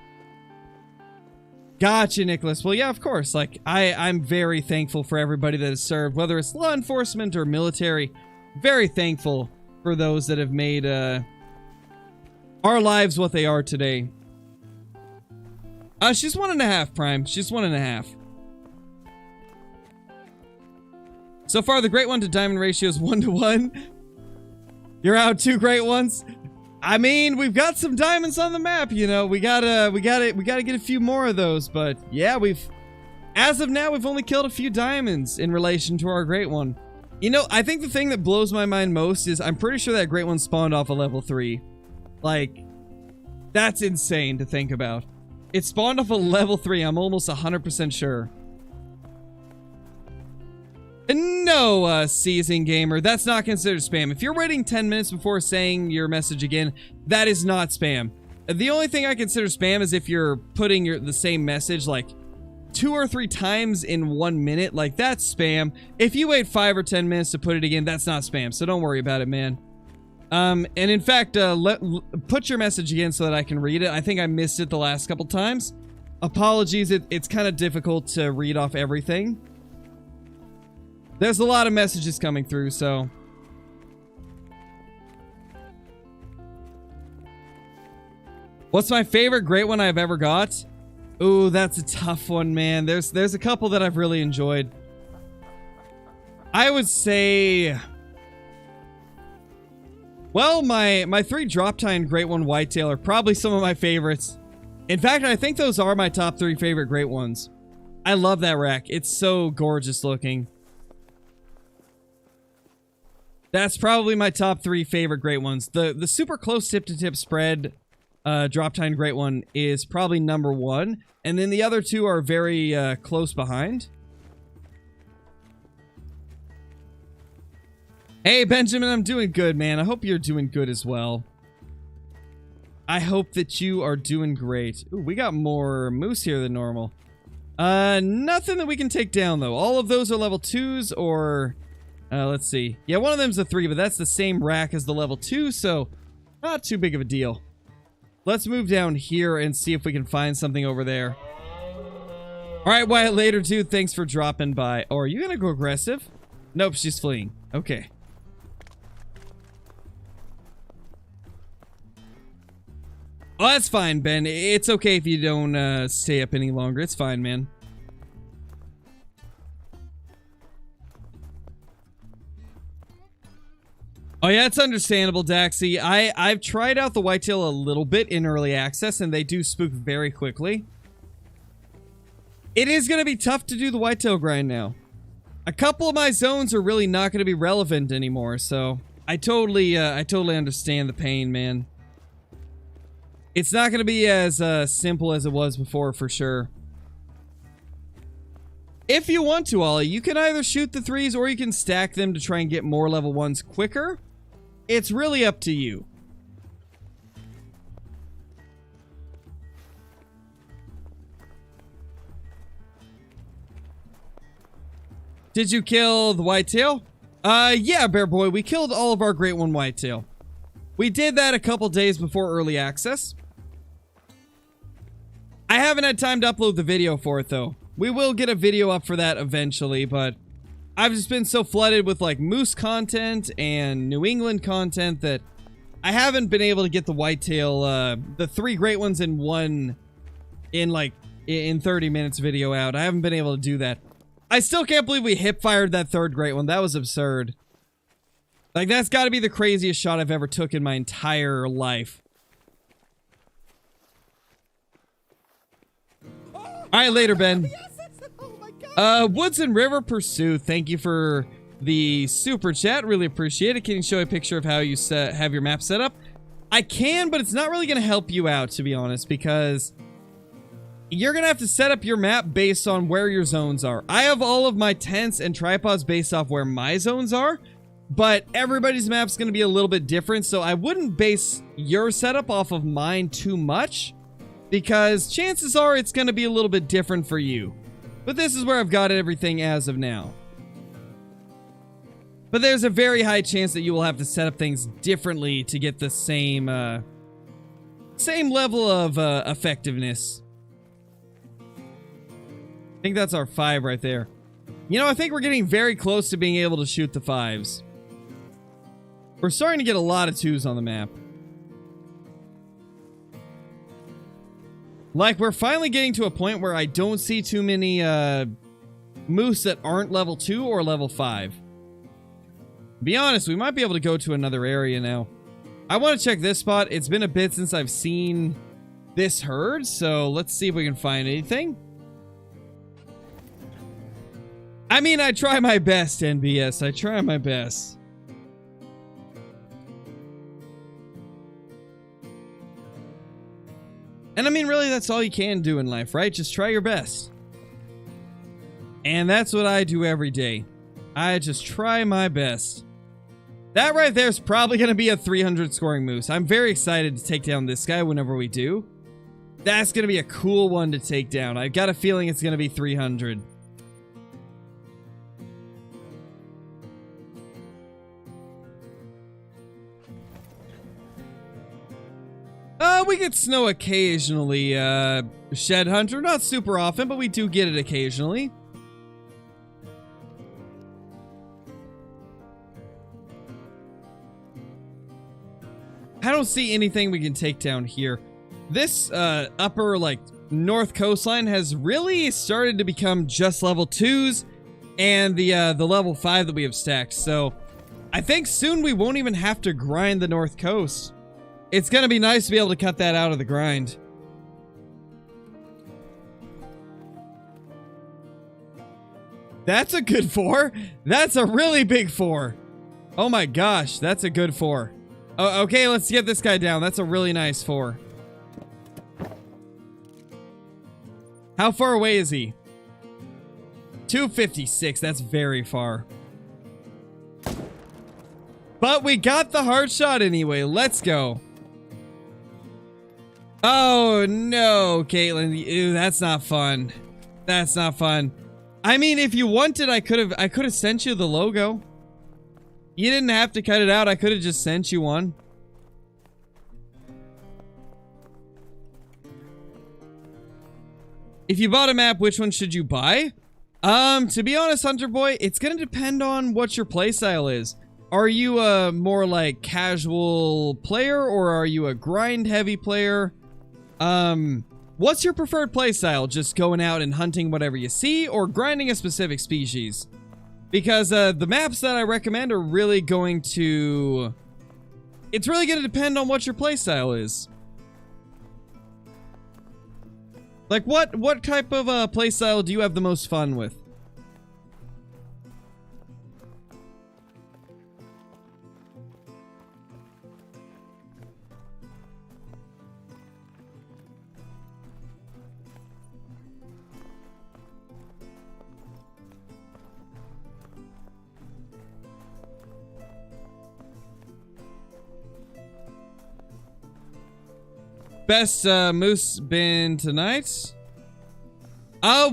Gotcha, Nicholas. Well, yeah, of course. Like, I'm very thankful for everybody that has served, whether it's law enforcement or military. Very thankful for those that have made our lives what they are today. She's 1.5, Prime. She's 1.5. So far, the great one to diamond ratio is 1-to-1. You're out 2 great ones. I mean, we've got some diamonds on the map, you know. We gotta get a few more of those. But yeah, as of now, we've only killed a few diamonds in relation to our great one. You know, I think the thing that blows my mind most is I'm pretty sure that great one spawned off a level 3. Like, that's insane to think about. It spawned off a level 3. I'm almost 100% sure. No, Season Gamer, that's not considered spam. If you're waiting 10 minutes before saying your message again, that is not spam. The only thing I consider spam is if you're putting the same message like 2 or 3 times in 1 minute. Like, that's spam. If you wait 5 or 10 minutes to put it again, that's not spam, so don't worry about it, man. And in fact, put your message again so that I can read it. I think I missed it the last couple times. Apologies, it's kind of difficult to read off everything. There's a lot of messages coming through, so. What's my favorite great one I've ever got? Ooh, that's a tough one, man. There's a couple that I've really enjoyed. I would say, well, my 3 drop time great one whitetail are probably some of my favorites. In fact, I think those are my top 3 favorite great ones. I love that rack. It's so gorgeous looking. That's probably my top 3 favorite great ones. The super close tip-to-tip spread drop time great one is probably number 1. And then the other 2 are very close behind. Hey, Benjamin, I'm doing good, man. I hope you're doing good as well. I hope that you are doing great. Ooh, we got more moose here than normal. Nothing that we can take down, though. All of those are level 2s or... let's see. Yeah, one of them's a 3, but that's the same rack as the level 2, so not too big of a deal. Let's move down here and see if we can find something over there. Alright, Wyatt, later, dude. Thanks for dropping by. Oh, are you gonna go aggressive? Nope, she's fleeing. Okay. Oh, that's fine, Ben. It's okay if you don't stay up any longer. It's fine, man. Oh yeah, it's understandable, Daxy. I've tried out the whitetail a little bit in early access, and they do spook very quickly. It is going to be tough to do the whitetail grind now. A couple of my zones are really not going to be relevant anymore, so I totally understand the pain, man. It's not going to be as simple as it was before, for sure. If you want to, Ollie, you can either shoot the 3s or you can stack them to try and get more level 1s quicker. It's really up to you. Did you kill the whitetail? Yeah, Bear Boy, we killed all of our Great One whitetail. We did that a couple days before early access. I haven't had time to upload the video for it, though. We will get a video up for that eventually, but I've just been so flooded with like moose content and New England content that I haven't been able to get the whitetail, the 3 great ones in one, in 30 minutes video out. I haven't been able to do that. I still can't believe we hip fired that 3rd great one. That was absurd. Like, that's got to be the craziest shot I've ever took in my entire life. Alright, later, Ben. Oh my god. Woods and River Pursue, thank you for the super chat. Really appreciate it. Can you show a picture of how you have your map set up? I can, but it's not really going to help you out, to be honest, because you're going to have to set up your map based on where your zones are. I have all of my tents and tripods based off where my zones are, but everybody's map's going to be a little bit different, so I wouldn't base your setup off of mine too much, because chances are it's going to be a little bit different for you. But this is where I've got everything as of now. But there's a very high chance that you will have to set up things differently to get the same level of effectiveness. I think that's our 5 right there. You know, I think we're getting very close to being able to shoot the 5s. We're starting to get a lot of 2s on the map. Like, we're finally getting to a point where I don't see too many moose that aren't level 2 or level 5. To be honest, we might be able to go to another area now. I want to check this spot. It's been a bit since I've seen this herd, so let's see if we can find anything. I mean, I try my best, NBS. I try my best. And I mean, really, that's all you can do in life, right? Just try your best. And that's what I do every day. I just try my best. That right there is probably going to be a 300 scoring moose. I'm very excited to take down this guy whenever we do. That's going to be a cool one to take down. I've got a feeling it's going to be 300. We get snow occasionally, Shed Hunter. Not super often, but we do get it occasionally. I don't see anything we can take down here. This, upper, like, north coastline has really started to become just level 2s and the level 5 that we have stacked. So, I think soon we won't even have to grind the north coast. It's gonna be nice to be able to cut that out of the grind. That's a good 4. That's a really big 4. Oh my gosh, that's a good 4. Oh, okay, let's get this guy down. That's a really nice 4. How far away is he? 256. That's very far. But we got the hard shot anyway. Let's go. Oh no, Caitlin. Ew, that's not fun. That's not fun. I mean, if you wanted, I could have sent you the logo. You didn't have to cut it out. I could have just sent you one. If you bought a map, which one should you buy? To be honest, Hunter Boy, it's gonna depend on what your playstyle is. Are you a more like casual player, or are you a grind heavy player? What's your preferred playstyle? Just going out and hunting whatever you see, or grinding a specific species? Because the maps that I recommend are really going to... It's really going to depend on what your playstyle is. Like, what type of playstyle do you have the most fun with? Best moose bin tonight?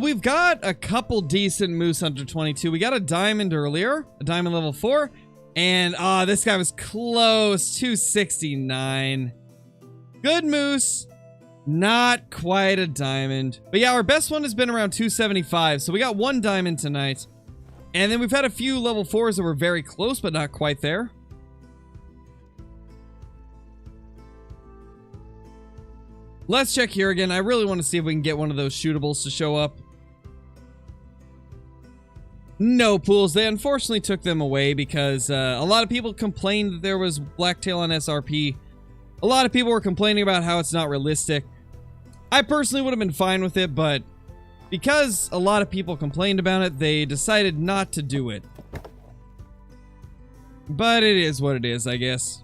We've got a couple decent moose under 22. We got a diamond earlier, a diamond level 4, and this guy was close, 269. Good moose, not quite a diamond. But yeah, our best one has been around 275, so we got one diamond tonight. And then we've had a few level 4s that were very close, but not quite there. Let's check here again. I really want to see if we can get one of those shootables to show up. No pools. They unfortunately took them away because a lot of people complained that there was Blacktail on SRP. A lot of people were complaining about how it's not realistic. I personally would have been fine with it, but because a lot of people complained about it, they decided not to do it. But it is what it is, I guess.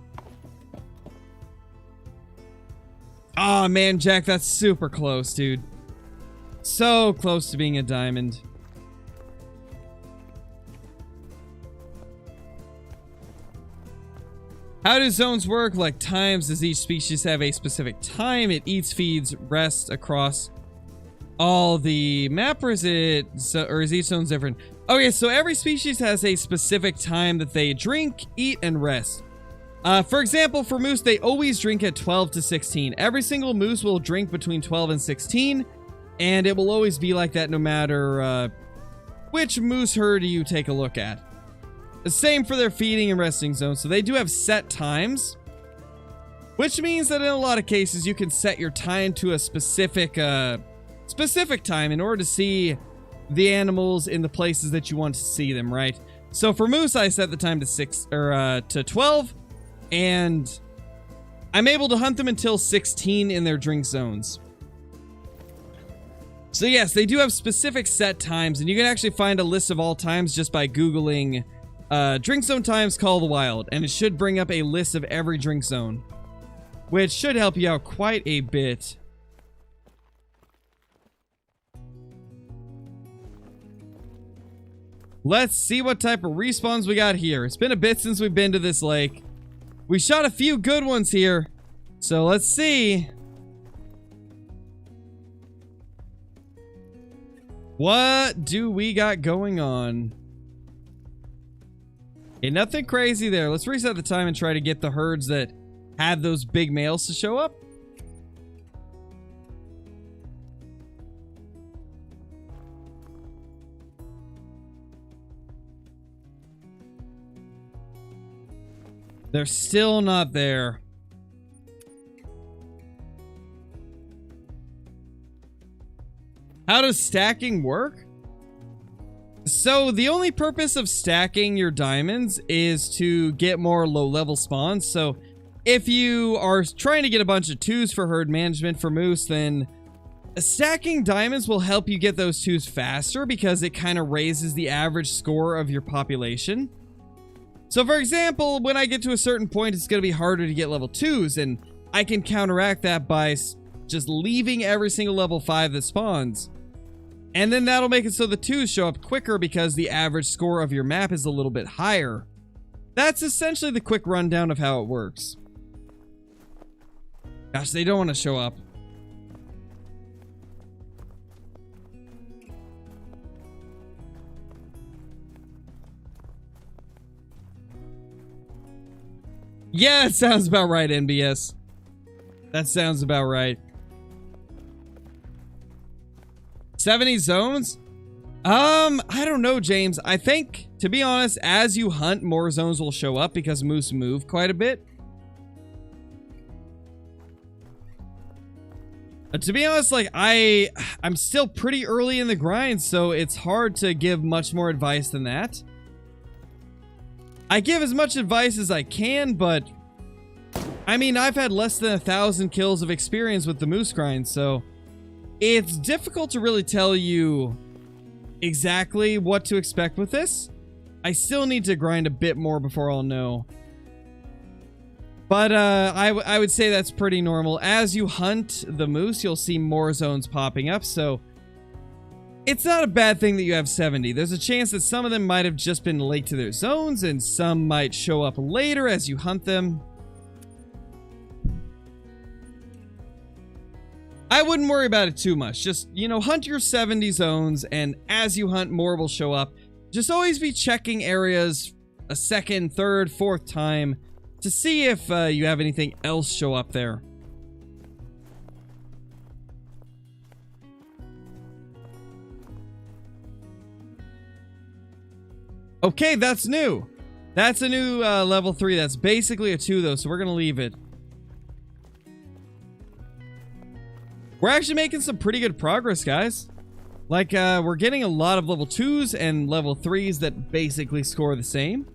Aw, man, Jack, that's super close, dude. So close to being a diamond. How do zones work? Like times, does each species have a specific time it eats, feeds, rests across all the map, or is it, or is each zone different? Okay, so every species has a specific time that they drink, eat, and rest. For example, for moose, they always drink at 12 to 16. Every single moose will drink between 12 and 16, and it will always be like that no matter which moose herd you take a look at. The same for their feeding and resting zones. So they do have set times, which means that in a lot of cases you can set your time to a specific time in order to see the animals in the places that you want to see them, right? So for moose, I set the time to 12, and I'm able to hunt them until 16 in their drink zones. So yes, they do have specific set times, and you can actually find a list of all times just by Googling drink zone times Call of the Wild, and it should bring up a list of every drink zone, which should help you out quite a bit. Let's see what type of respawns we got here. It's been a bit since we've been to this lake. We shot a few good ones here, so let's see. What do we got going on? Okay, nothing crazy there. Let's reset the time and try to get the herds that have those big males to show up. They're still not there. How does stacking work? So the only purpose of stacking your diamonds is to get more low-level spawns. So if you are trying to get a bunch of 2s for herd management for moose, then stacking diamonds will help you get those 2s faster because it kind of raises the average score of your population. So for example, when I get to a certain point, it's going to be harder to get level 2s, and I can counteract that by just leaving every single level 5 that spawns. And then that'll make it so the 2s show up quicker because the average score of your map is a little bit higher. That's essentially the quick rundown of how it works. Gosh, they don't want to show up. Yeah, it sounds about right, NBS. That sounds about right. 70 zones? I don't know, James. I think, to be honest, as you hunt, more zones will show up because moose move quite a bit. To be honest, like, I'm still pretty early in the grind, so it's hard to give much more advice than that. I give as much advice as I can, but I mean, I've had less than 1,000 kills of experience with the moose grind, so it's difficult to really tell you exactly what to expect with this. I still need to grind a bit more before I'll know. But I would say that's pretty normal. As you hunt the moose, you'll see more zones popping up, so it's not a bad thing that you have 70. There's a chance that some of them might have just been late to their zones, and some might show up later as you hunt them. I wouldn't worry about it too much. Just, you know, hunt your 70 zones, and as you hunt, more will show up. Just always be checking areas a second, third, fourth time to see if you have anything else show up there. Okay, that's new. That's a new level 3. That's basically a 2 though, so we're gonna leave it. We're actually making some pretty good progress, guys. Like, we're getting a lot of level 2s and level 3s that basically score the same.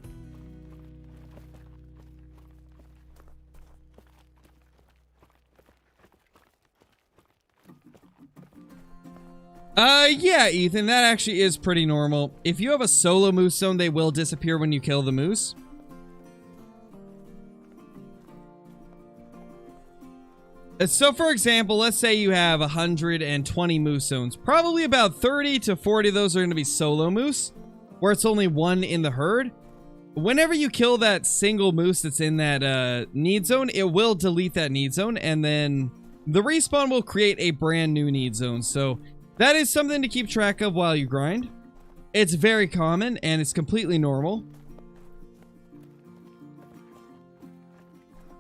Yeah, Ethan, that actually is pretty normal. If you have a solo moose zone, they will disappear when you kill the moose. So, for example, let's say you have 120 moose zones. Probably about 30 to 40 of those are going to be solo moose, where it's only one in the herd. Whenever you kill that single moose that's in that need zone, it will delete that need zone, and then the respawn will create a brand new need zone. So that is something to keep track of while you grind. It's very common, and it's completely normal.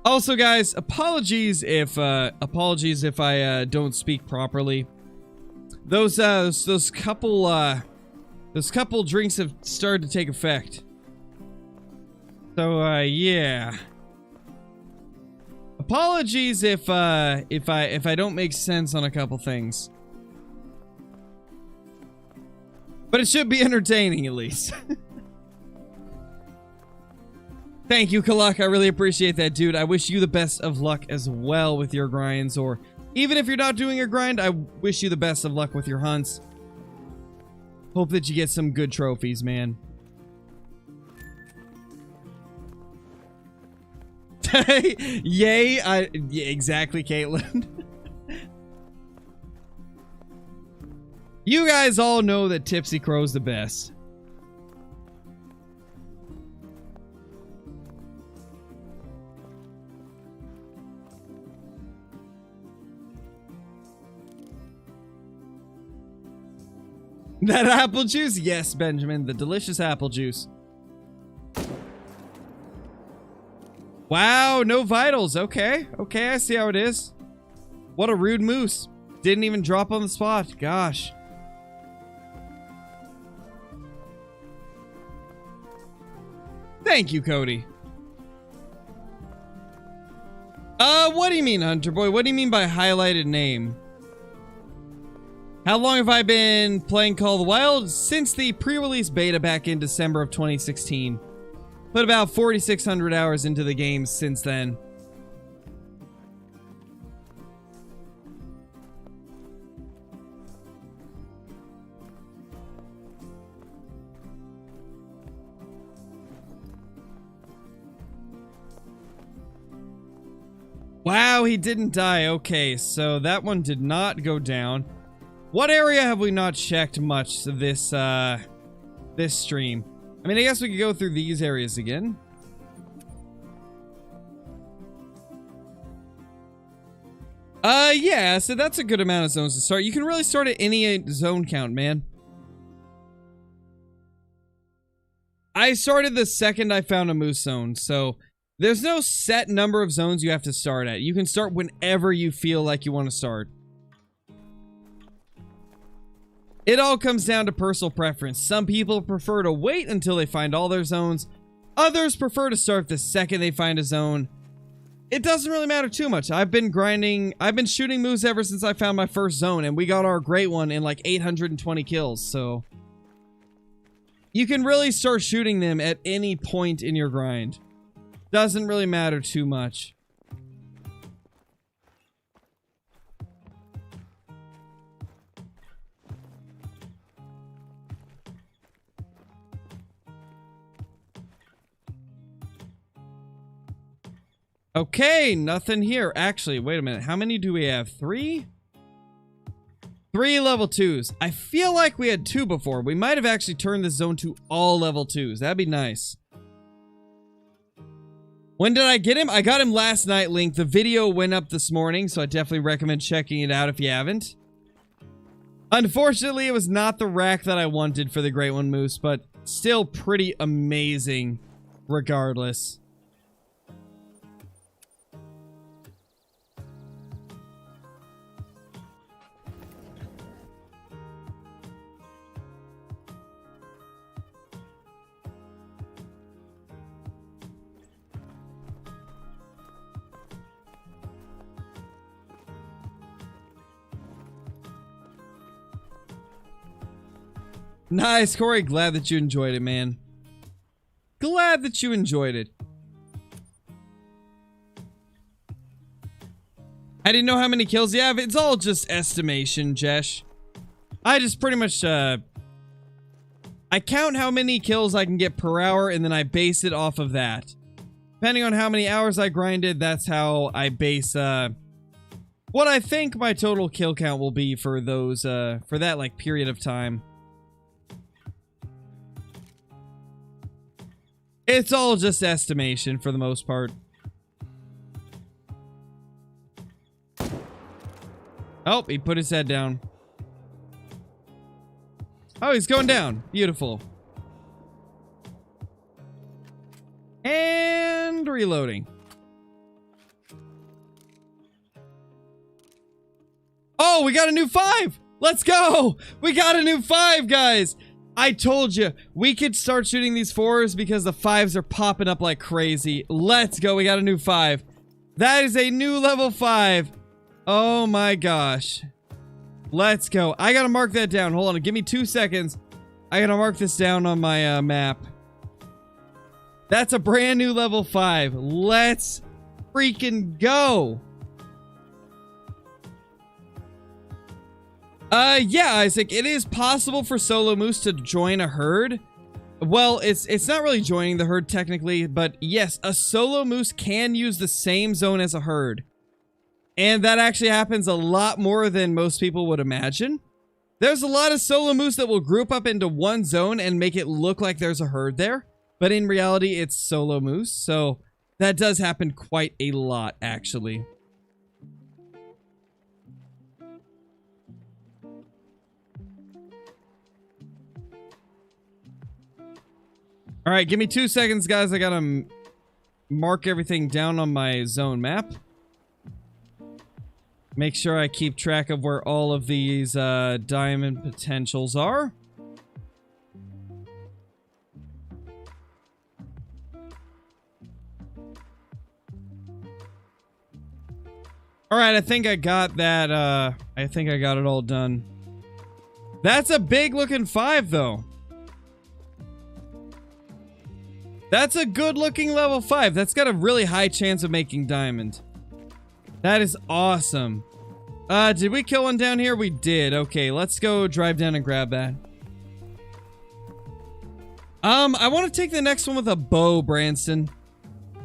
Also, guys, apologies if I don't speak properly. Those couple drinks have started to take effect. So yeah. Apologies if I don't make sense on a couple things. But it should be entertaining at least. Thank you, Kalak. I really appreciate that, dude. I wish you the best of luck as well with your grinds, or even if you're not doing a grind, I wish you the best of luck with your hunts. Hope that you get some good trophies, man. Yay! Yeah, exactly, Caitlin. You guys all know that Tipsy Crow's the best. That apple juice? Yes, Benjamin. The delicious apple juice. Wow, no vitals. Okay. Okay, I see how it is. What a rude moose. Didn't even drop on the spot. Gosh. Thank you, Cody. What do you mean, Hunter Boy? What do you mean by highlighted name? How long have I been playing Call of the Wild? Since the pre-release beta back in December of 2016. Put about 4,600 hours into the game since then. Wow, he didn't die. Okay, so that one did not go down. What area have we not checked much this this stream? I mean, I guess we could go through these areas again. Yeah, so that's a good amount of zones to start. You can really start at any zone count, man. I started the second I found a moose zone, so there's no set number of zones you have to start at. You can start whenever you feel like you want to start. It all comes down to personal preference. Some people prefer to wait until they find all their zones. Others prefer to start the second they find a zone. It doesn't really matter too much. I've been shooting moose ever since I found my first zone, and we got our great one in like 820 kills, so you can really start shooting them at any point in your grind. Doesn't really matter too much. Okay, nothing here. Actually, wait a minute. How many do we have? 3? 3 level 2s. I feel like we had 2 before. We might have actually turned this zone to all level 2s. That'd be nice. When did I get him? I got him last night, Link. The video went up this morning, so I definitely recommend checking it out if you haven't. Unfortunately, it was not the rack that I wanted for the Great One Moose, but still pretty amazing regardless. Nice, Corey. Glad that you enjoyed it, man. Glad that you enjoyed it. I didn't know how many kills you have. It's all just estimation, Jesh. I just pretty much, I count how many kills I can get per hour, and then I base it off of that. Depending on how many hours I grinded, that's how I base, what I think my total kill count will be for those, for that, like, period of time. It's all just estimation for the most part. Oh, he put his head down. Oh, he's going down. Beautiful. And reloading. Oh, we got a new 5! Let's go! We got a new 5, guys! I told you, we could start shooting these 4s because the 5s are popping up like crazy. Let's go, we got a new 5. That is a new level 5. Oh my gosh. Let's go. I gotta mark that down. Hold on, give me 2 seconds. I gotta mark this down on my map. That's a brand new level 5. Let's freaking go. Yeah, Isaac, it is possible for solo moose to join a herd. Well, it's not really joining the herd technically, but yes, a solo moose can use the same zone as a herd. And that actually happens a lot more than most people would imagine. There's a lot of solo moose that will group up into one zone and make it look like there's a herd there. But in reality, it's solo moose. So that does happen quite a lot, actually. All right, give me 2 seconds, guys. I gotta mark everything down on my zone map. Make sure I keep track of where all of these diamond potentials are. All right, I think I got that. I think I got it all done. That's a big looking 5, though. That's a good looking level 5. That's got a really high chance of making diamond. That is awesome. Did we kill one down here? We did. Okay, let's go drive down and grab that. I want to take the next one with a bow, Branston.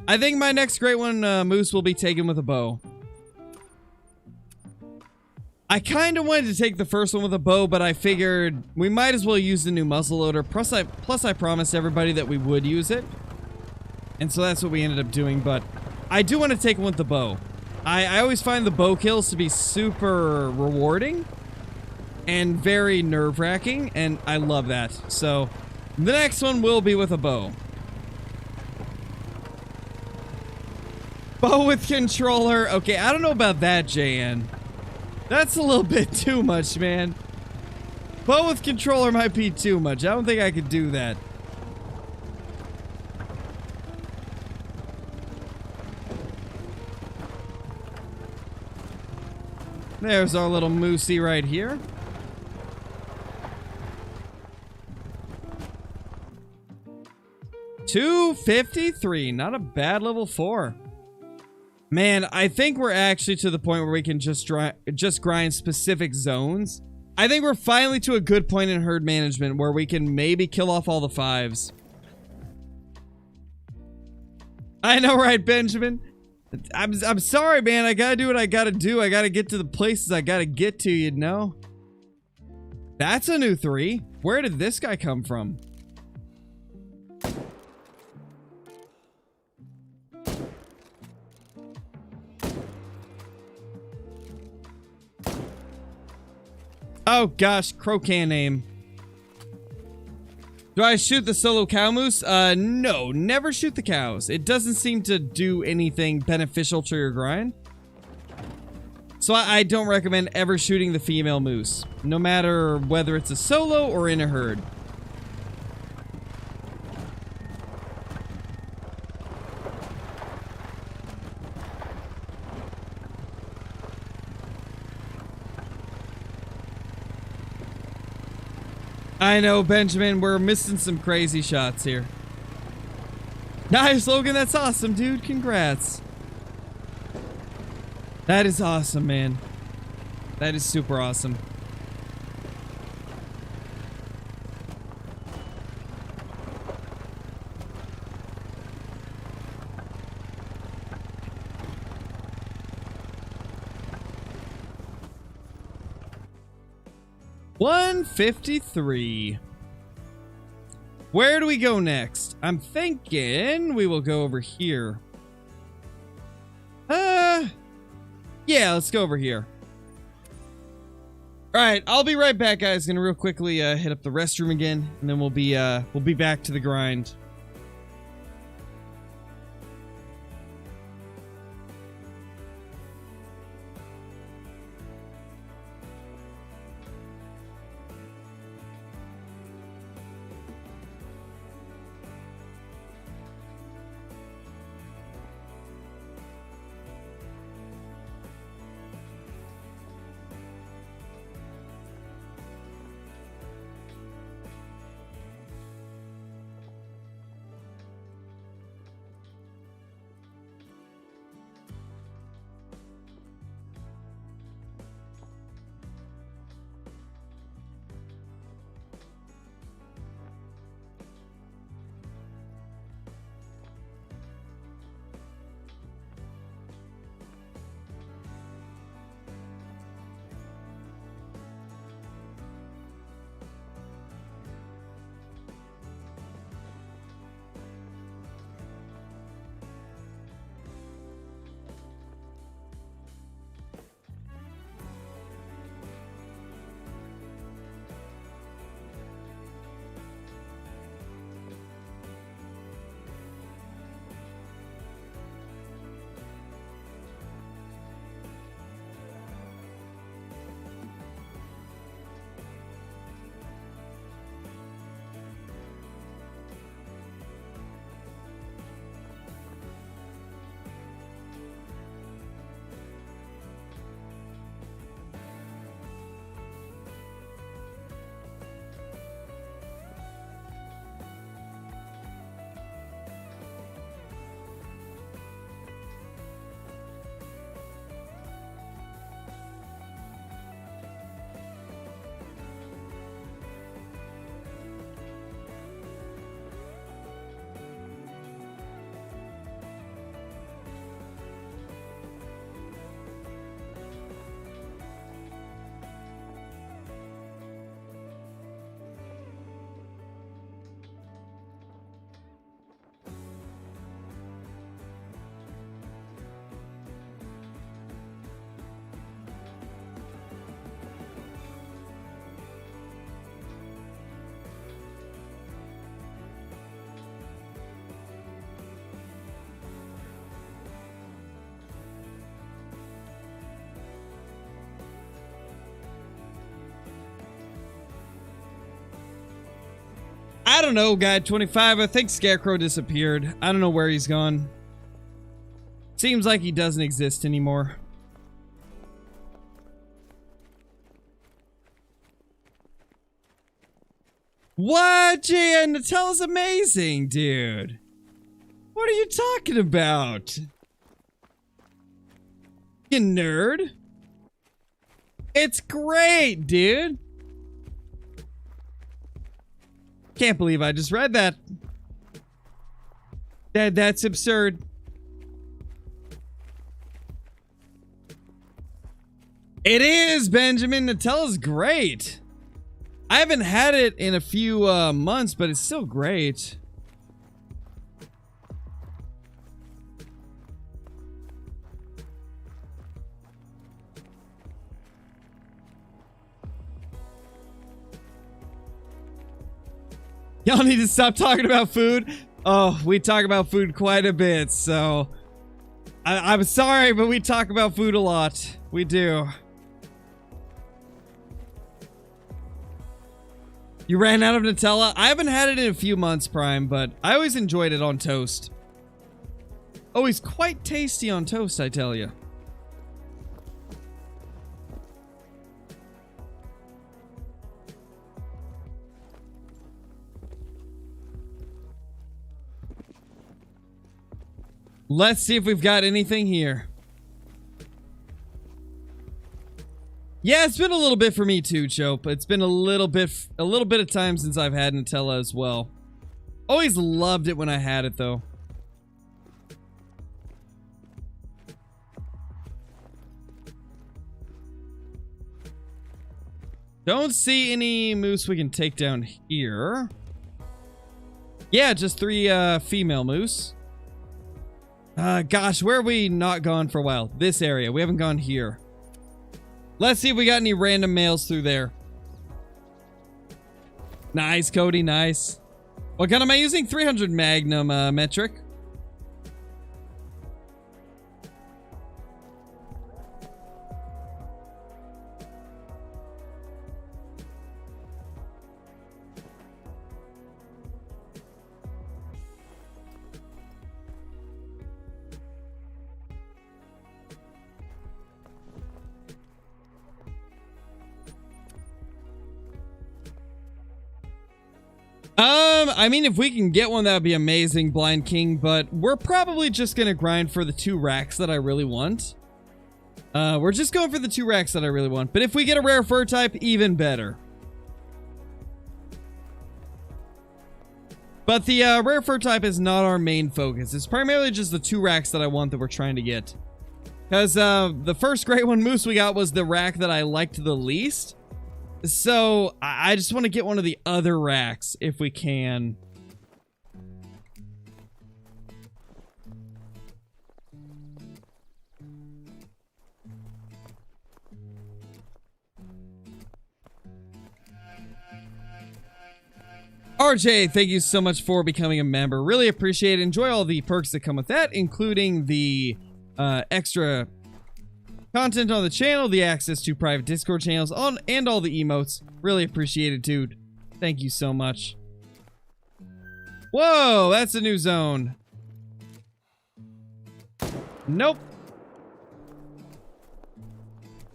I think my next great one, Moose, will be taken with a bow. I kind of wanted to take the first one with a bow, but I figured we might as well use the new muzzle loader. Plus I promised everybody that we would use it. And so that's what we ended up doing, but I do want to take one with the bow. I always find the bow kills to be super rewarding and very nerve-wracking, and I love that. So the next one will be with a bow. Bow with controller. Okay, I don't know about that, JN. That's a little bit too much, man. Bow with controller might be too much. I don't think I could do that. There's our little moosey right here. $253. Not a bad level 4. Man, I think we're actually to the point where we can just grind specific zones. I think we're finally to a good point in herd management where we can maybe kill off all the 5s. I know, right, Benjamin? I'm sorry, man. I gotta do what I gotta do. I gotta get to the places I gotta get to, you know? That's a new 3. Where did this guy come from? Oh gosh, Crocan name. Do I shoot the solo cow moose? No, never shoot the cows. It doesn't seem to do anything beneficial to your grind. So I don't recommend ever shooting the female moose, no matter whether it's a solo or in a herd. I know, Benjamin. We're missing some crazy shots here. Nice, Logan. That's awesome, dude. Congrats. That is awesome, man. That is super awesome. $153. Where do we go next? I'm thinking we will go over here. Yeah, let's go over here. All right, I'll be right back, guys. Gonna real quickly hit up the restroom again, and then we'll be back to the grind. I don't know, guy 25. I think Scarecrow disappeared. I don't know where he's gone. Seems like he doesn't exist anymore. What? Jan, Nutella's amazing, dude. What are you talking about? You nerd. It's great, dude. Can't believe I just read that. That's absurd. It is, Benjamin. Nutella's great. I haven't had it in a few months, but it's still great. Y'all need to stop talking about food. Oh, we talk about food quite a bit, so I'm sorry, but we talk about food a lot. We do. You ran out of Nutella? I haven't had it in a few months, Prime, but I always enjoyed it on toast. Always quite tasty on toast, I tell you. Let's see if we've got anything here. Yeah, it's been a little bit for me too, Chope. It's been a little bit of time since I've had Nutella as well. Always loved it when I had it though. Don't see any moose we can take down here. Yeah, just 3 female moose. Gosh, where have we not gone for a while? This area. We haven't gone here. Let's see if we got any random males through there. Nice, Cody, nice. What gun am I using? 300 Magnum metric. I mean, if we can get one, that would be amazing, Blind King, but we're probably just gonna grind for the 2 racks that I really want. We're just going for the 2 racks that I really want, but if we get a rare fur type, even better. But the rare fur type is not our main focus. It's primarily just the 2 racks that I want that we're trying to get. Because the first great one moose we got was the rack that I liked the least. So, I just want to get one of the other racks, if we can. RJ, thank you so much for becoming a member. Really appreciate it. Enjoy all the perks that come with that, including the extra content on the channel, the access to private Discord channels, and all the emotes. Really appreciate it, dude. Thank you so much. Whoa, that's a new zone. Nope.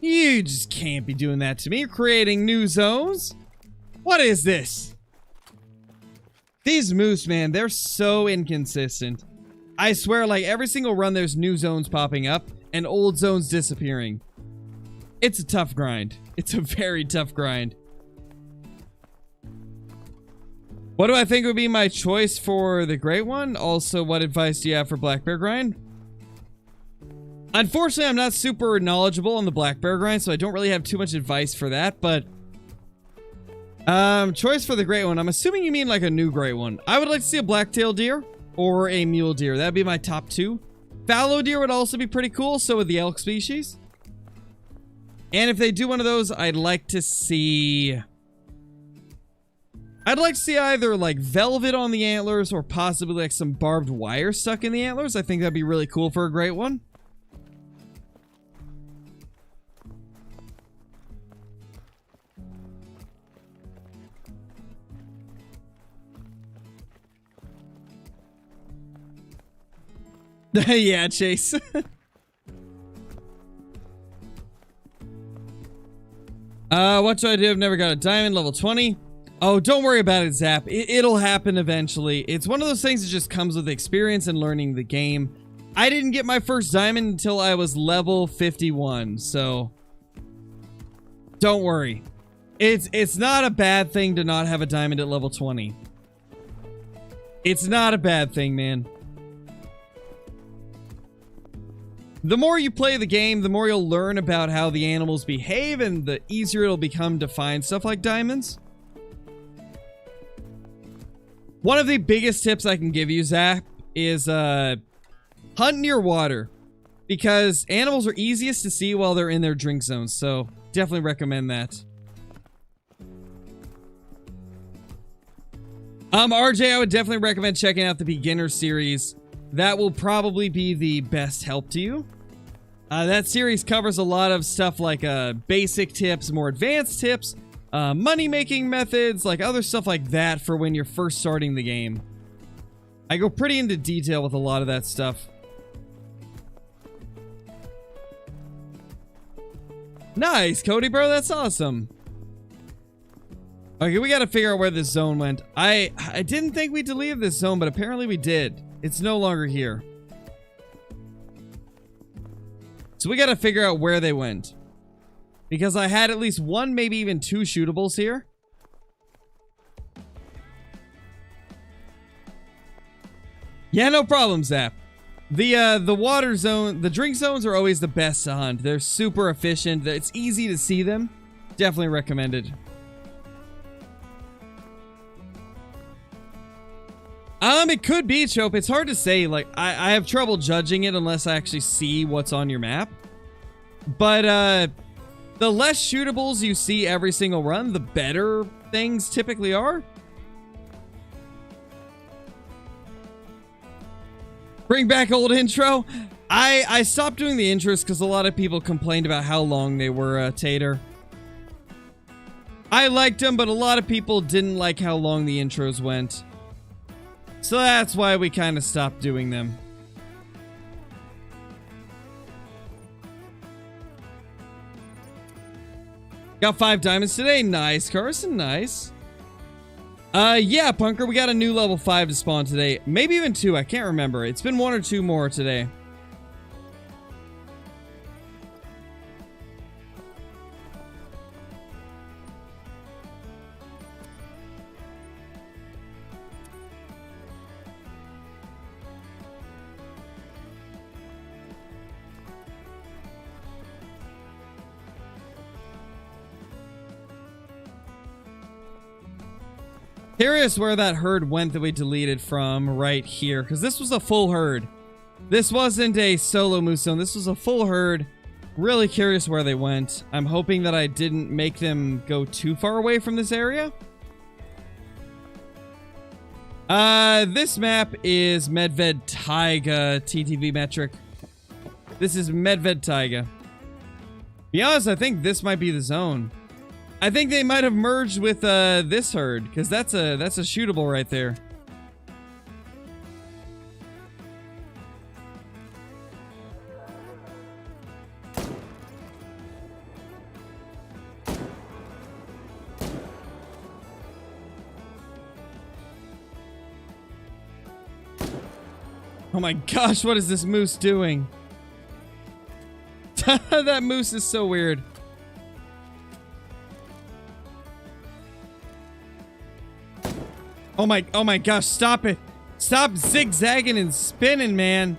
You just can't be doing that to me. You're creating new zones. What is this? These moose, man, they're so inconsistent. I swear, like, every single run there's new zones popping up and old zones disappearing. It's a tough grind. It's a very tough grind. What do I think would be my choice for the great one? Also, what advice do you have for black bear grind? Unfortunately, I'm not super knowledgeable on the black bear grind, so I don't really have too much advice for that, but choice for the great one. I'm assuming you mean like a new great one. I would like to see a black-tailed deer or a mule deer. That'd be my top 2. Fallow deer would also be pretty cool, so would the elk species. And if they do one of those, I'd like to see either like velvet on the antlers or possibly like some barbed wire stuck in the antlers. I think that'd be really cool for a great one. Yeah, Chase. What should I do? I've never got a diamond, level 20. Oh, don't worry about it, Zap. It'll happen eventually. It's one of those things that just comes with experience and learning the game. I didn't get my first diamond until I was level 51, so don't worry. It's not a bad thing to not have a diamond at level 20. It's not a bad thing, man. The more you play the game, the more you'll learn about how the animals behave, and the easier it'll become to find stuff like diamonds. One of the biggest tips I can give you, Zap, is hunt near water. Because animals are easiest to see while they're in their drink zones, so definitely recommend that. RJ, I would definitely recommend checking out the beginner series. That will probably be the best help to you. That series covers a lot of stuff like basic tips, more advanced tips, money-making methods, like other stuff like that for when you're first starting the game. I go pretty into detail with a lot of that stuff. Nice, Cody, bro. That's awesome. Okay, we gotta figure out where this zone went. I didn't think we deleted this zone, but apparently we did. It's no longer here. So we got to figure out where they went. Because I had at least one, maybe even two shootables here. Yeah, no problem, Zap. The water zone, the drink zones are always the best to hunt. They're super efficient. It's easy to see them. Definitely recommended. It could be, Chope. It's hard to say. Like, I have trouble judging it unless I actually see what's on your map. But, the less shootables you see every single run, the better things typically are. Bring back old intro. I stopped doing the intros because a lot of people complained about how long they were, Tater. I liked them, but a lot of people didn't like how long the intros went. So that's why we kind of stopped doing them. Got 5 diamonds today. Nice, Carson. Nice. Yeah, Punker, we got a new level 5 to spawn today. Maybe even 2. I can't remember. It's been 1 or 2 more today. Curious where that herd went that we deleted from right here, because this was a full herd. This wasn't a solo moose zone. This was a full herd. Really curious where they went. I'm hoping that I didn't make them go too far away from this area. This map is Medved Taiga TTV metric. This is Medved Taiga. Be honest, I think this might be the zone. I think they might have merged with this herd, because that's a shootable right there. Oh my gosh, what is this moose doing? That moose is so weird. Oh my gosh, stop it. Stop zigzagging and spinning, man.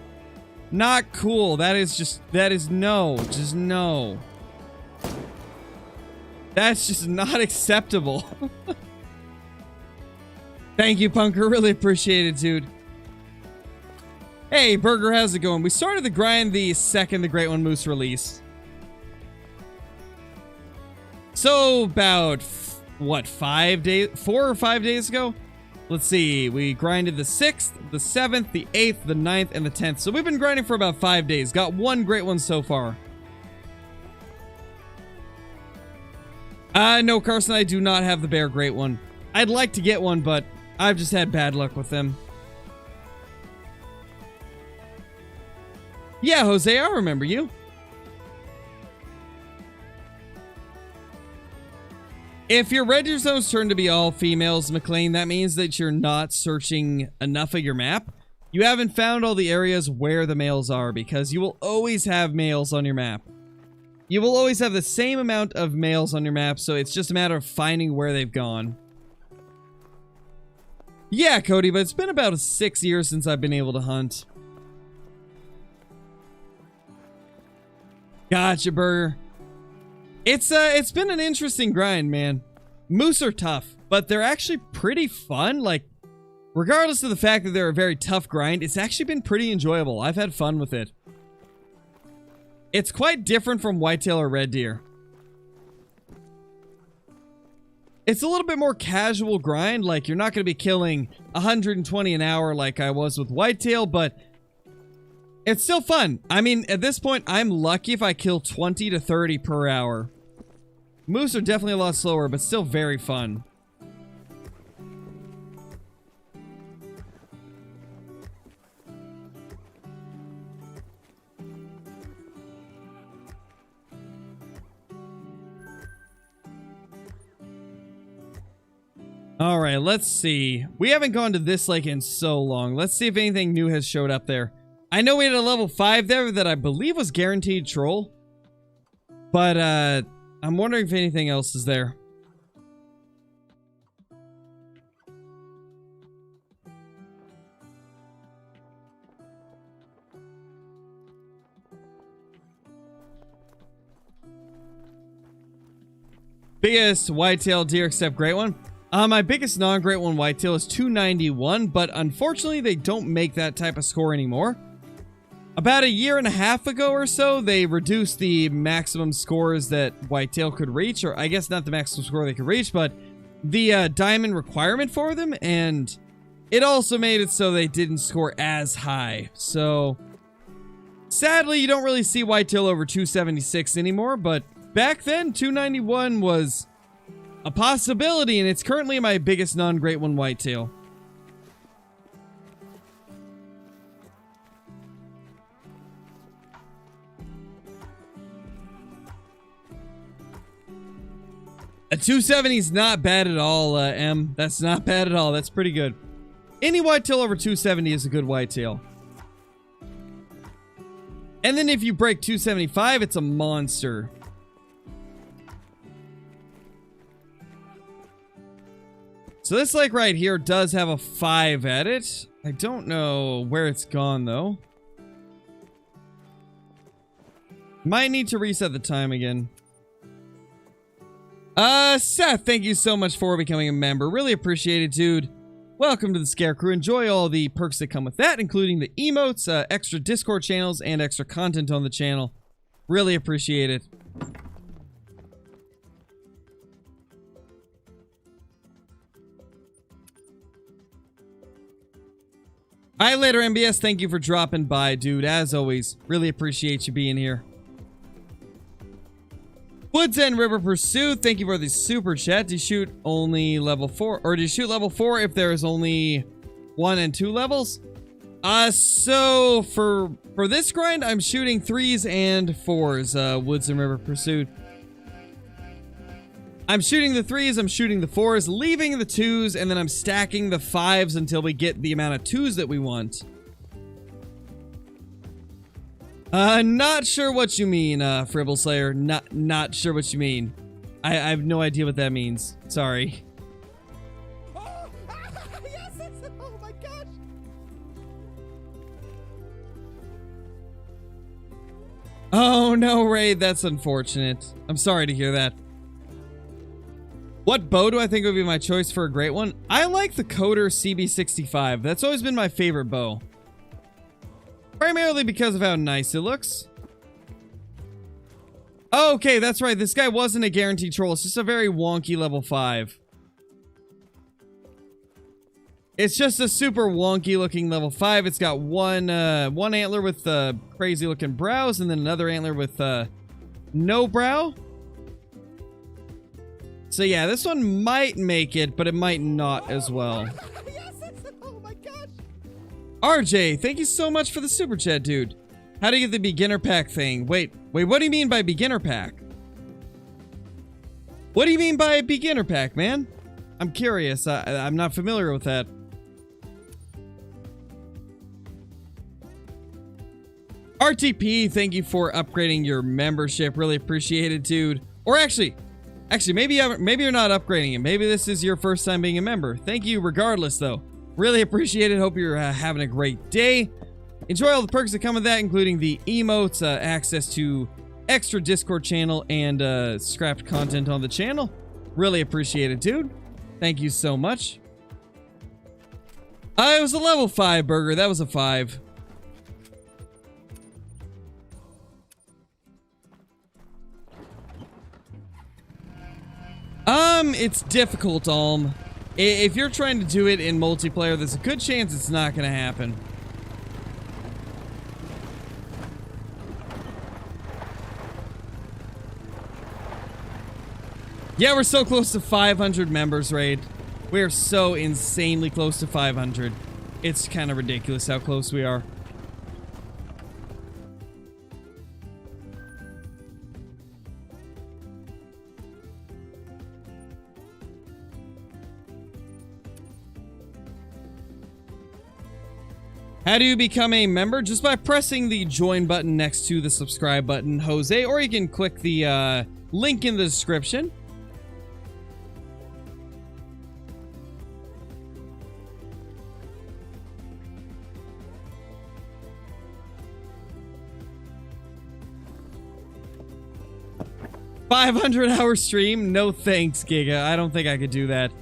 Not cool. That is no. Just no. That's just not acceptable. Thank you, Punker. Really appreciate it, dude. Hey, Burger, how's it going? We started the grind the second the Great One Moose release. So, about, what, 4 or 5 days ago? Let's see, we grinded the 6th, the 7th, the 8th, the 9th, and the 10th. So we've been grinding for about 5 days. Got 1 great one so far. No, Carson, I do not have the bear great one. I'd like to get one, but I've just had bad luck with them. Yeah, Jose, I remember you. If your red zones turn to be all females, McLean, that means that you're not searching enough of your map. You haven't found all the areas where the males are, because you will always have males on your map. You will always have the same amount of males on your map, so it's just a matter of finding where they've gone. Yeah, Cody, but it's been about 6 years since I've been able to hunt. Gotcha, Burger. It's been an interesting grind, man. Moose are tough, but they're actually pretty fun. Like, regardless of the fact that they're a very tough grind, it's actually been pretty enjoyable. I've had fun with it. It's quite different from whitetail or red deer. It's a little bit more casual grind. Like, you're not going to be killing 120 an hour like I was with whitetail, but it's still fun. I mean, at this point, I'm lucky if I kill 20 to 30 per hour. Moose are definitely a lot slower, but still very fun. All right, let's see. We haven't gone to this lake in so long. Let's see if anything new has showed up there. I know we had a level 5 there that I believe was guaranteed troll. But, I'm wondering if anything else is there. Biggest whitetail deer except great one. My biggest non-great one whitetail is 291, but unfortunately they don't make that type of score anymore. About a year and a half ago or so, they reduced the maximum scores that whitetail could reach, or I guess not the maximum score they could reach, but the diamond requirement for them, and it also made it so they didn't score as high. So sadly, you don't really see whitetail over 276 anymore, but back then, 291 was a possibility, and it's currently my biggest non-great one whitetail. A 270 is not bad at all, M. That's not bad at all. That's pretty good. Any whitetail over 270 is a good whitetail. And then if you break 275, it's a monster. So this lake right here does have a 5 at it. I don't know where it's gone, though. Might need to reset the time again. Seth, thank you so much for becoming a member. Really appreciate it, dude. Welcome to the Scarecrew. Enjoy all the perks that come with that, including the emotes, extra Discord channels, and extra content on the channel. Really appreciate it. Alright, later, MBS. Thank you for dropping by, dude. As always, really appreciate you being here. Woods End River Pursuit, thank you for the super chat. Do you shoot only level 4? Or do you shoot level 4 if there is only 1 and 2 levels? So for this grind, I'm shooting 3s and 4s, Woods and River Pursuit. I'm shooting the 3s, I'm shooting the 4s, leaving the 2s, and then I'm stacking the 5s until we get the amount of 2s that we want. Not sure what you mean, Fribble Slayer. Not sure what you mean. I have no idea what that means. Sorry. Oh, yes, oh my gosh. Oh no, Raid, that's unfortunate. I'm sorry to hear that. What bow do I think would be my choice for a great one? I like the Coder CB65. That's always been my favorite bow. Primarily because of how nice it looks. Oh, okay, that's right. This guy wasn't a guaranteed troll. It's just a very wonky level 5. It's just a super wonky looking level 5. It's got one antler with crazy looking brows and then another antler with no brow. So yeah, this one might make it, but it might not as well. Oh my gosh. RJ, thank you so much for the super chat, dude. How do you get the beginner pack thing? Wait, what do you mean by beginner pack? What do you mean by a beginner pack, man? I'm curious. I'm not familiar with that. RTP, thank you for upgrading your membership. Really appreciate it, dude. Or actually, maybe you're not upgrading it. Maybe this is your first time being a member. Thank you regardless, though. Really appreciate it. Hope you're having a great day. Enjoy all the perks that come with that, including the emotes, access to extra Discord channel, and scrapped content on the channel. Really appreciate it, dude. Thank you so much. It was a level 5 burger. That was a 5. It's difficult, Alm. If you're trying to do it in multiplayer, there's a good chance it's not gonna happen. Yeah, we're so close to 500 members, Raid. We're so insanely close to 500. It's kind of ridiculous how close we are. How do you become a member? Just by pressing the join button next to the subscribe button, Jose, or you can click the link in the description. $500-hour stream? No thanks, Giga. I don't think I could do that.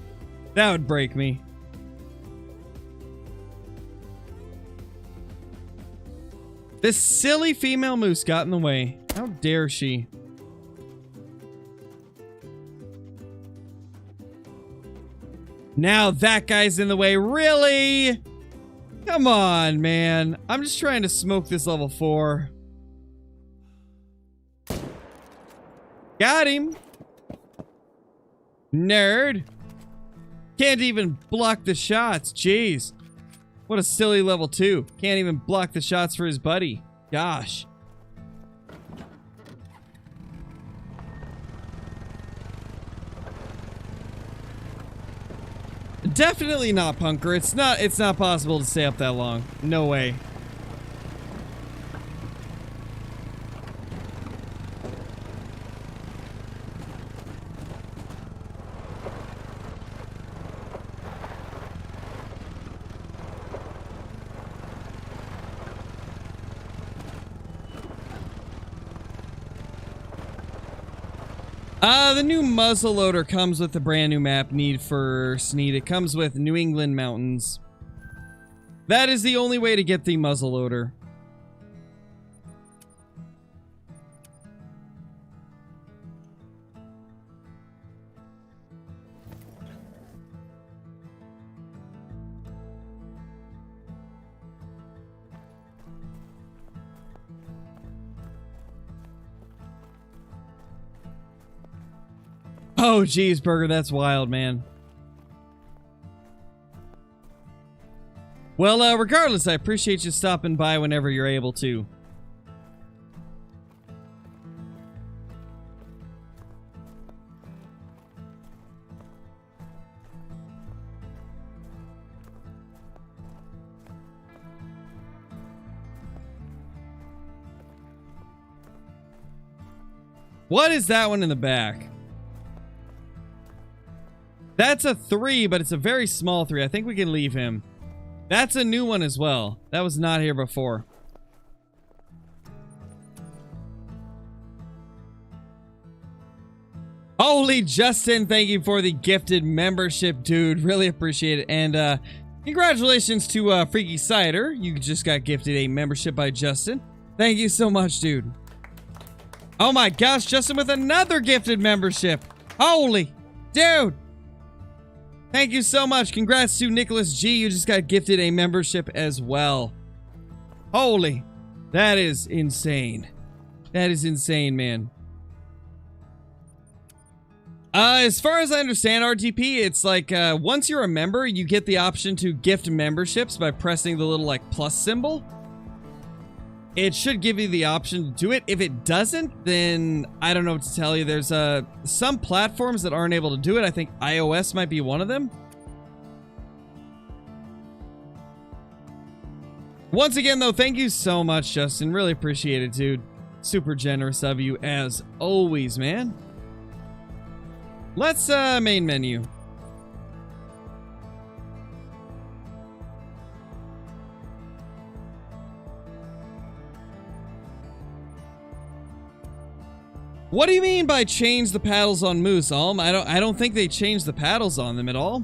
That would break me. This silly female moose got in the way. How dare she? Now that guy's in the way. Really? Come on, man. I'm just trying to smoke this level 4. Got him. Nerd. Can't even block the shots. Jeez. What a silly level 2. Can't even block the shots for his buddy. Gosh. Definitely not Punker. It's not possible to stay up that long. No way. The new muzzle loader comes with the brand new map, Need for Sneed. It comes with New England Mountains. That is the only way to get the muzzle loader. Oh, geez, Burger, that's wild, man. Well, regardless, I appreciate you stopping by whenever you're able to. What is that one in the back? That's a 3, but it's a very small 3. I think we can leave him. That's a new one as well. That was not here before. Holy Justin, thank you for the gifted membership, dude. Really appreciate it. And congratulations to Freaky Cider. You just got gifted a membership by Justin. Thank you so much, dude. Oh my gosh, Justin with another gifted membership. Holy dude. Thank you so much. Congrats to Nicholas G. You just got gifted a membership as well. Holy. That is insane. That is insane, man. As far as I understand RTP, it's like once you're a member, you get the option to gift memberships by pressing the little like plus symbol. It should give you the option to do it. If it doesn't, then I don't know what to tell you. There's some platforms that aren't able to do it. I think iOS might be one of them. Once again, though, thank you so much, Justin. Really appreciate it, dude. Super generous of you, as always, man. Let's main menu. What do you mean by change the paddles on Moose, Alm? I don't think they changed the paddles on them at all.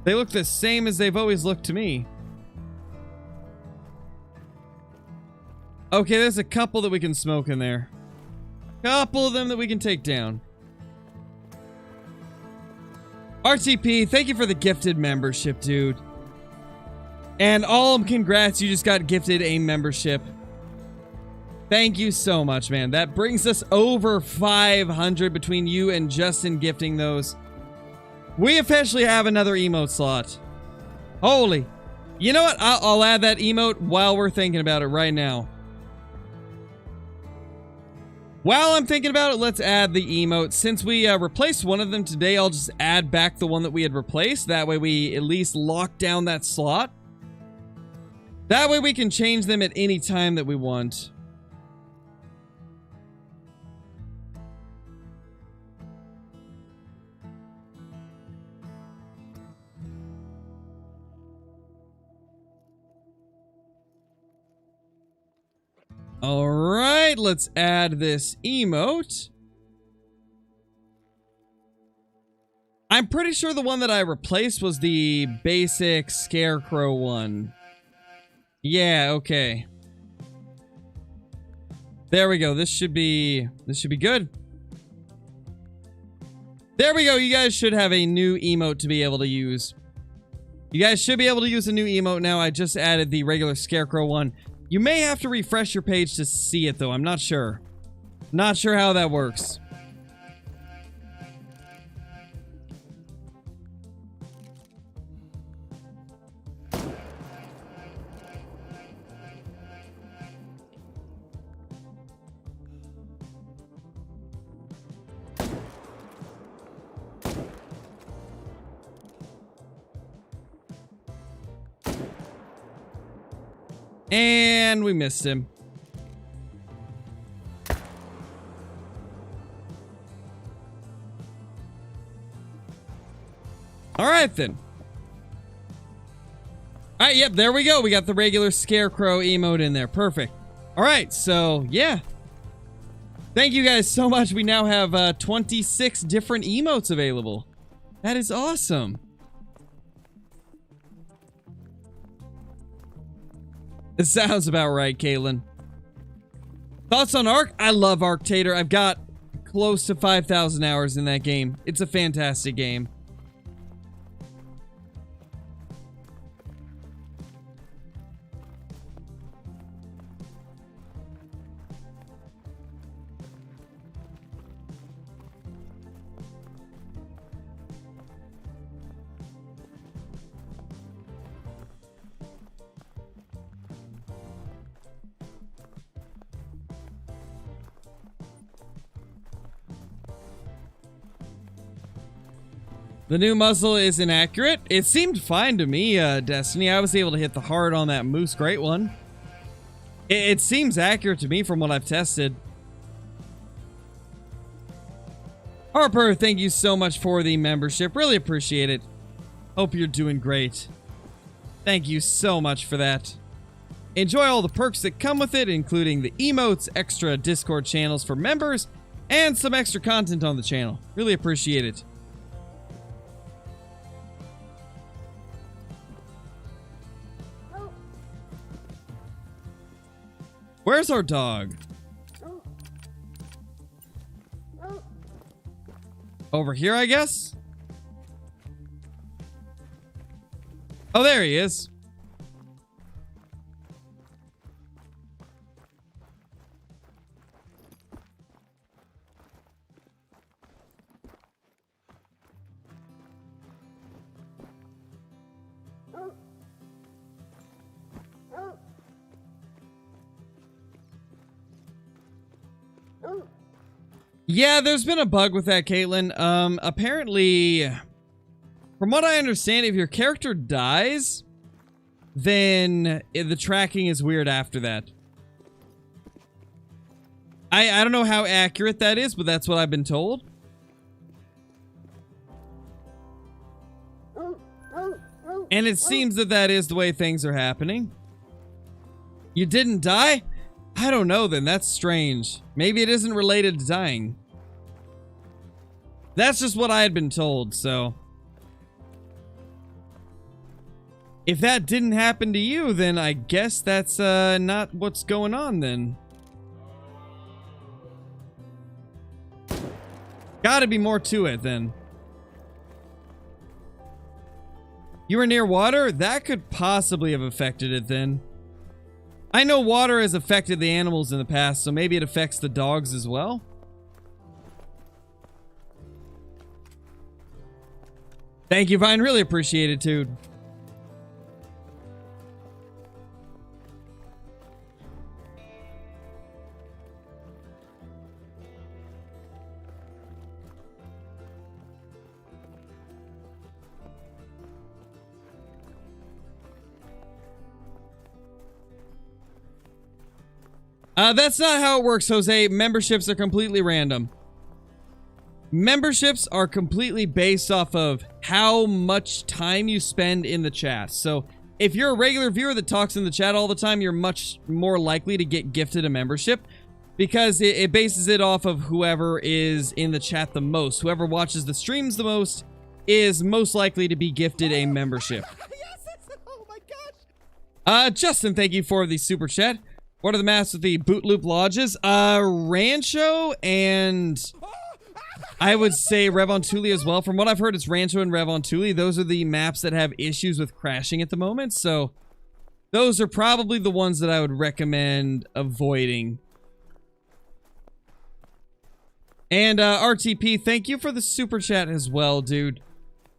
They look the same as they've always looked to me. Okay, there's a couple that we can smoke in there. Couple of them that we can take down. RTP, thank you for the gifted membership, dude. And Alm, congrats, you just got gifted a membership. Thank you so much, man. That brings us over 500 between you and Justin gifting those. We officially have another emote slot. Holy. You know what? I'll add that emote while we're thinking about it right now. While I'm thinking about it, let's add the emote. Since we replaced one of them today, I'll just add back the one that we had replaced. That way we at least lock down that slot. That way we can change them at any time that we want. All right, let's add this emote. I'm pretty sure the one that I replaced was the basic scarecrow one. Yeah, okay. There we go. This should be good. There we go. You guys should have a new emote to be able to use. You guys should be able to use a new emote now. I just added the regular scarecrow one. You may have to refresh your page to see it, though. I'm not sure. Not sure how that works. And we missed him. All right, then. All right, yep, there we go. We got the regular scarecrow emote in there. Perfect. All right, so, yeah. Thank you guys so much. We now have 26 different emotes available. That is awesome. It sounds about right, Caitlin. Thoughts on Ark? I love Arctator. I've got close to 5,000 hours in that game. It's a fantastic game. The new muzzle is inaccurate. It seemed fine to me, Destiny. I was able to hit the heart on that moose great one. It seems accurate to me from what I've tested. Harper, thank you so much for the membership. Really appreciate it. Hope you're doing great. Thank you so much for that. Enjoy all the perks that come with it, including the emotes, extra Discord channels for members, and some extra content on the channel. Really appreciate it. Where's our dog? Over here, I guess? Oh, there he is. Yeah, there's been a bug with that, Caitlin. Apparently, from what I understand, if your character dies, then the tracking is weird after that. I don't know how accurate that is, but that's what I've been told. And it seems that that is the way things are happening. You didn't die? I don't know then, that's strange. Maybe it isn't related to dying. That's just what I had been told, so. If that didn't happen to you, then I guess that's not what's going on then. Gotta be more to it then. You were near water? That could possibly have affected it then. I know water has affected the animals in the past, so maybe it affects the dogs as well. Thank you, Vine. Really appreciate it, dude. That's not how it works, Jose. Memberships are completely random. Memberships are completely based off of how much time you spend in the chat. So if you're a regular viewer that talks in the chat all the time, you're much more likely to get gifted a membership because it bases it off of whoever is in the chat the most. Whoever watches the streams the most is most likely to be gifted a membership. Oh my gosh! Justin, thank you for the super chat. What are the maps with the boot loop lodges? Rancho and I would say Revontuli as well. From what I've heard, it's Rancho and Revontuli. Those are the maps that have issues with crashing at the moment. So those are probably the ones that I would recommend avoiding. And RTP, thank you for the super chat as well, dude.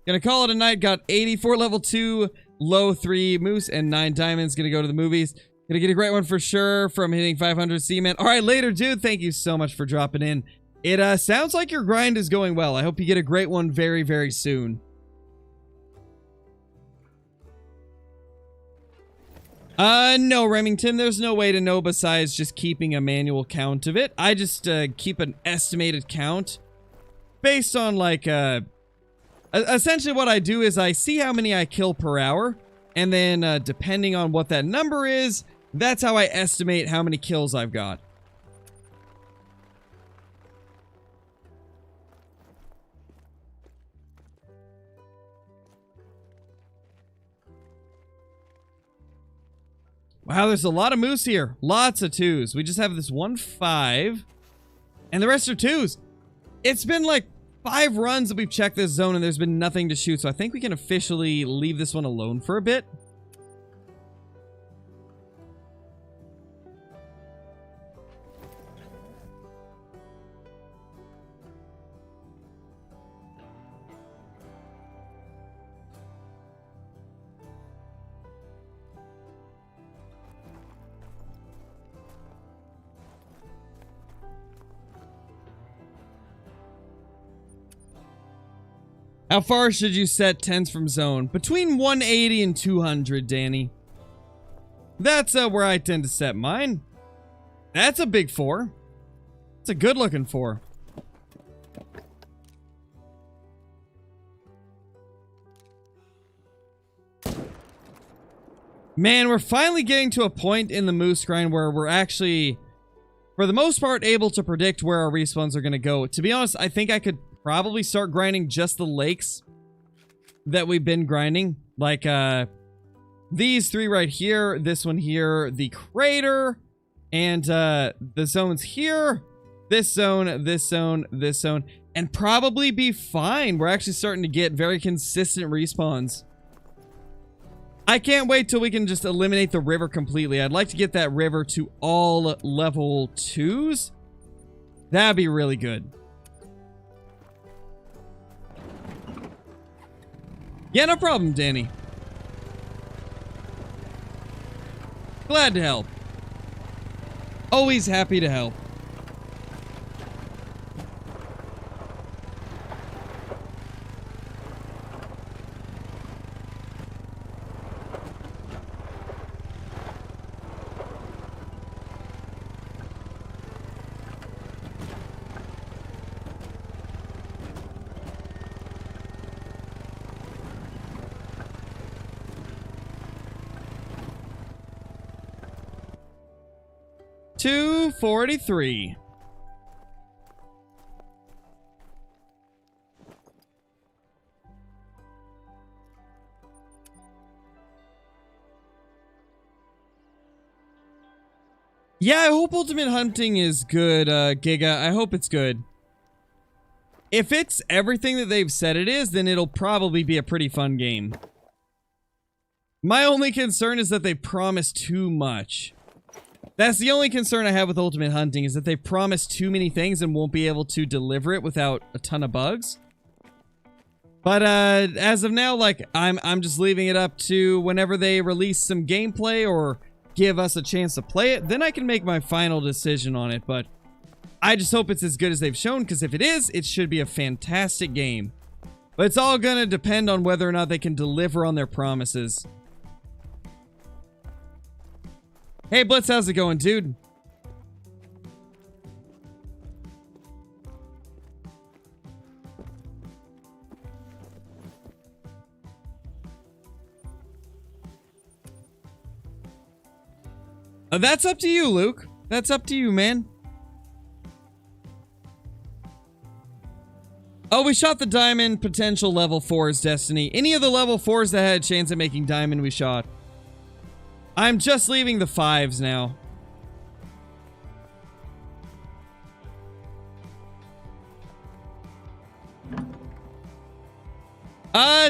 Gonna call it a night. Got 84 level 2, low 3 moose, and 9 diamonds. Gonna go to the movies. Gonna get a great one for sure from hitting 500 cement. All right, later, dude. Thank you so much for dropping in. It sounds like your grind is going well. I hope you get a great one very, very soon. No, Remington, there's no way to know besides just keeping a manual count of it. I just keep an estimated count based on like essentially what I do is I see how many I kill per hour, and then depending on what that number is, that's how I estimate how many kills I've got. Wow, there's a lot of moose here. Lots of 2s. We just have this 1 5. And the rest are 2s. It's been like 5 runs that we've checked this zone and there's been nothing to shoot. So I think we can officially leave this one alone for a bit. How far should you set tents from zone? Between 180 and 200, Danny. That's where I tend to set mine. That's a big 4. It's a good looking 4. Man, we're finally getting to a point in the moose grind where we're actually, for the most part, able to predict where our respawns are going to go. To be honest, I think I could probably start grinding just the lakes that we've been grinding. Like, these 3 right here, this one here, the crater, and the zones here, this zone, this zone, this zone, and probably be fine. We're actually starting to get very consistent respawns. I can't wait till we can just eliminate the river completely. I'd like to get that river to all level 2s. That'd be really good. Yeah, no problem, Danny. Glad to help. Always happy to help. $243. Yeah, I hope Ultimate Hunting is good, Giga. I hope it's good. If it's everything that they've said it is, then it'll probably be a pretty fun game. My only concern is that they promise too much. That's the only concern I have with Ultimate Hunting, is that they promise too many things and won't be able to deliver it without a ton of bugs. But as of now, like, I'm just leaving it up to whenever they release some gameplay or give us a chance to play it, then I can make my final decision on it. But I just hope it's as good as they've shown, because if it is, it should be a fantastic game. But it's all gonna depend on whether or not they can deliver on their promises. Hey Blitz, how's it going, dude? That's up to you, Luke. That's up to you, man. Oh, we shot the diamond potential level 4's destiny. Any of the level 4's that had a chance at making diamond, we shot. I'm just leaving the 5's now.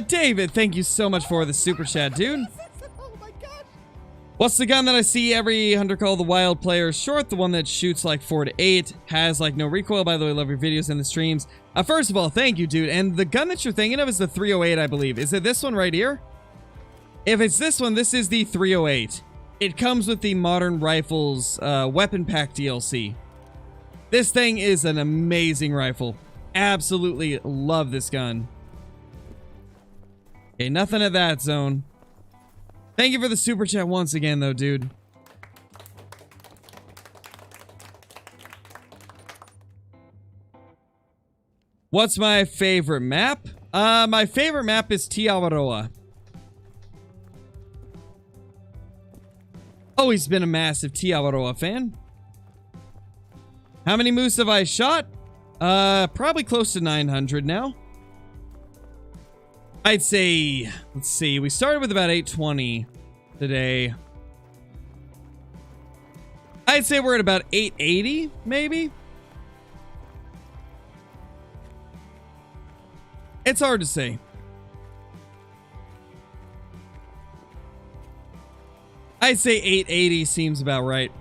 David, thank you so much for the super chat, dude. Oh my gosh. What's the gun that I see every hunter call the wild player short? The one that shoots like 4 to 8, has like no recoil. By the way, love your videos and the streams. First of all, thank you, dude. And the gun that you're thinking of is the 308, I believe. Is it this one right here? If it's this one, this is the 308. It comes with the Modern Rifles Weapon Pack DLC. This thing is an amazing rifle. Absolutely love this gun. Okay, nothing at that zone. Thank you for the super chat once again, though, dude. What's my favorite map? My favorite map is Tiawaroa. Always been a massive Tiawaroa fan. How many moose have I shot? Probably close to 900 now. I'd say, let's see, we started with about 820 today. I'd say we're at about 880, maybe? It's hard to say. I'd say 880 seems about right.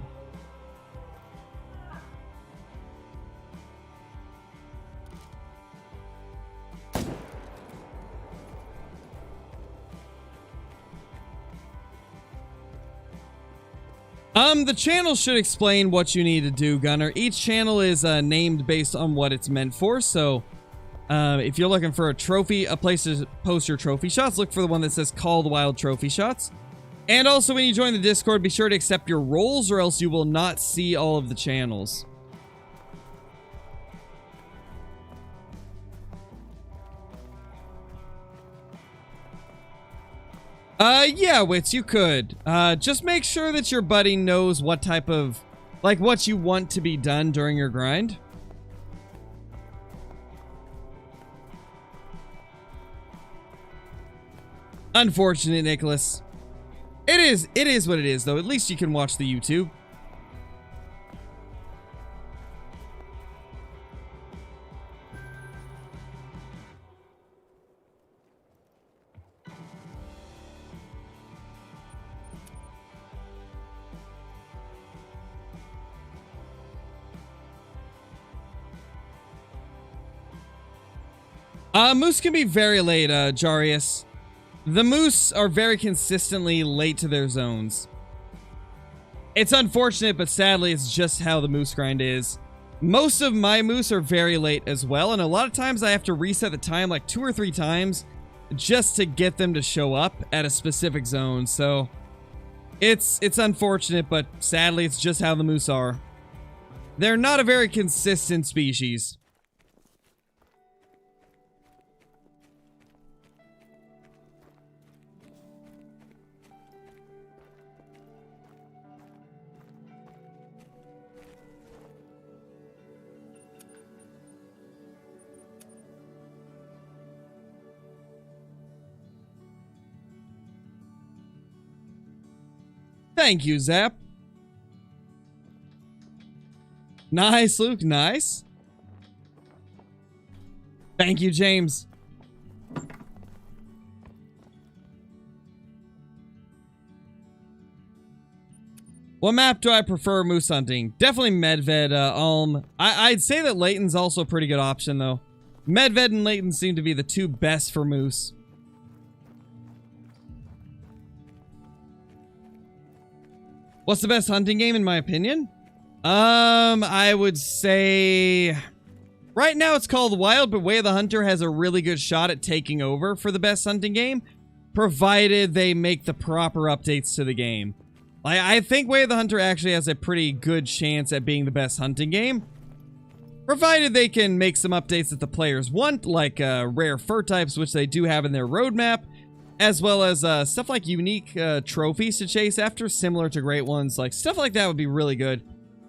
The channel should explain what you need to do, Gunner. Each channel is named based on what it's meant for, so if you're looking for a trophy, a place to post your trophy shots, look for the one that says Call the Wild Trophy Shots. And also, when you join the Discord, be sure to accept your roles or else you will not see all of the channels. Yeah, Wits, you could. Just make sure that your buddy knows what type of, like, what you want to be done during your grind. Unfortunate, Nicholas. It is what it is, though. At least you can watch the YouTube. Moose can be very late, Jarius. The moose are very consistently late to their zones. It's unfortunate, but sadly, it's just how the moose grind is. Most of my moose are very late as well, and a lot of times I have to reset the time like 2 or 3 times just to get them to show up at a specific zone. So it's unfortunate, but sadly, it's just how the moose are. They're not a very consistent species. Thank you, Zap. Nice, Luke. Nice. Thank you, James. What map do I prefer moose hunting? Definitely Medved, Ulm. I'd say that Layton's also a pretty good option, though. Medved and Layton seem to be the 2 best for moose. What's the best hunting game in my opinion? I would say right now it's called Wild, but Way of the Hunter has a really good shot at taking over for the best hunting game, provided they make the proper updates to the game. I think Way of the Hunter actually has a pretty good chance at being the best hunting game, provided they can make some updates that the players want, like rare fur types, which they do have in their roadmap, as well as stuff like unique trophies to chase after, similar to great ones. Like, stuff like that would be really good.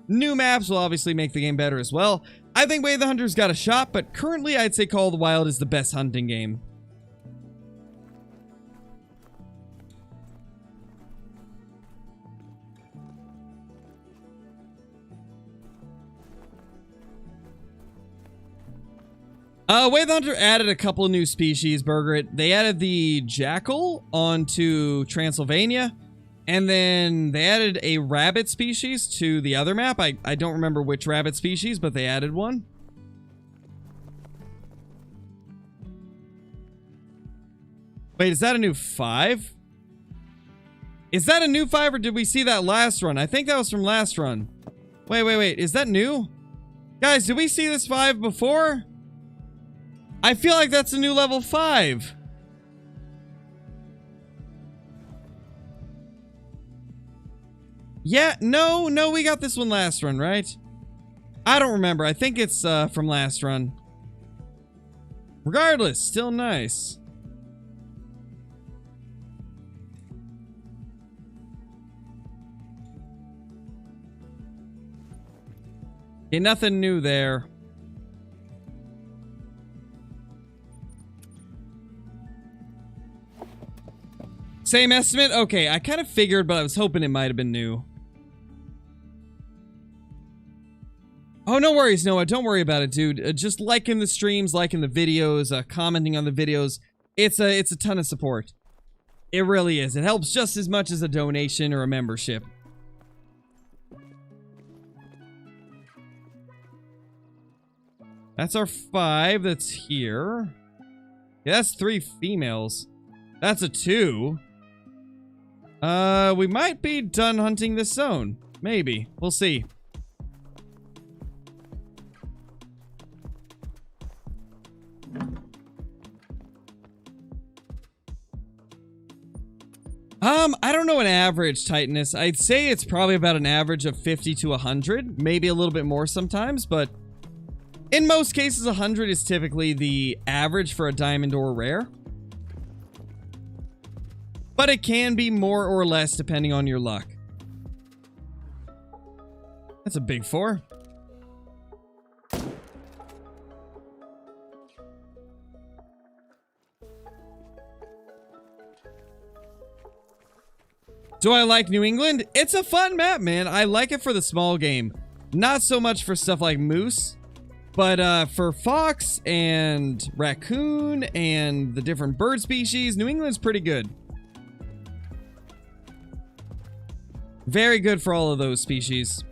New maps will obviously make the game better as well. I think Way of the Hunter's got a shot, but currently I'd say Call of the Wild is the best hunting game. Way of the Hunter added a couple new species, Burger. They added the jackal onto Transylvania, and then they added a rabbit species to the other map. I don't remember which rabbit species, but they added one. Wait, is that a new 5? Is that a new 5, or did we see that last run? I think that was from last run. Wait. Is that new? Guys, did we see this 5 before? I feel like that's a new level 5. Yeah, no, we got this one last run, right? I don't remember. I think it's from last run. Regardless, still nice. Okay, nothing new there. Same estimate? Okay, I kind of figured, but I was hoping it might have been new. Oh, no worries, Noah. Don't worry about it, dude. Just liking the streams, liking the videos, commenting on the videos. It's a ton of support. It really is. It helps just as much as a donation or a membership. That's our 5 that's here. Yeah, that's 3 females. That's a 2. We might be done hunting this zone. Maybe. We'll see. I don't know an average tightness. I'd say it's probably about an average of 50 to 100. Maybe a little bit more sometimes, but in most cases, 100 is typically the average for a diamond or rare. But it can be more or less depending on your luck. That's a big 4. Do I like New England? It's a fun map, man. I like it for the small game. Not so much for stuff like moose. But for fox and raccoon and the different bird species, New England's pretty good. Very good for all of those species.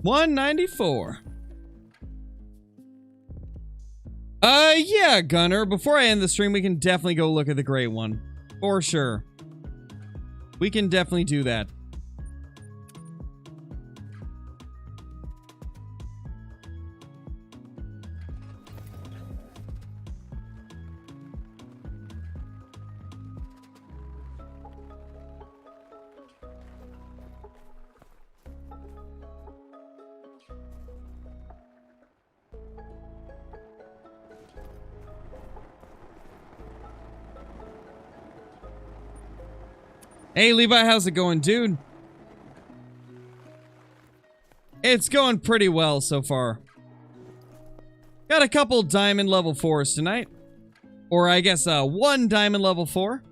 $194. Yeah, Gunner. Before I end the stream, we can definitely go look at the great one. For sure. We can definitely do that. Hey, Levi, how's it going, dude? It's going pretty well so far. Got a couple diamond level 4s tonight. Or I guess, 1 diamond level 4.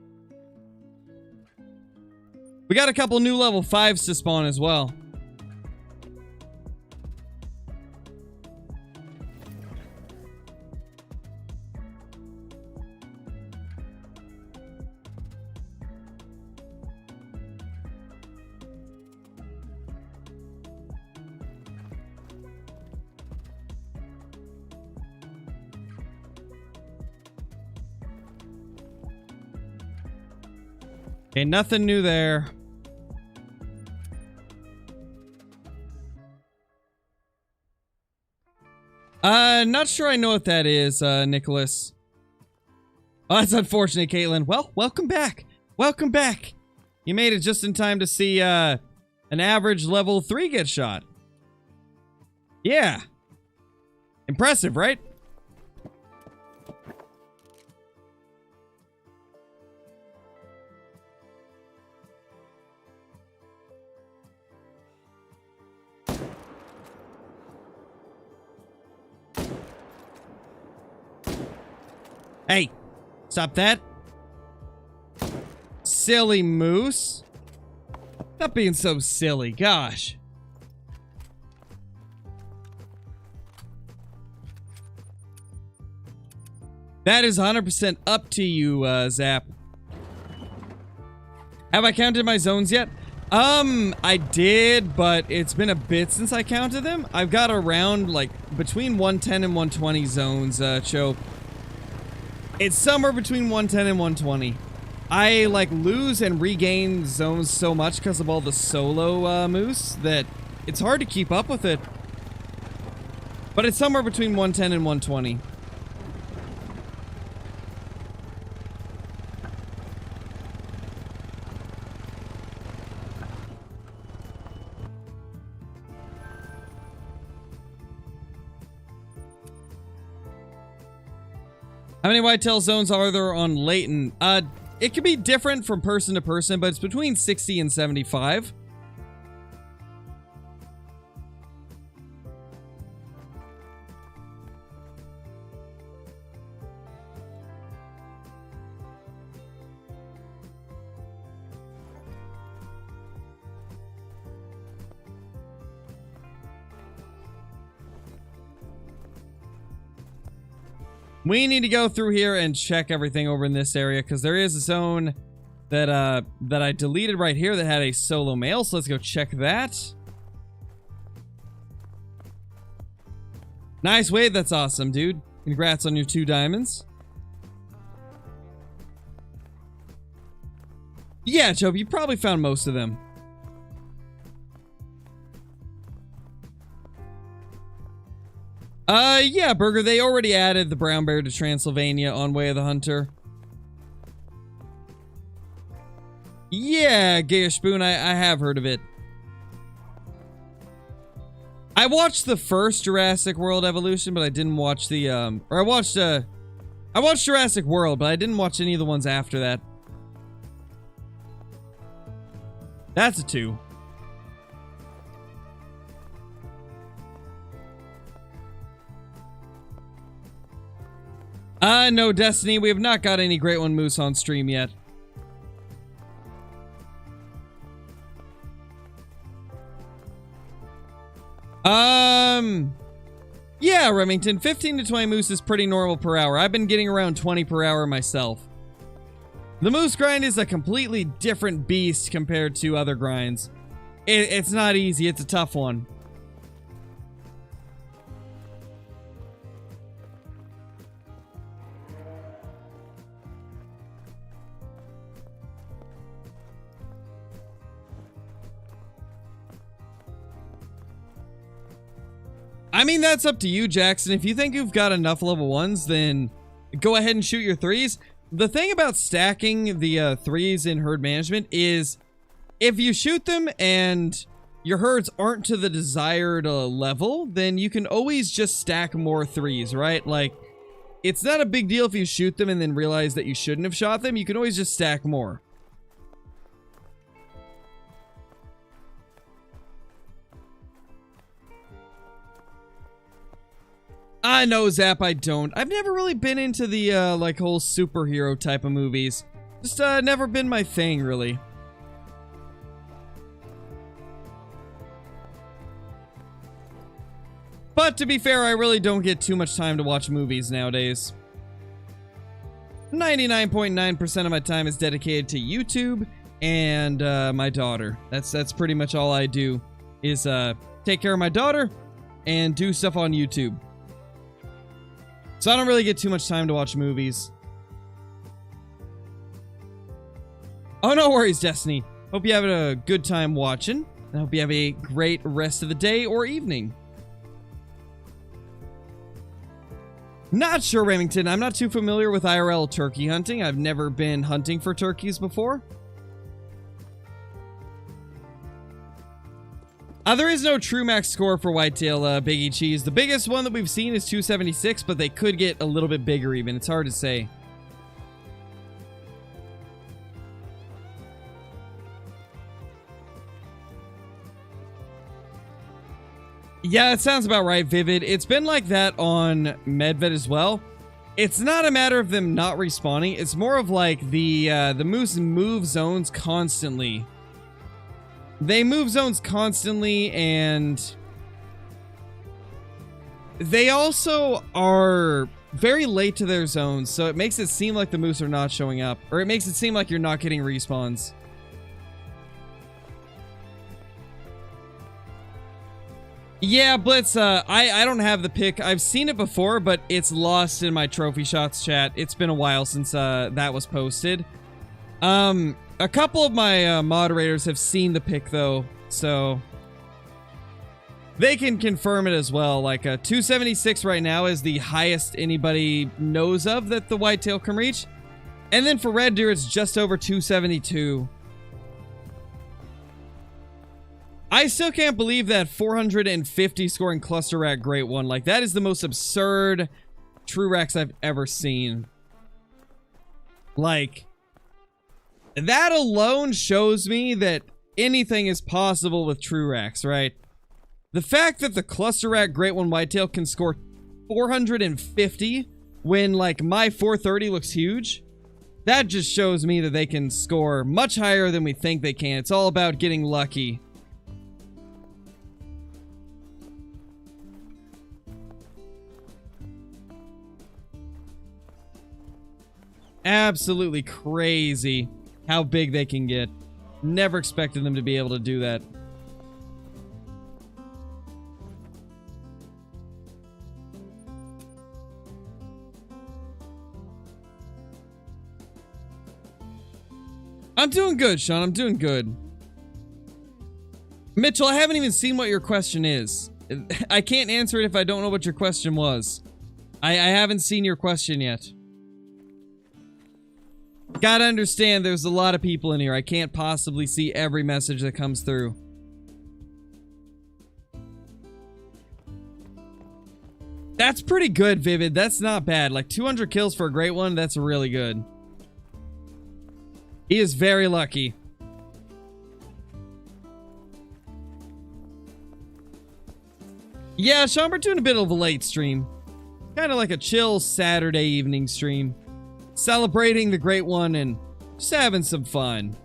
We got a couple new level 5s to spawn as well. Okay, nothing new there. Not sure I know what that is, Nicholas. Oh, that's unfortunate, Caitlin. Well, welcome back. Welcome back. You made it just in time to see, an average level 3 get shot. Yeah. Impressive, right? Hey, stop that. Silly moose. Stop being so silly, gosh. That is 100% up to you, Zap. Have I counted my zones yet? I did, but it's been a bit since I counted them. I've got around, like, between 110 and 120 zones, Cho. It's somewhere between 110 and 120. I, like, lose and regain zones so much because of all the solo, moose that it's hard to keep up with it. But it's somewhere between 110 and 120. How many whitetail zones are there on Layton? It could be different from person to person, but it's between 60 and 75. We need to go through here and check everything over in this area because there is a zone that that I deleted right here that had a solo male. So let's go check that. Nice Wade, that's awesome, dude. Congrats on your 2 diamonds. Yeah, Job, you probably found most of them. Yeah, Burger, they already added the brown bear to Transylvania on Way of the Hunter. Yeah, Gayish Spoon, I have heard of it. I watched the first Jurassic World Evolution, but I didn't watch the, I watched Jurassic World, but I didn't watch any of the ones after that. That's a 2. No, Destiny, we have not got any Great One Moose on stream yet. Yeah, Remington, 15 to 20 moose is pretty normal per hour. I've been getting around 20 per hour myself. The moose grind is a completely different beast compared to other grinds. It's not easy, it's a tough one. I mean, that's up to you, Jackson. If you think you've got enough level 1s, then go ahead and shoot your 3s. The thing about stacking the 3s in herd management is if you shoot them and your herds aren't to the desired level, then you can always just stack more 3s, right? Like, it's not a big deal if you shoot them and then realize that you shouldn't have shot them. You can always just stack more. I know, Zap, I don't. I've never really been into the, like, whole superhero type of movies. Just, never been my thing, really. But, to be fair, I really don't get too much time to watch movies nowadays. 99.9% of my time is dedicated to YouTube and, my daughter. That's pretty much all I do, is, take care of my daughter and do stuff on YouTube. So I don't really get too much time to watch movies. Oh, no worries, Destiny. Hope you have a good time watching. I hope you have a great rest of the day or evening. Not sure, Remington. I'm not too familiar with IRL turkey hunting. I've never been hunting for turkeys before. There is no true max score for whitetail, Biggie Cheese. The biggest one that we've seen is 276, but they could get a little bit bigger even. It's hard to say. Yeah, it sounds about right, Vivid. It's been like that on Medved as well. It's not a matter of them not respawning. It's more of like the moose move zones constantly. They move zones constantly, and they also are very late to their zones, so it makes it seem like the moose are not showing up, or it makes it seem like you're not getting respawns. Yeah, Blitz, I don't have the pick. I've seen it before, but it's lost in my trophy shots chat. It's been a while since that was posted. A couple of my moderators have seen the pick though, so they can confirm it as well. Like 276 right now is the highest anybody knows of that the whitetail can reach. And then for red deer, it's just over 272. I still can't believe that 450 scoring cluster rack great one. Like, that is the most absurd true racks I've ever seen. Like, that alone shows me that anything is possible with true racks, right? The fact that the cluster rack great one whitetail can score 450 when, like, my 430 looks huge, that just shows me that they can score much higher than we think they can. It's all about getting lucky. Absolutely crazy how big they can get. Never expected them to be able to do that. I'm doing good, Sean. I'm doing good. Mitchell, I haven't even seen what your question is. I can't answer it if I don't know what your question was. I haven't seen your question yet. Gotta understand, there's a lot of people in here. I can't possibly see every message that comes through. That's pretty good, Vivid. That's not bad. Like, 200 kills for a great one, that's really good. He is very lucky. Yeah, Sean, we're doing a bit of a late stream. Kind of like a chill Saturday evening stream. Celebrating the great one and just having some fun.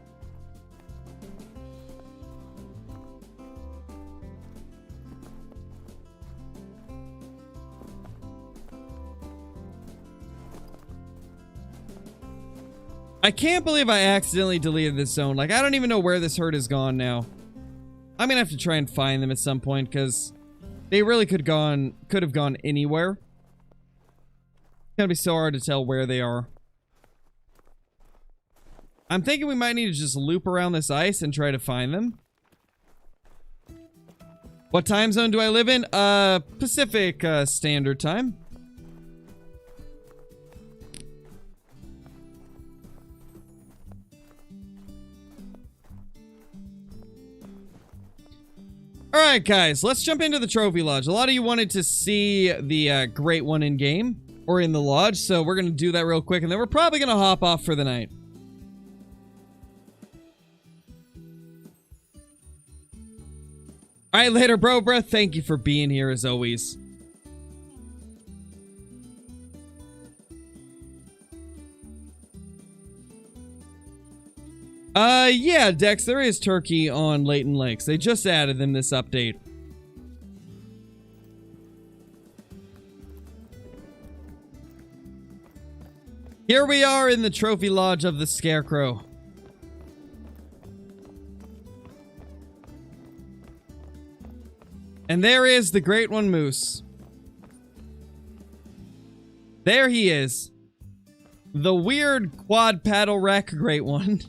I can't believe I accidentally deleted this zone. Like, I don't even know where this herd is gone now. I'm gonna have to try and find them at some point because they really could have gone anywhere. It's gonna be so hard to tell where they are. I'm thinking we might need to just loop around this ice and try to find them. What time zone do I live in? Pacific Standard Time. Alright guys, let's jump into the Trophy Lodge. A lot of you wanted to see the great one in game, or in the lodge, so we're going to do that real quick, and then we're probably going to hop off for the night. Alright, later, bro, bruh. Thank you for being here as always. Yeah, Dex, there is turkey on Layton Lakes. They just added them this update. Here we are in the Trophy Lodge of the Scarecrow. And there is the Great One Moose. There he is. The weird quad paddle rack Great One.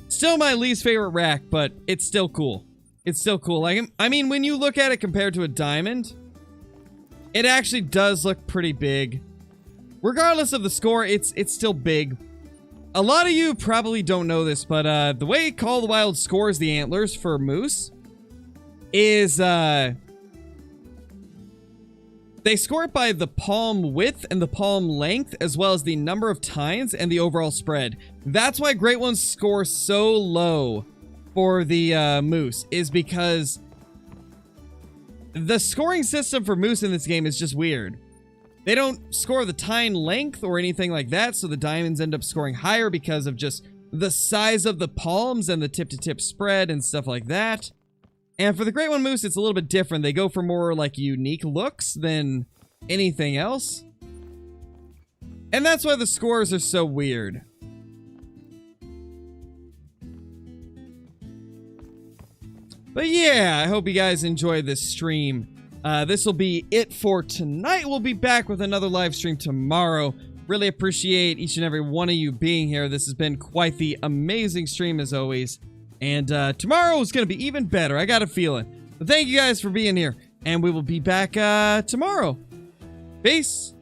Still my least favorite rack, but it's still cool. It's still cool. Like, I mean, when you look at it compared to a diamond, It actually does look pretty big. Regardless of the score, it's still big. A lot of you probably don't know this, but the way Call of the Wild scores the antlers for moose is they score it by the palm width and the palm length, as well as the number of tines and the overall spread. That's why great ones score so low for the moose, is because the scoring system for moose in this game is just weird. They don't score the tine length or anything like that, so the diamonds end up scoring higher because of just the size of the palms and the tip-to-tip spread and stuff like that. And for the Great One Moose, it's a little bit different. They go for more, like, unique looks than anything else. And that's why the scores are so weird. But yeah, I hope you guys enjoyed this stream. This will be it for tonight. We'll be back with another live stream tomorrow. Really appreciate each and every one of you being here. This has been quite the amazing stream as always. And tomorrow is going to be even better. I got a feeling. But thank you guys for being here. And we will be back tomorrow. Peace.